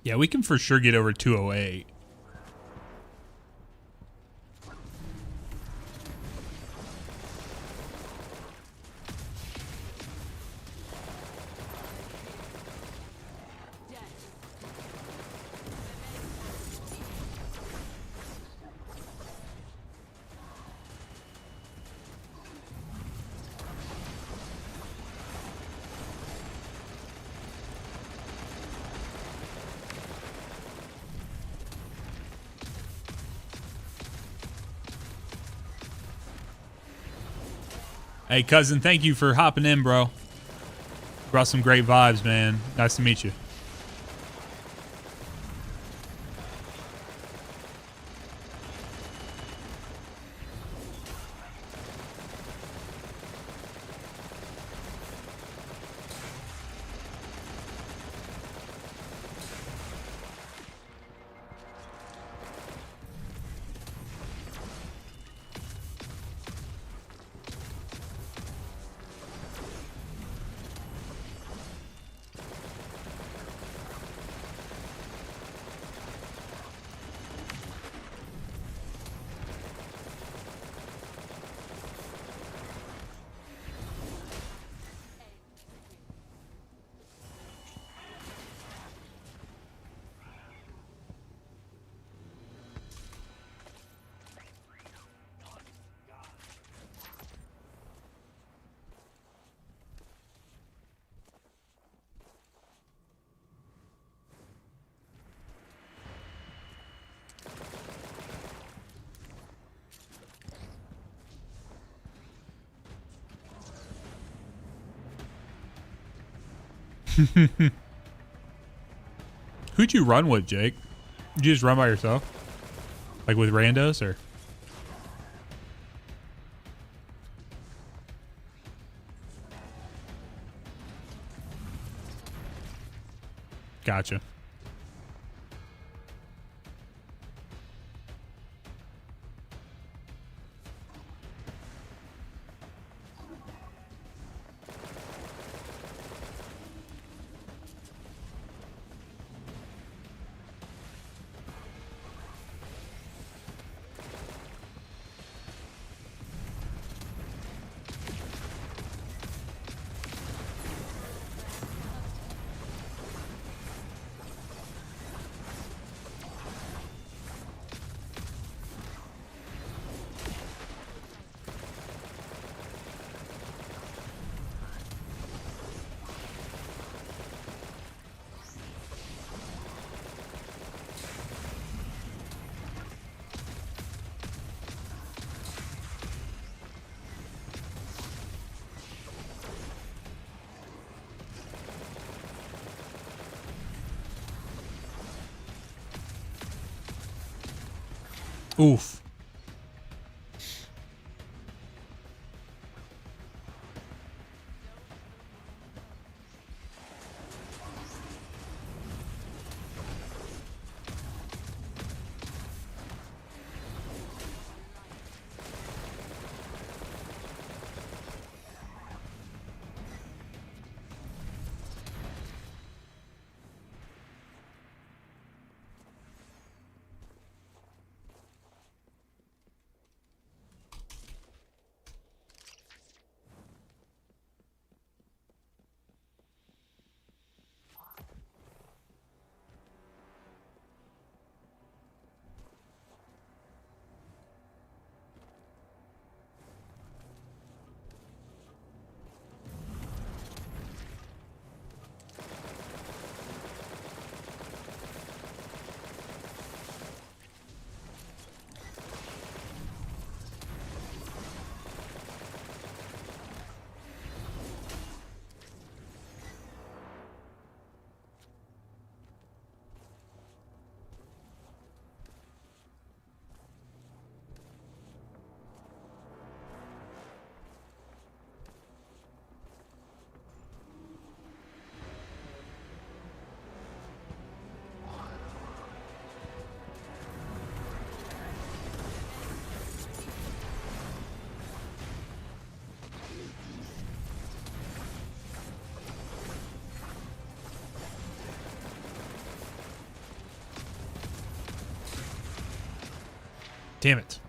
Yeah, we can for sure get over 208. Hey, cousin, thank you for hopping in, bro. Brought some great vibes, man. Nice to meet you. Who'd you run with, Jake? Did you just run by yourself? Like with randos, or? Gotcha. Oof. Damn it.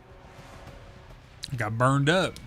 I got burned up.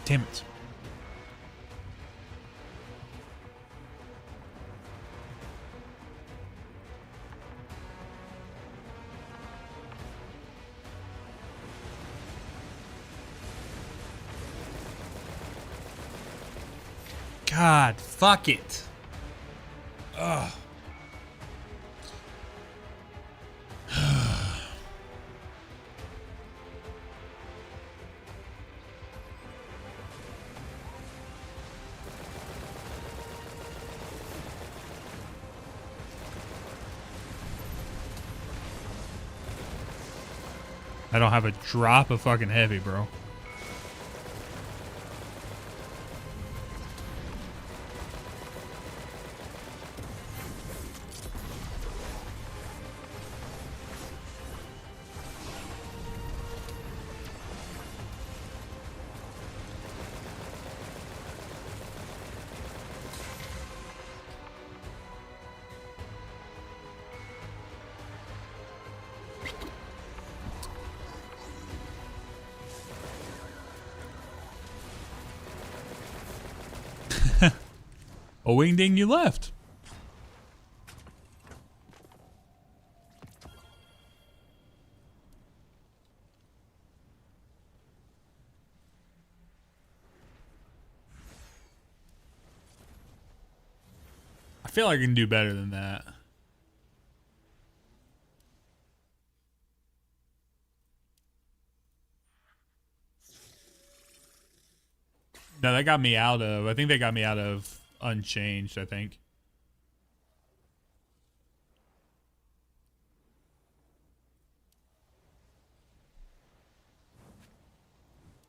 Damn it. God, fuck it. Ugh. I don't have a drop of fucking heavy, bro. Oh, wing ding, you left. I feel like I can do better than that. No, that got me out of, I think they got me out of Unchanged, I think.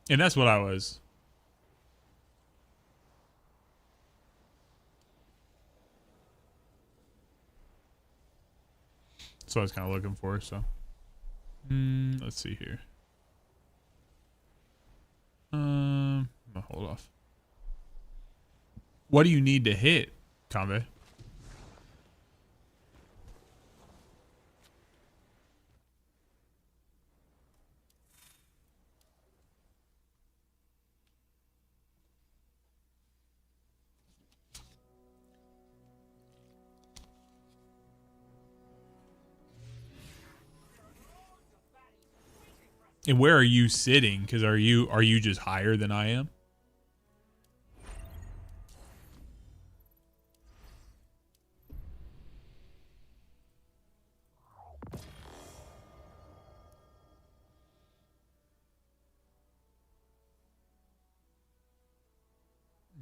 And that's what I was. That's what I was kind of looking for, so. Let's see here. Hold off. What do you need to hit, Convey? And where are you sitting? Because are you just higher than I am?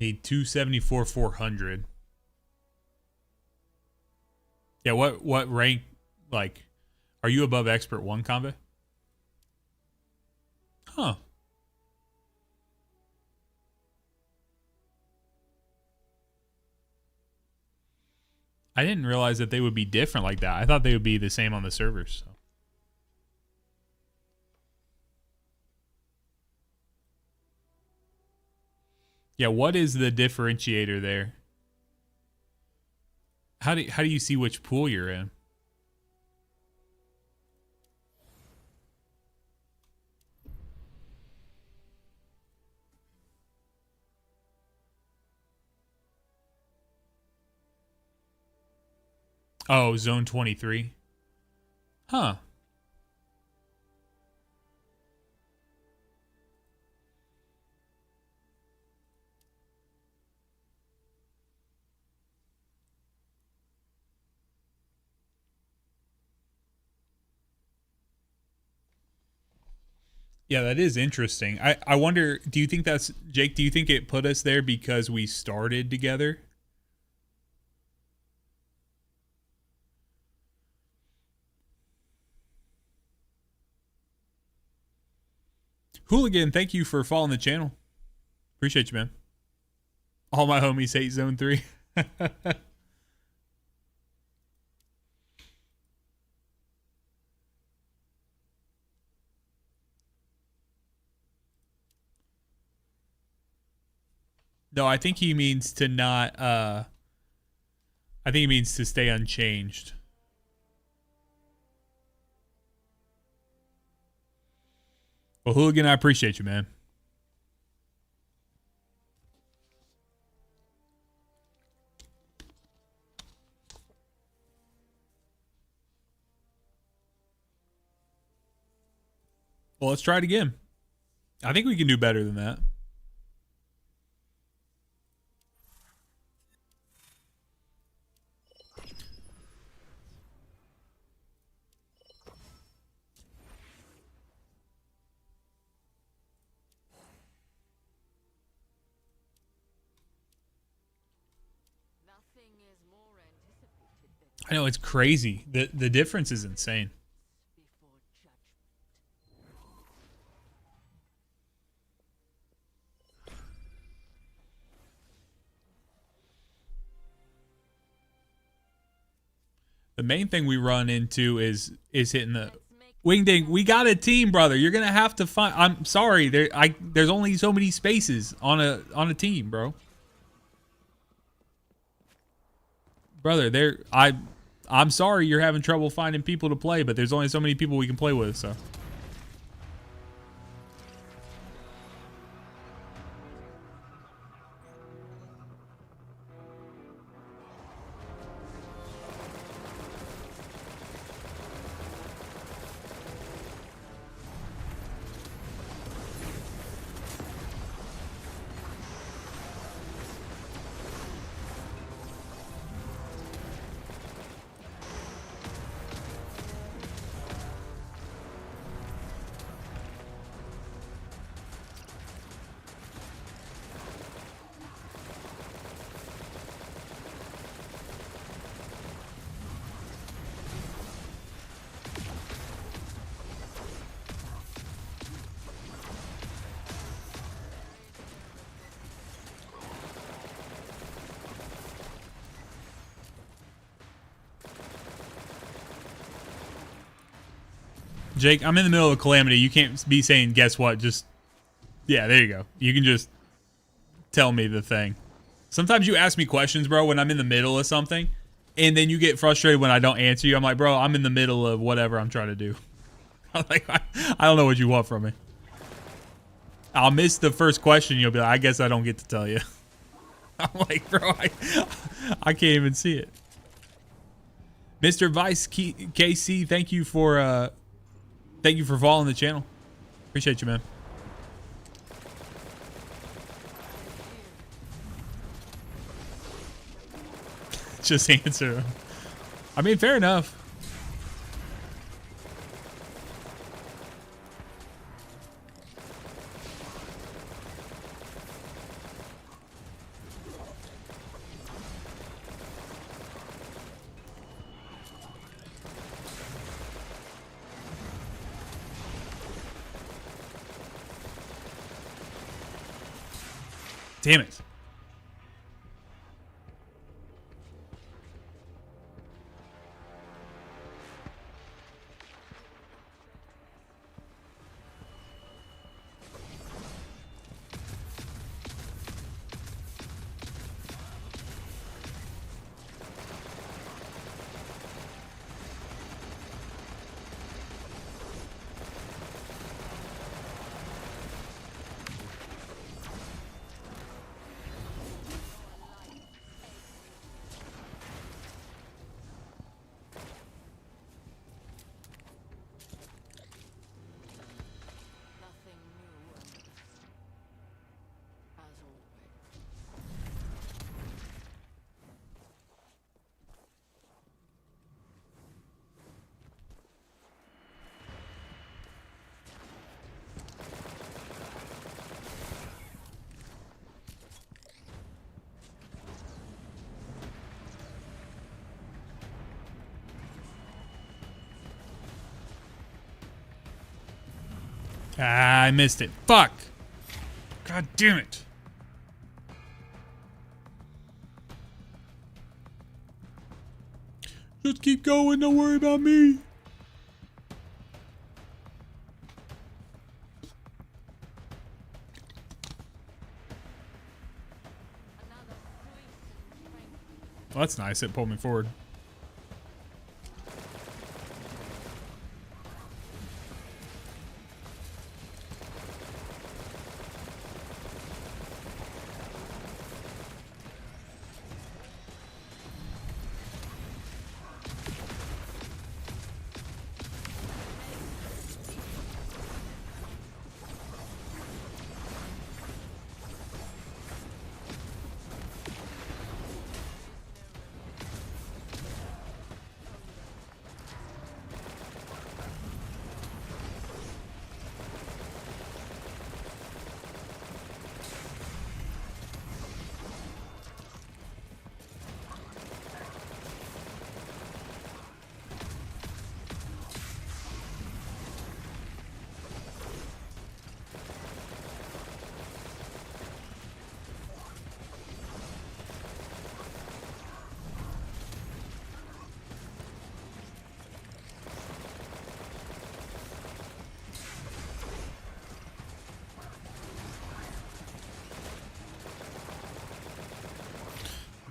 Need 274, 400. Yeah, what rank, like, are you above expert 1 combat? Huh. I didn't realize that they would be different like that. I thought they would be the same on the servers. So. Yeah, what is the differentiator there? How do you see which pool you're in? Oh, zone 23. Huh. Yeah, that is interesting. I wonder, do you think that's, Jake, do you think it put us there because we started together? Hooligan, thank you for following the channel. Appreciate you, man. All my homies hate Zone 3. No, I think he means to not, I think he means to stay unchanged. Well, Hooligan, I appreciate you, man. Well, let's try it again. I think we can do better than that. Nothing is more anticipated than I know, it's crazy. The difference is insane. before judgment. The main thing we run into is hitting the Let's make Wingding. We got a team, brother. You're gonna have to find. I'm sorry. There's only so many spaces on a team, bro. Brother, I'm sorry you're having trouble finding people to play, but there's only so many people we can play with. So. Jake, I'm in the middle of a calamity. You can't be saying, guess what? Just, yeah, there you go. You can just tell me the thing. Sometimes you ask me questions, bro, when I'm in the middle of something, and then you get frustrated when I don't answer you. I'm like, bro, I'm in the middle of whatever I'm trying to do. I'm like, I don't know what you want from me. I'll miss the first question. You'll be like, I guess I don't get to tell you. I'm like, bro, I can't even see it. Mr. Vice KC, thank you for following the channel. Appreciate you, man. Just answer. I mean, fair enough. damn it. Nothing new under the sun. As always. Ah, I missed it. Fuck. God damn it. Just keep going. Don't worry about me. Another fleet and tranquil. Well, that's nice. It pulled me forward.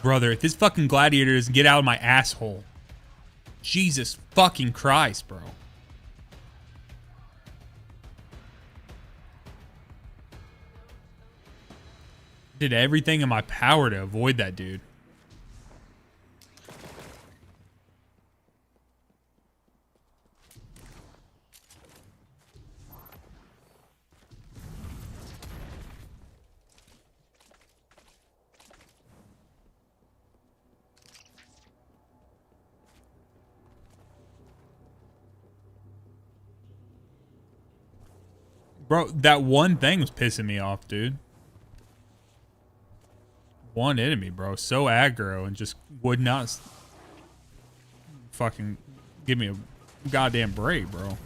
Brother, if this fucking gladiator doesn't get out of my asshole. Jesus fucking Christ, bro. Did everything in my power to avoid that dude. Bro, that one thing was pissing me off, dude. One enemy, bro. So aggro and just would not fucking give me a goddamn break, bro.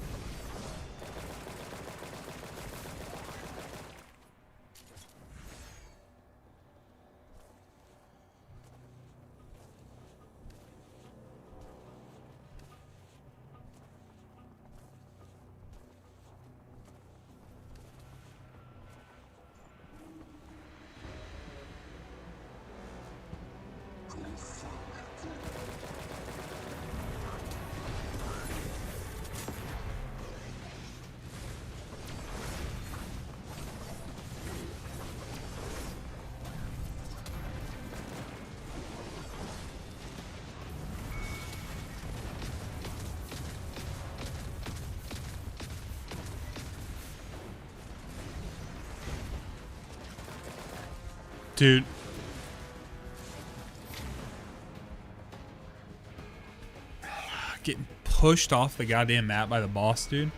Dude. Getting pushed off the goddamn map by the boss, dude.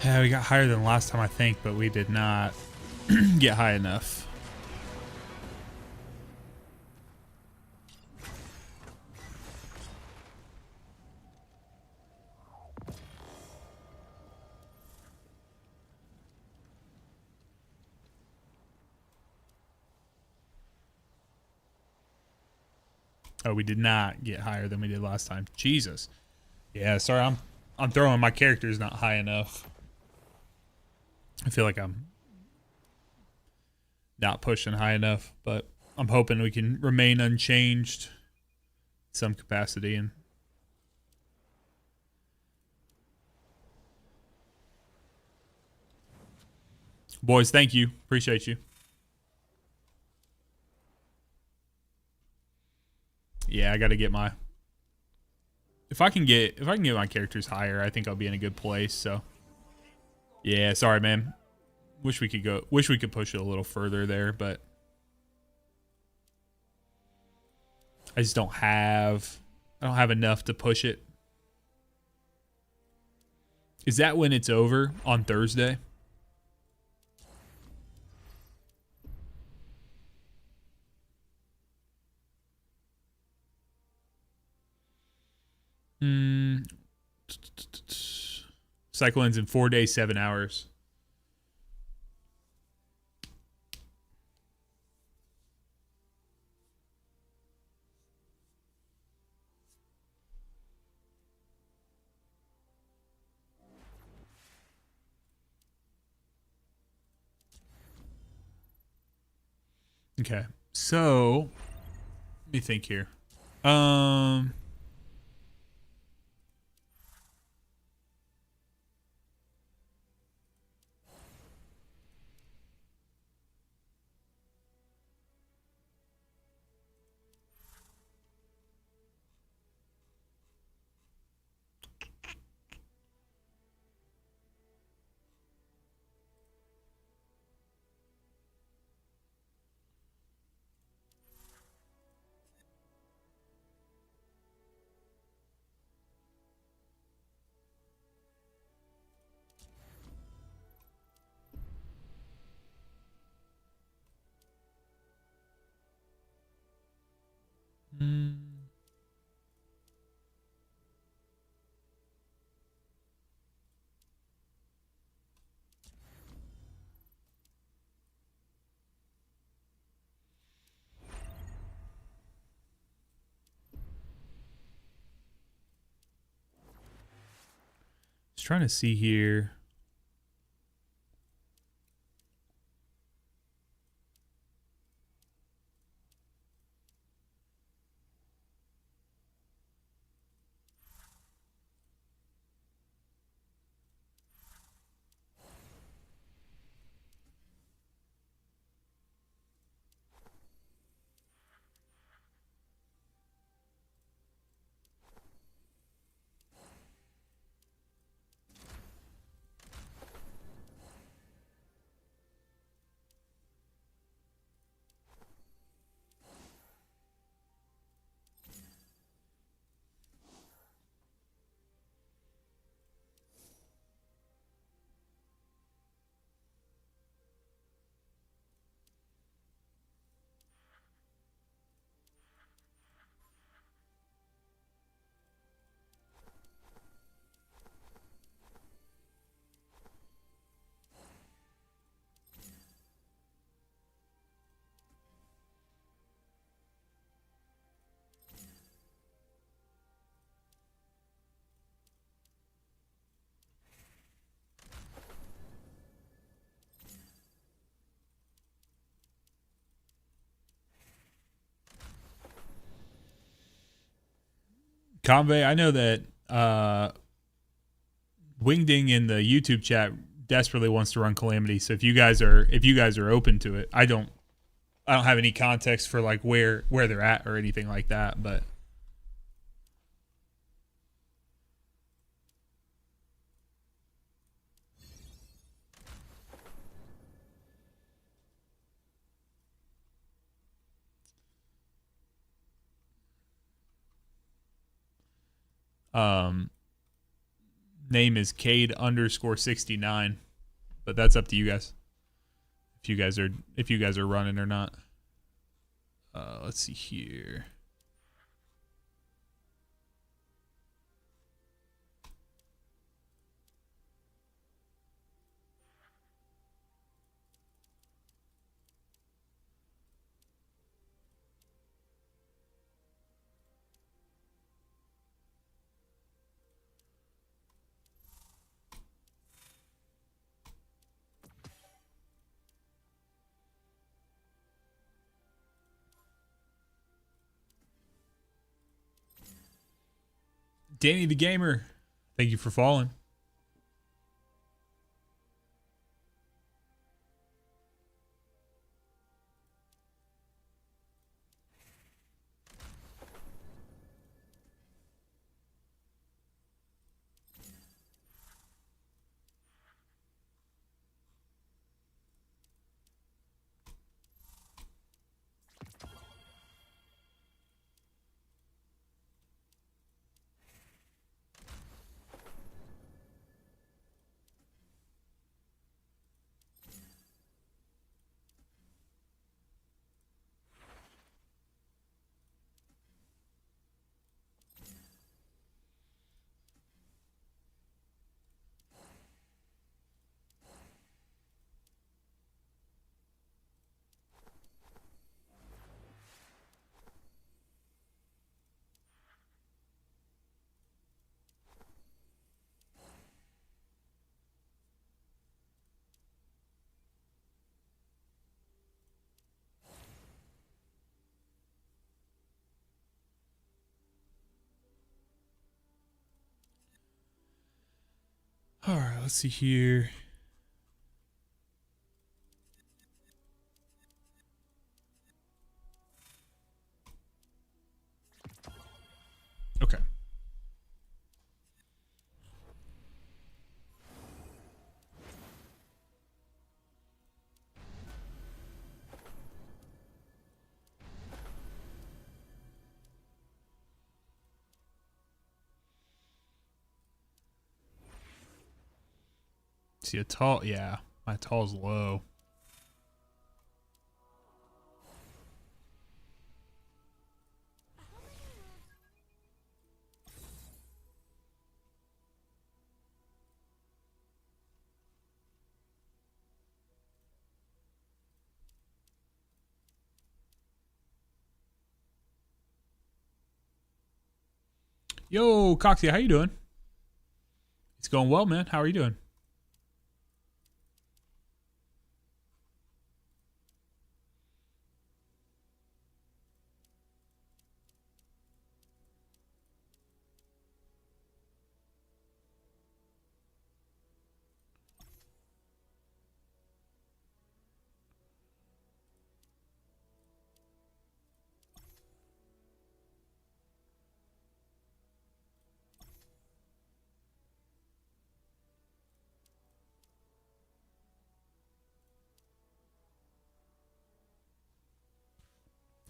Yeah, we got higher than last time, I think, but we did not get high enough. Oh, we did not get higher than we did last time. Jesus. Yeah, sorry, I'm throwing my character's not high enough. I feel like I'm not pushing high enough, but I'm hoping we can remain unchanged in some capacity. And boys, thank you. Appreciate you. Yeah, I got to get my if I can get my characters higher, I think I'll be in a good place. So yeah, sorry, man. Wish we could push it a little further there, but I just don't have enough to push it. Is that when it's over on Thursday? Cycle ends in 4 days, 7 hours. Okay, so let me think here. Just trying to see here. Convey, I know that Wingding in the YouTube chat desperately wants to run Calamity. So if you guys are open to it, I don't have any context for like where they're at or anything like that, but name is Cade_69, but that's up to you guys. If you guys are running or not. Let's see here. Danny the Gamer, thank you for following. All right, let's see here. Okay. See a tall, yeah, my tall's low. Yo, Coxie, how you doing? It's going well, man. How are you doing?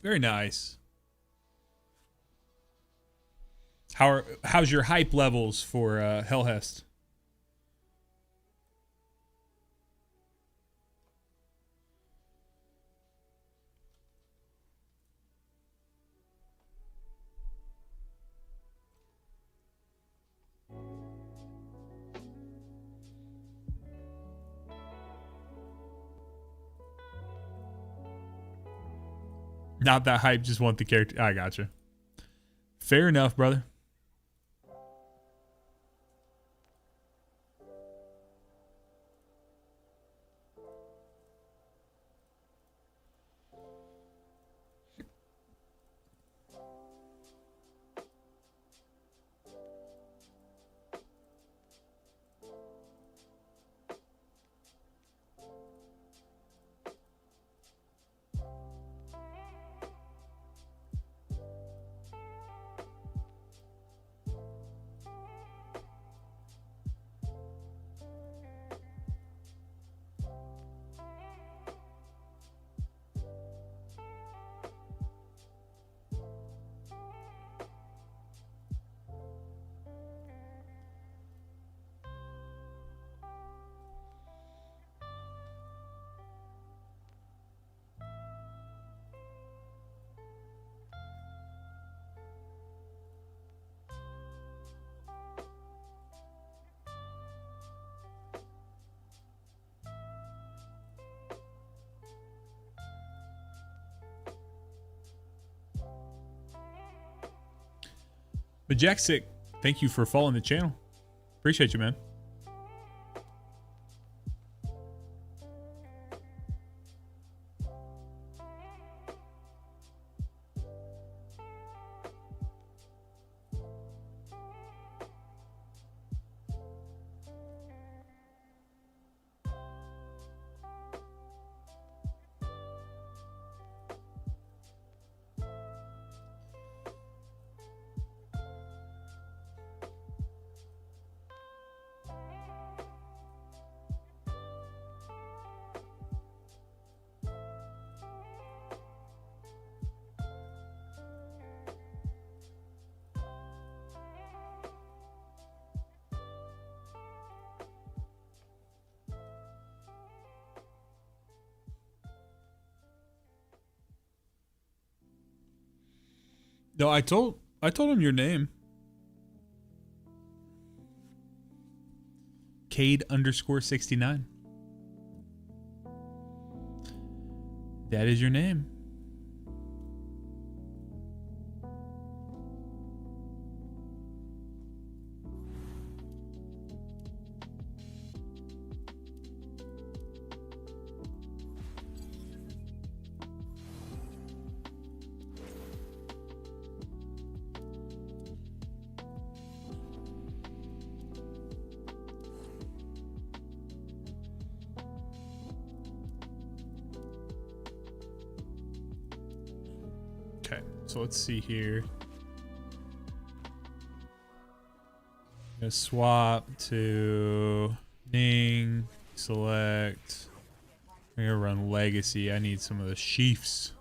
Very nice. How's your hype levels for Hellhest? Not that hype, just want the character. I gotcha. Fair enough, brother. But Jack Sick, thank you for following the channel. Appreciate you, man. No, I told him your name. Cade_69. That is your name. So let's see here. I'm gonna swap to Ning, select. I'm gonna run Legacy. I need some of the sheafs.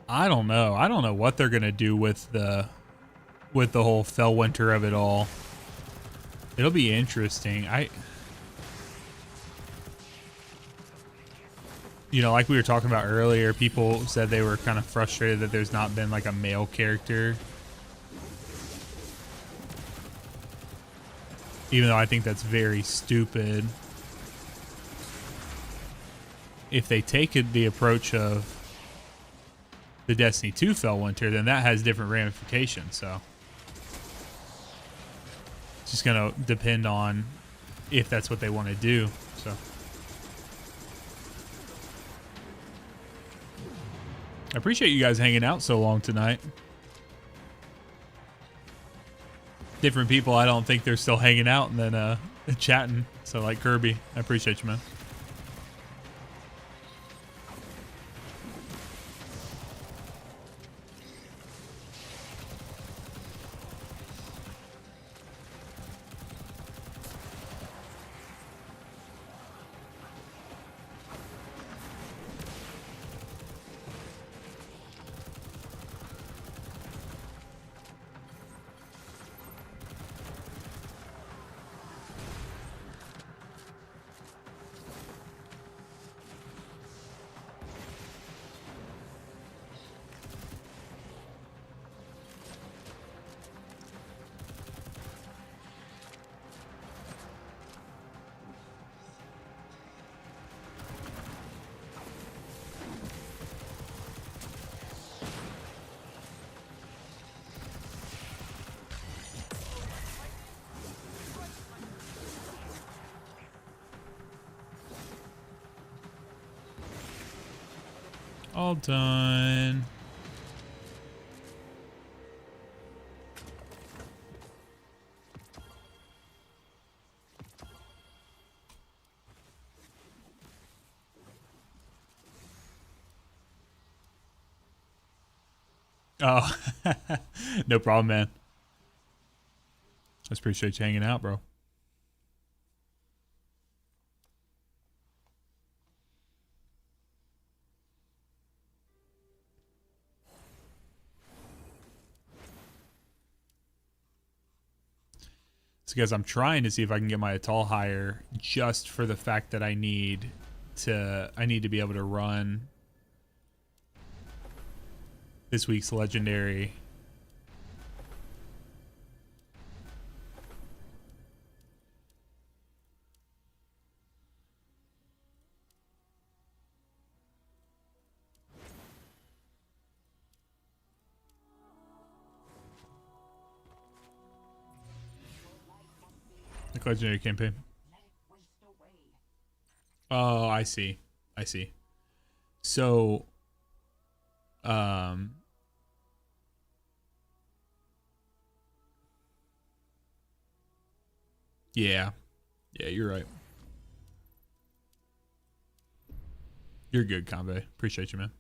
I don't know. I don't know what they're gonna do with the whole Fellwinter of it all. It'll be interesting. You know, like we were talking about earlier, people said they were kind of frustrated that there's not been like a male character. Even though I think that's very stupid. If they take it the approach of the Destiny 2 Fellwinter, then that has different ramifications, so it's just gonna depend on if that's what they want to do. So I appreciate you guys hanging out so long tonight. Different people, I don't think they're still hanging out and then chatting. So like Kirby, I appreciate you, man. All done. Oh, no problem, man. I just appreciate you hanging out, bro. So, guys, I'm trying to see if I can get my Atoll higher, just for the fact that I need to be able to run this week's legendary. The legendary campaign. Oh, I see. I see. So, yeah. Yeah, you're right. You're good, Convey. Appreciate you, man.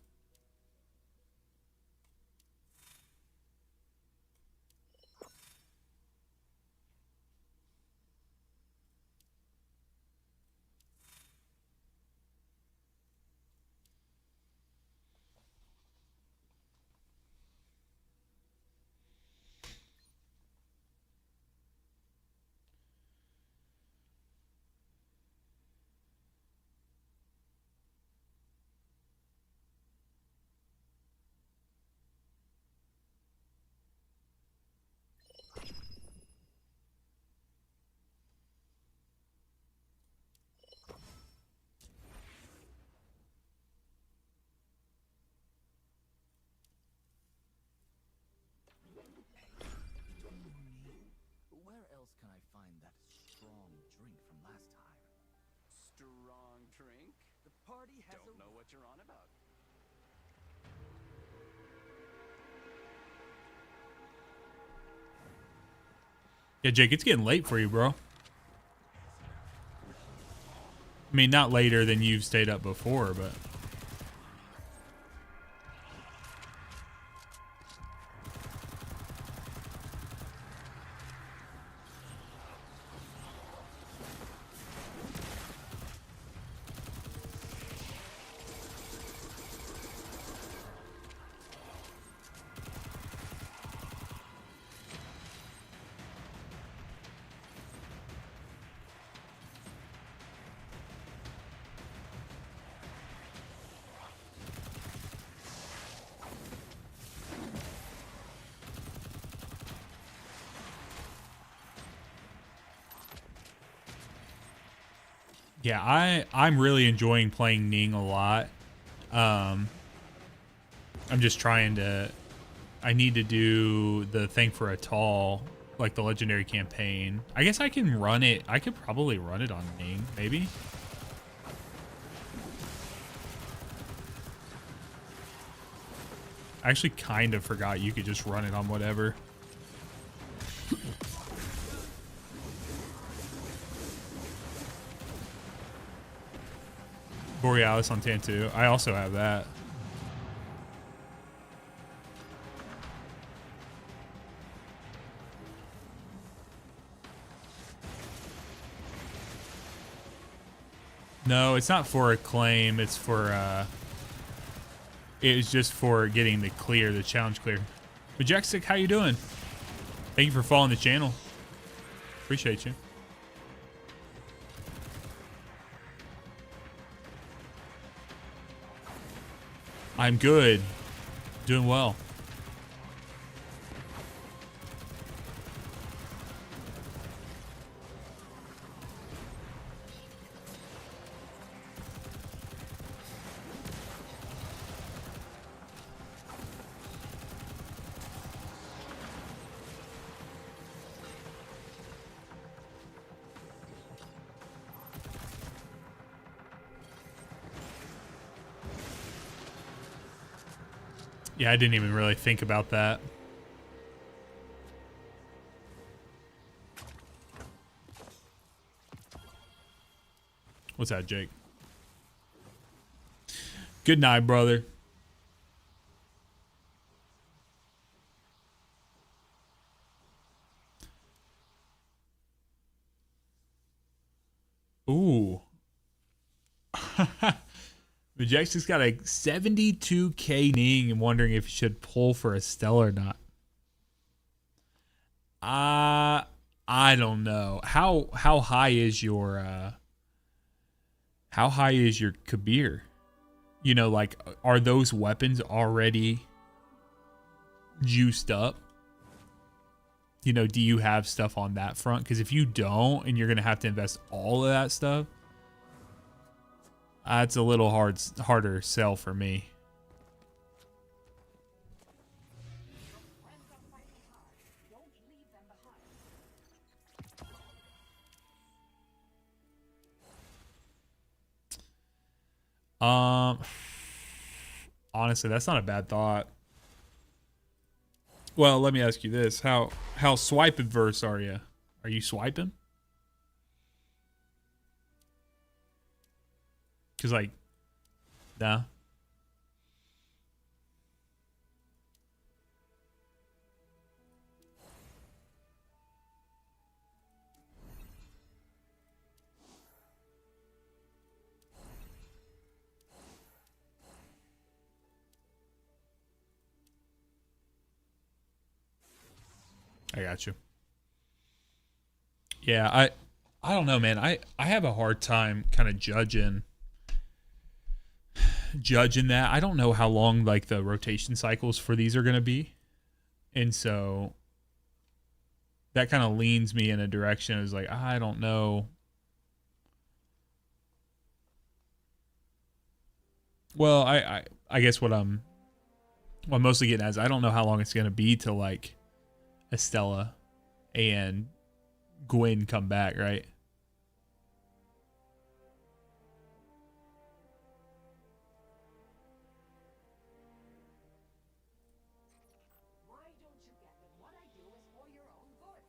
Where else can I find that strong drink from last time? Strong drink? The party has Don't know what you're on about. Yeah, Jake, it's getting late for you, bro. I mean, not later than you've stayed up before, but... Yeah, I'm really enjoying playing Ning a lot. I'm just trying to... I need to do the thing for Atoll, like the legendary campaign. I guess I can run it. I could probably run it on Ning, maybe. I actually kind of forgot you could just run it on whatever. Borealis on Tantu. I also have that. No, it's not for a claim. It's for, it's just for getting the clear, the challenge clear. Majestic, how you doing? Thank you for following the channel. Appreciate you. I'm good. Doing well. Yeah, I didn't even really think about that. What's that, Jake? Good night, brother. Ooh. Majestic's got a 72k Ning and wondering if he should pull for a Stella or not. I don't know. How high is your Kabir? You know, like, are those weapons already juiced up? You know, do you have stuff on that front? Because if you don't, and you're gonna have to invest all of that stuff, that's a little harder sell for me. Honestly, that's not a bad thought. Well, let me ask you this: how swipe adverse are you? Are you swiping? Cause like, nah. I got you. Yeah, I don't know, man. I have a hard time kind of judging that. I don't know how long like the rotation cycles for these are going to be. And so that kind of leans me in a direction is like, I don't know. Well, I guess what I'm mostly getting at is I don't know how long it's going to be till like Estella and Gwen come back, right? Why don't you get that what I do is for your own good?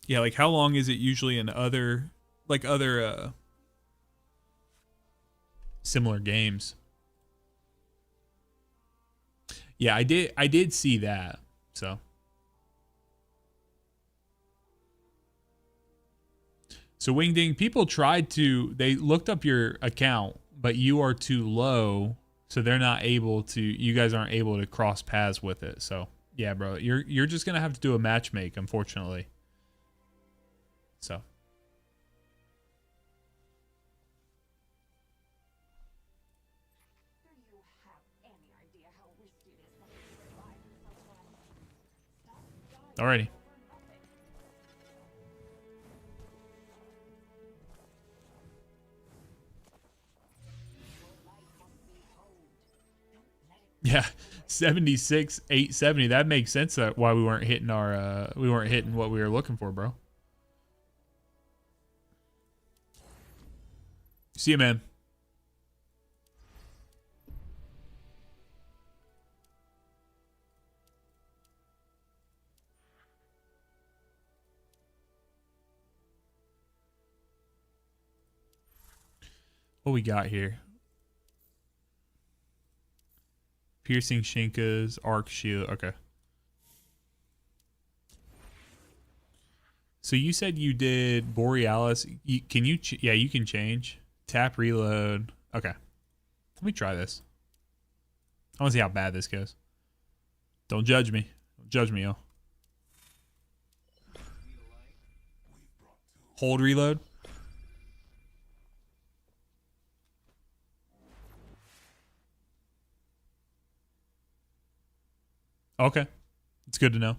Yeah, like how long is it usually in other similar games? Yeah, I did see that. So Wingding, people they looked up your account, but you are too low, so they're not able to, you guys aren't able to cross paths with it. So yeah, bro, you're just gonna have to do a matchmake, unfortunately. So Do you have any idea how risky it is for me to rely on someone? Stop dying alrighty. over nothing. Your life must be honed. Don't let it Yeah, 76, 870. That makes sense. That why we weren't hitting what we were looking for, bro. See you, man. What we got here? Piercing Shinkas, Arc Shield. Okay. So you said you did Borealis. Can you? Yeah, you can change. Tap reload. Okay. Let me try this. I want to see how bad this goes. Don't judge me. Don't judge me, yo. Hold reload. Okay. It's good to know.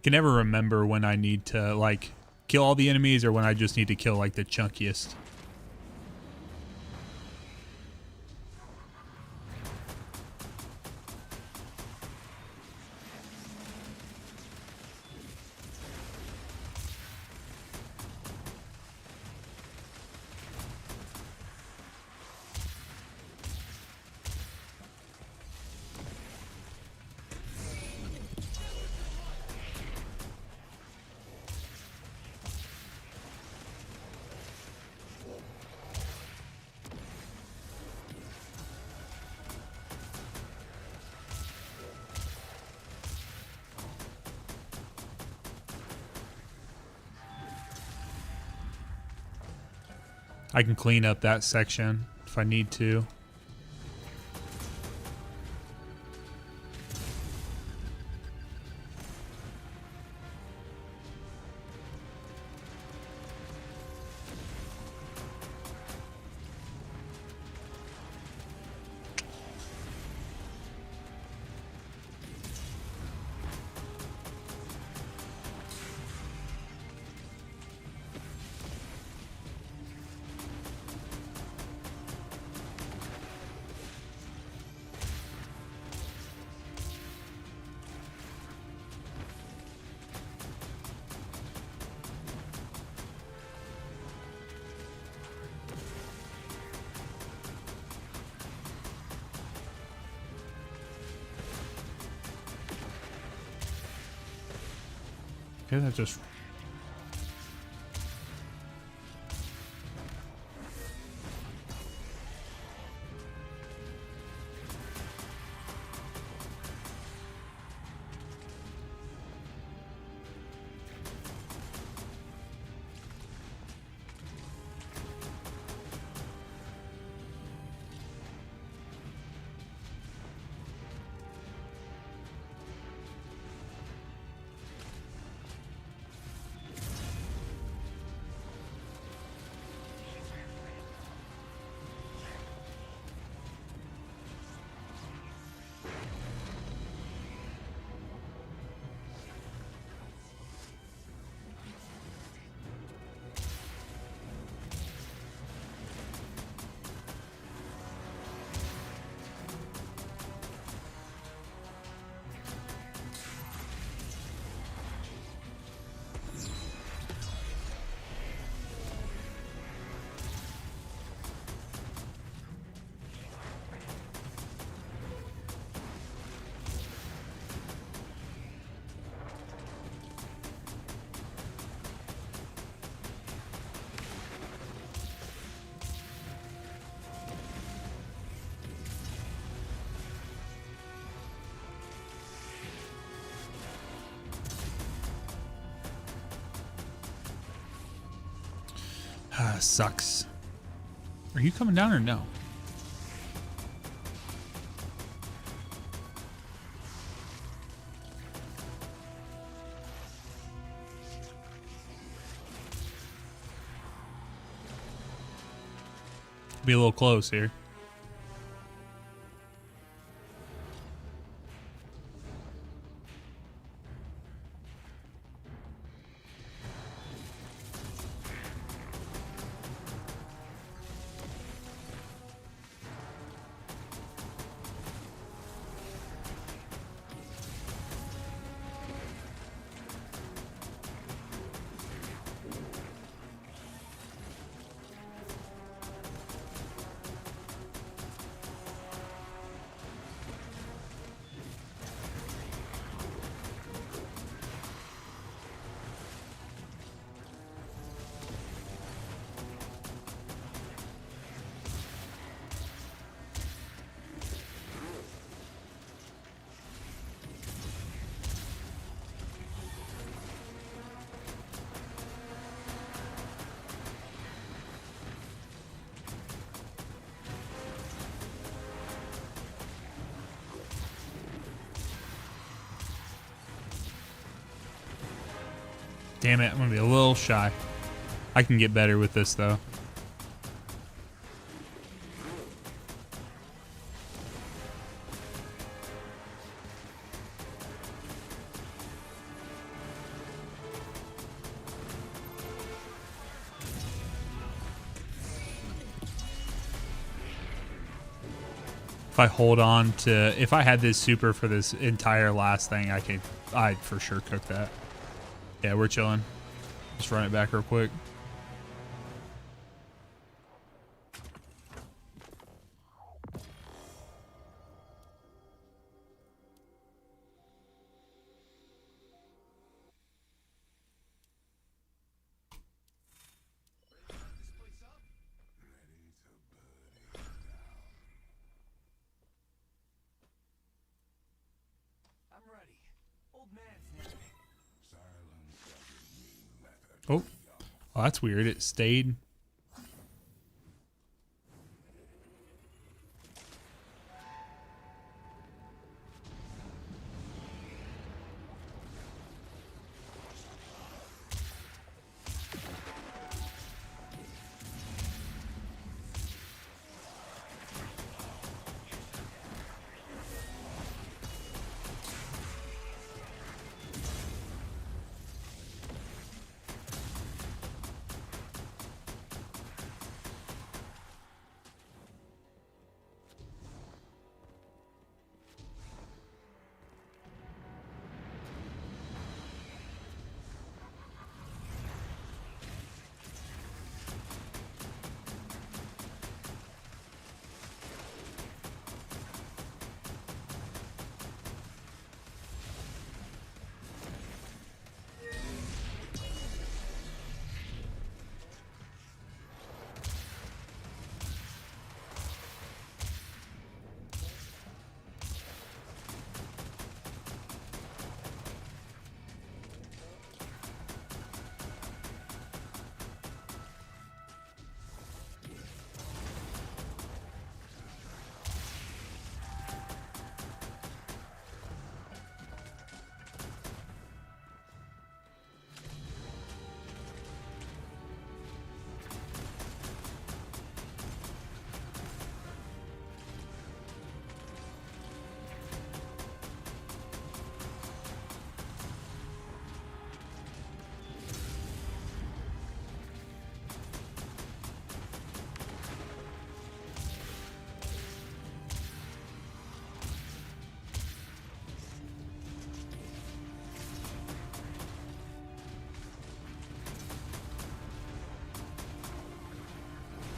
I can never remember when I need to like kill all the enemies or when I just need to kill like the chunkiest. I can clean up that section if I need to. Okay, that just... sucks. Are you coming down or no? Be a little close here. Damn it, I'm gonna be a little shy. I can get better with this though. I hold on to, if I had this super for this entire last thing, I'd for sure cook that. Yeah, we're chilling. Just run it back real quick. I'm ready. Old man's near me. Oh, oh, that's weird. It stayed.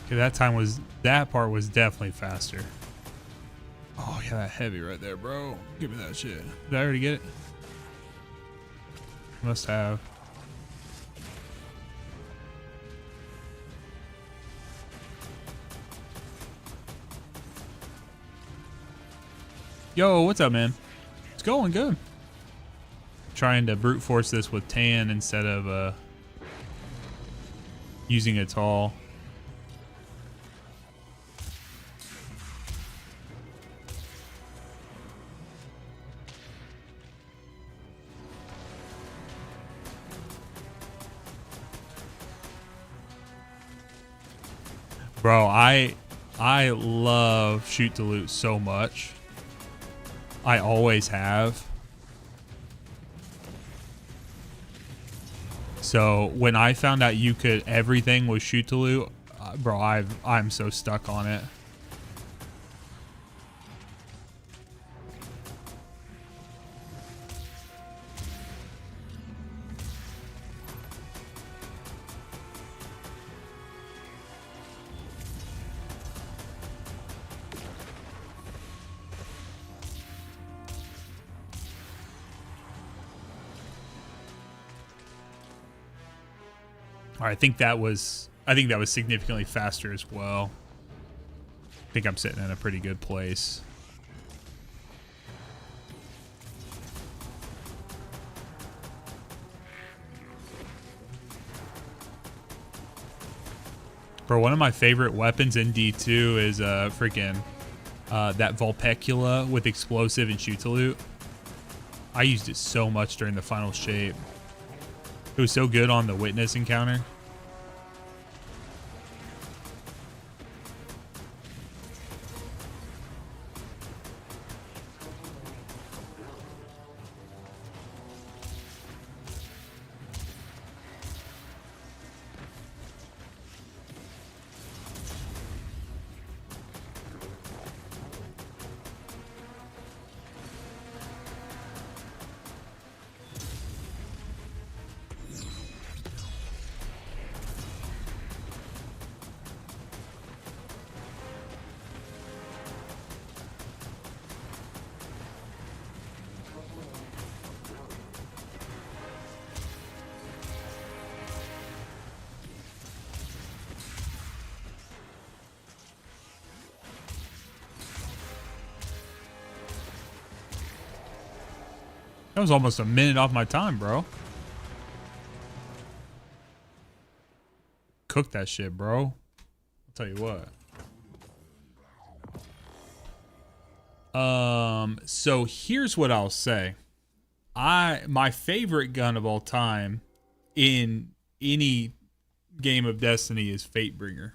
Okay, that part was definitely faster. Oh yeah, that heavy right there, bro. Give me that shit. Did I already get it? Must have. Yo, what's up, man? It's going good. Trying to brute force this with tan instead of using a tall. Bro, I love shoot to loot so much. I always have. So when I found out you could, everything was shoot to loot, bro, I'm so stuck on it. All right, I think that was significantly faster as well. I think I'm sitting in a pretty good place. Bro, one of my favorite weapons in D2 is freaking that Vulpecula with explosive and shoot to loot. I used it so much during the final shape. It was so good on the witness encounter. That was almost a minute off my time, bro. Cook that shit, bro. I'll tell you what. So here's what I'll say. My favorite gun of all time in any game of Destiny is Fatebringer.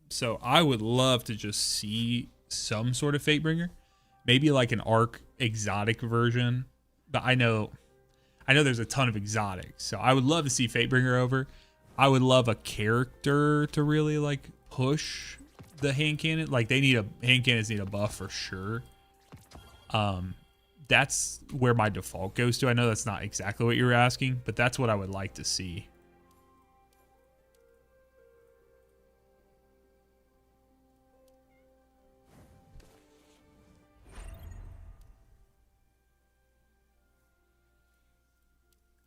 So I would love to just see some sort of Fatebringer. Maybe like an Arc exotic version. But I know there's a ton of exotics. So I would love to see Fatebringer over. I would love a character to really like push the hand cannon. Like hand cannons need a buff for sure. That's where my default goes to. I know that's not exactly what you were asking, but that's what I would like to see.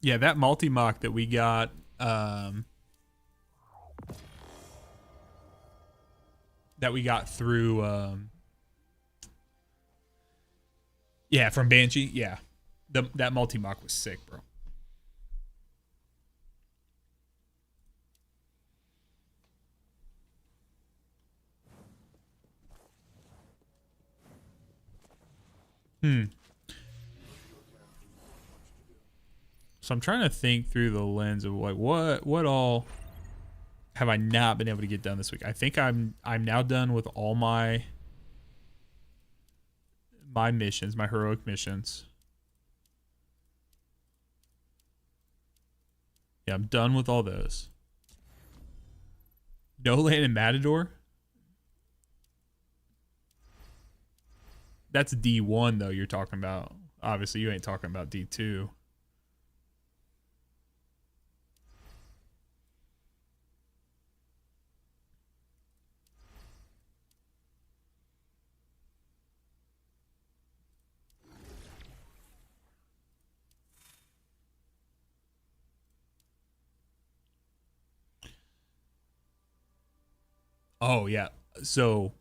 Yeah, that multi-mock that we got, through, yeah, from Bungie. Yeah, that multi-mock was sick, bro. So I'm trying to think through the lens of like what all have I not been able to get done this week. I think I'm now done with all my missions, my heroic missions. Yeah, I'm done with all those. No land in Matador. That's D1 though you're talking about. Obviously you ain't talking about D2. Oh yeah. So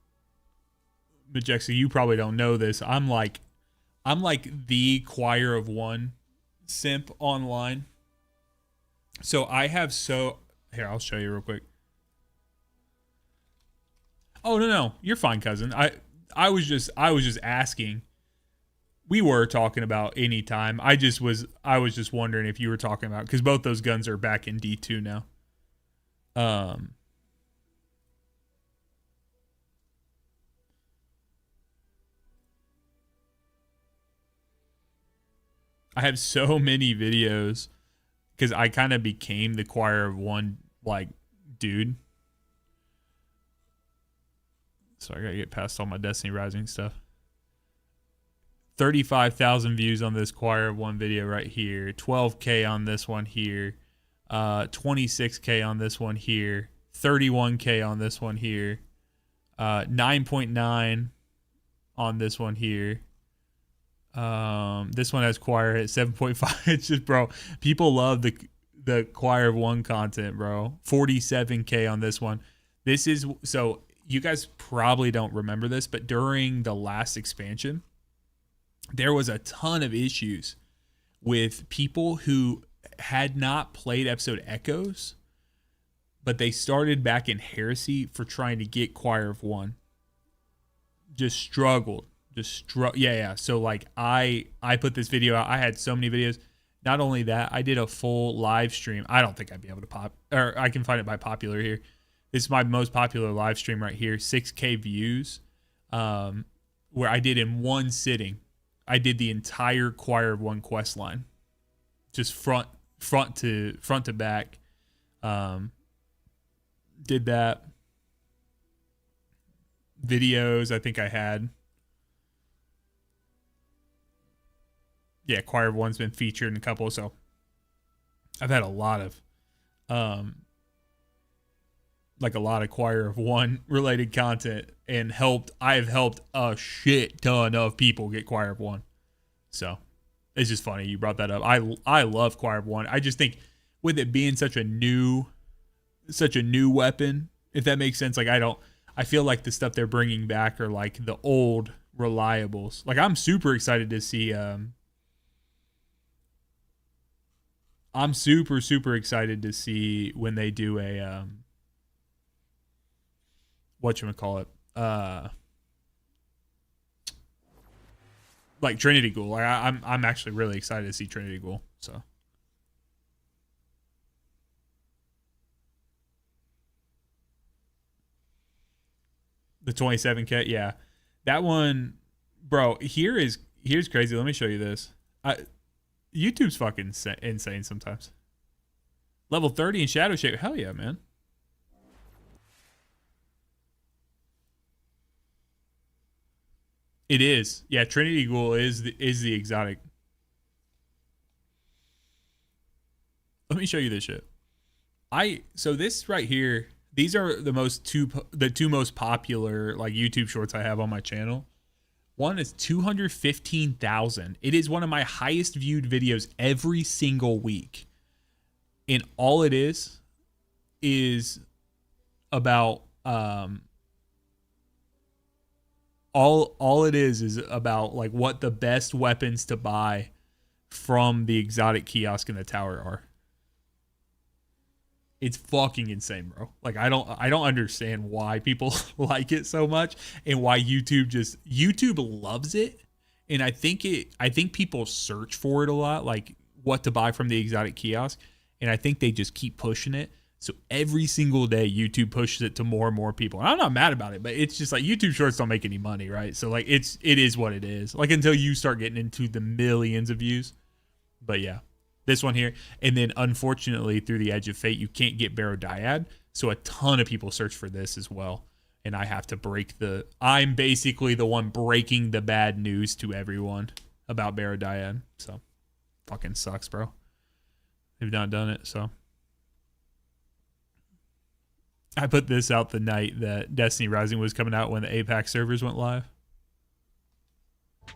Majexa, you probably don't know this. I'm like the choir of one simp online. So I have here, I'll show you real quick. Oh no, you're fine, cousin. I was just asking. We were talking about anytime. I was just wondering if you were talking about, because both those guns are back in D2 now. I have so many videos because I kind of became the choir of one like dude. So I gotta get past all my Destiny Rising stuff. 35,000 views on this choir of one video right here. 12K on this one here. 26K on this one here. 31K on this one here. 9.9 on this one here. This one has choir at 7.5. It's just, bro, people love the choir of one content, bro. 47K on this one. This is, so you guys probably don't remember this, but during the last expansion, there was a ton of issues with people who had not played episode Echoes, but they started back in Heresy for trying to get choir of one. Just struggled. Yeah. So like I put this video out. I had so many videos. Not only that, I did a full live stream. I don't think I'd be able to I can find it by popular here. This is my most popular live stream right here. 6K views. Where I did in one sitting. I did the entire choir of one quest line. Just front to back. Did that. Videos I think I had. Yeah, choir of one's been featured in a couple, so I've had a lot of choir of one related content, and I've helped a shit ton of people get choir of one. So it's just funny you brought that up. I love choir of one. I just think with it being such a new weapon, if that makes sense, like I feel like the stuff they're bringing back are like the old reliables. Like I'm super excited to see I'm super, super excited to see when they do a whatchamacallit, like Trinity Ghoul. Like I'm actually really excited to see Trinity Ghoul. So the 27K, yeah, that one, bro. Here's crazy. Let me show you this. YouTube's fucking insane sometimes. Level 30 in Shadow Shape. Hell yeah, man. It is. Yeah, Trinity Ghoul is the exotic. Let me show you this shit. So this right here, these are the two most popular like YouTube shorts I have on my channel. One is 215,000. It is one of my highest viewed videos every single week. And all it is about all it is about like what the best weapons to buy from the exotic kiosk in the tower are. It's fucking insane, bro. Like I don't understand why people like it so much and why YouTube loves it. And I think people search for it a lot, like what to buy from the exotic kiosk. And I think they just keep pushing it. So every single day YouTube pushes it to more and more people. And I'm not mad about it, but it's just like YouTube shorts don't make any money, right? So like it is what it is. Like until you start getting into the millions of views. But yeah. This one here. And then unfortunately through the Edge of Fate, you can't get Barodiad. So a ton of people search for this as well. And I have to I'm basically the one breaking the bad news to everyone about Barodiad. So fucking sucks, bro. They've not done it, so. I put this out the night that Destiny Rising was coming out when the Apex servers went live.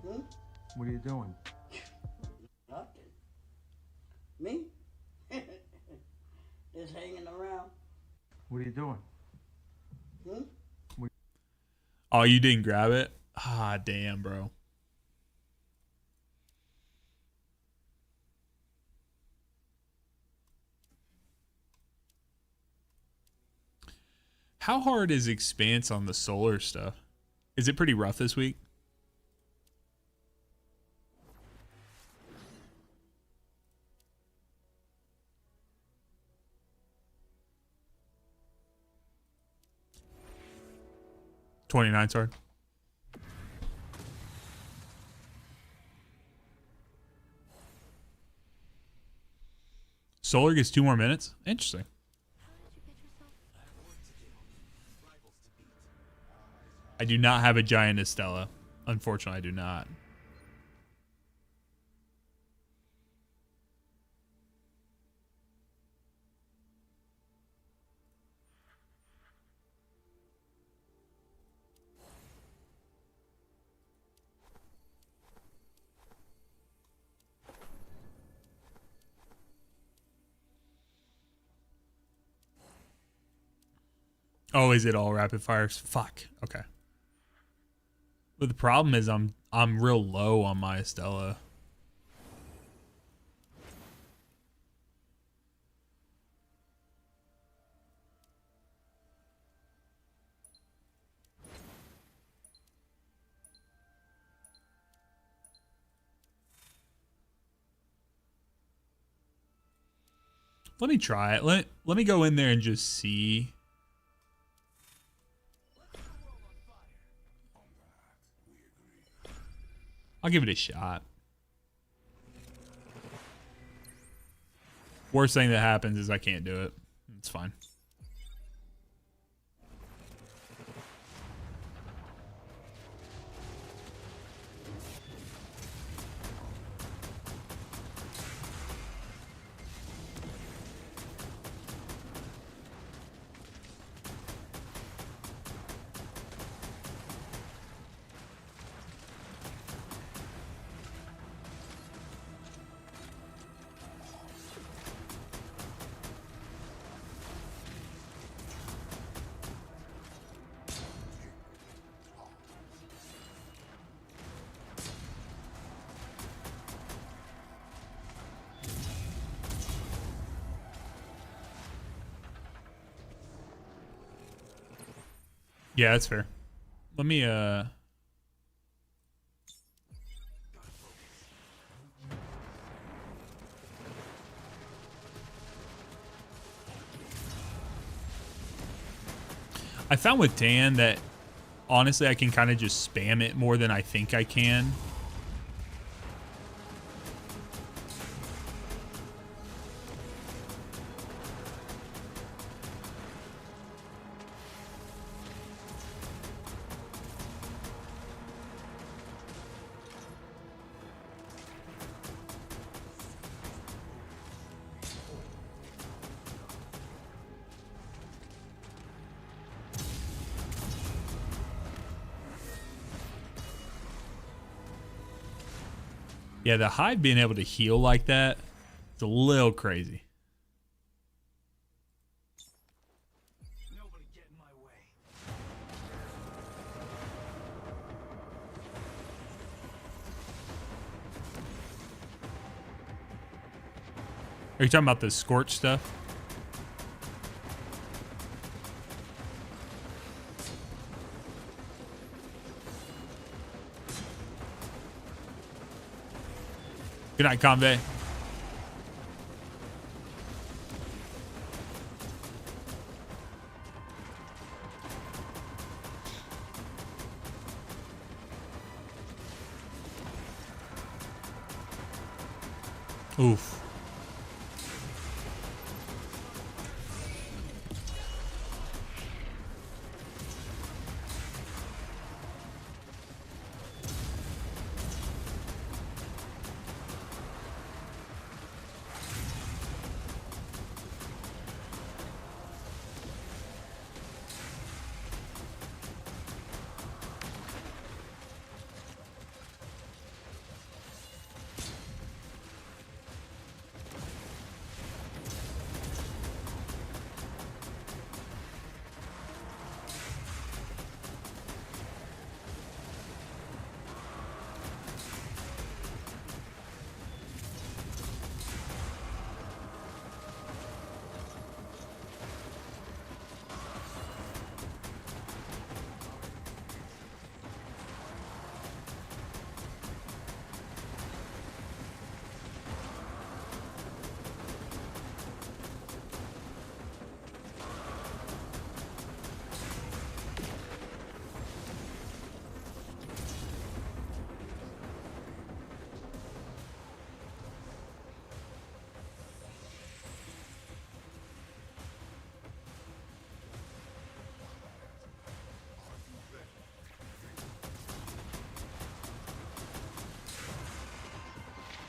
What are you doing? Nothing. Me? Just hanging around. What are you doing? Oh, you didn't grab it? Ah, damn, bro. How hard is Expanse on the solar stuff? Is it pretty rough this week? $29's hard. Solar gets 2 more minutes? Interesting. I do not have a giant Estella. Unfortunately, I do not. Oh, is it all rapid fires? Fuck. Okay. But the problem is I'm real low on my Estella. Let me try it. Let me go in there and just see. I'll give it a shot. Worst thing that happens is I can't do it. It's fine. Yeah, that's fair. Let me I found with Dan that honestly I can kind of just spam it more than I think I can. Yeah, the hive being able to heal like that, it's a little crazy. Nobody get in my way. Are you talking about the scorch stuff? Good night, Convey. Oof.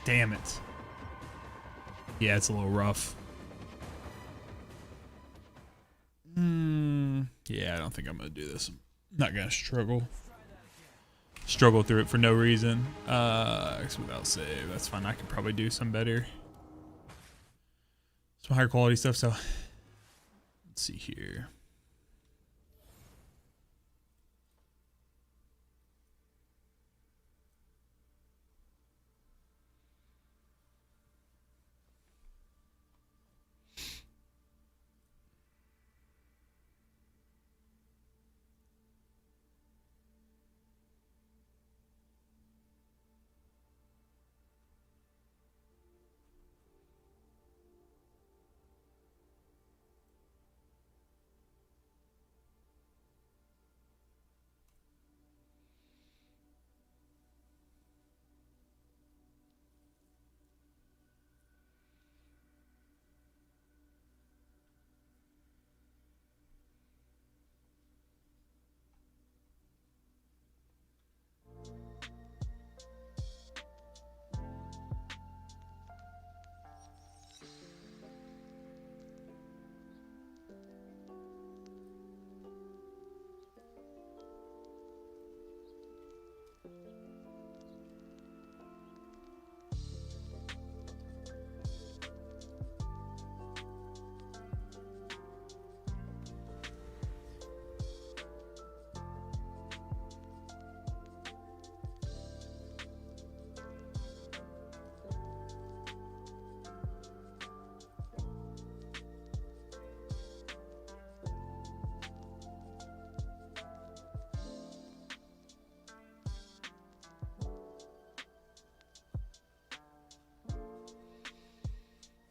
Damn it. Yeah, it's a little rough. Yeah, I don't think I'm going to do this. I'm not going to struggle through it for no reason. X without save. That's fine. I could probably do some better. Some higher quality stuff. So let's see here.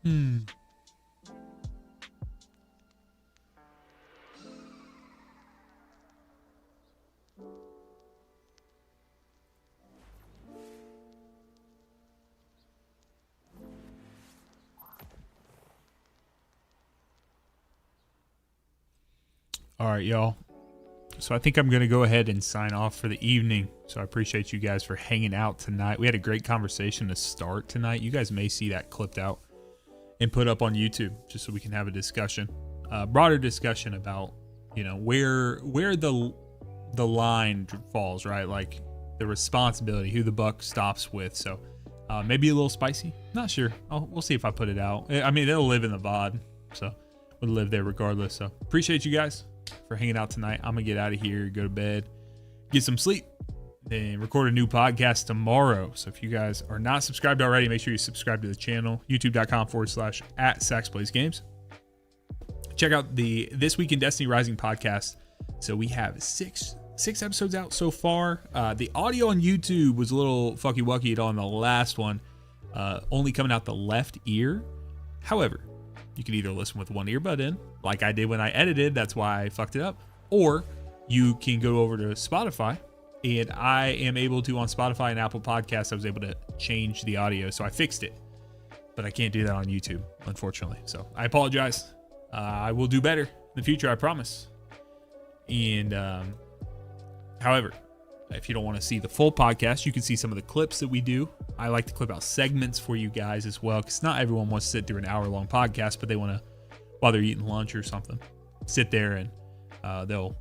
All right, y'all. So I think I'm going to go ahead and sign off for the evening. So I appreciate you guys for hanging out tonight. We had a great conversation to start tonight. You guys may see that clipped out and put up on YouTube just so we can have a discussion, broader discussion about, you know, where the line falls, right? Like the responsibility, who the buck stops with. So maybe a little spicy. Not sure. We'll see if I put it out. I mean, it'll live in the VOD, so would live there regardless. So appreciate you guys for hanging out tonight. I'm gonna get out of here, go to bed, get some sleep, then record a new podcast tomorrow. So if you guys are not subscribed already, make sure you subscribe to the channel, youtube.com/@SaxPlaysGames. Check out the This Week in Destiny Rising podcast. So we have six episodes out so far. The audio on YouTube was a little fucky wucky on the last one, only coming out the left ear. However, you can either listen with one earbud in, like I did when I edited, that's why I fucked it up, or you can go over to Spotify, and I am able to, on Spotify and Apple Podcasts, I was able to change the audio, so I fixed it, but I can't do that on YouTube, unfortunately, so I apologize. I will do better in the future, I promise. And however, if you don't want to see the full podcast, you can see some of the clips that we do. I like to clip out segments for you guys as well, because not everyone wants to sit through an hour-long podcast, but they want to, while they're eating lunch or something, sit there and they'll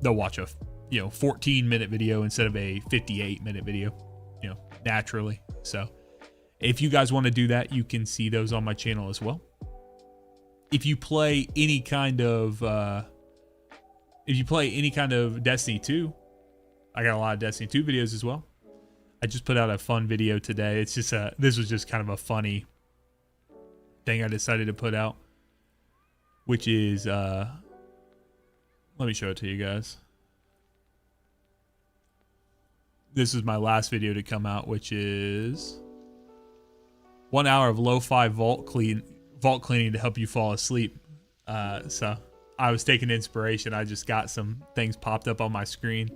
watch a 14-minute video instead of a 58-minute video, naturally. So if you guys want to do that, you can see those on my channel as well. If you play any kind of Destiny 2, I got a lot of Destiny 2 videos as well. I just put out a fun video today. It's just this was just kind of a funny thing I decided to put out, which is let me show it to you guys. This is my last video to come out, which is 1 hour of lo-fi vault cleaning to help you fall asleep. So I was taking inspiration. I just got some things popped up on my screen.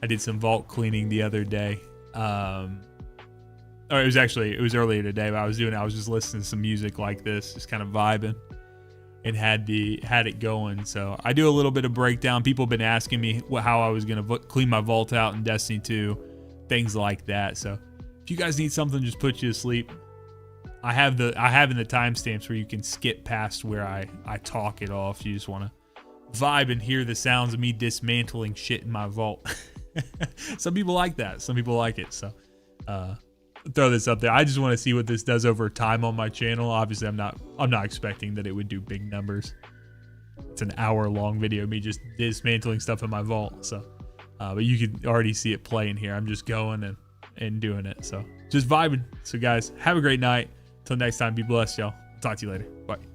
I did some vault cleaning the other day. Or it was earlier today, but I was just listening to some music like this, just kind of vibing, and had it going. So I do a little bit of breakdown. People have been asking me how I was going to clean my vault out in Destiny 2, things like that. So if you guys need something just put you to sleep, I have in the timestamps where you can skip past where I talk it off. You just want to vibe and hear the sounds of me dismantling shit in my vault. Some people like that. Some people like it. So throw this up there. I just want to see what this does over time on my channel. Obviously, I'm not expecting that it would do big numbers. It's an hour-long video of me just dismantling stuff in my vault. So, but you can already see it playing here. I'm just going and doing it. So just vibing. So guys, have a great night. Till next time, be blessed, y'all. Talk to you later. Bye.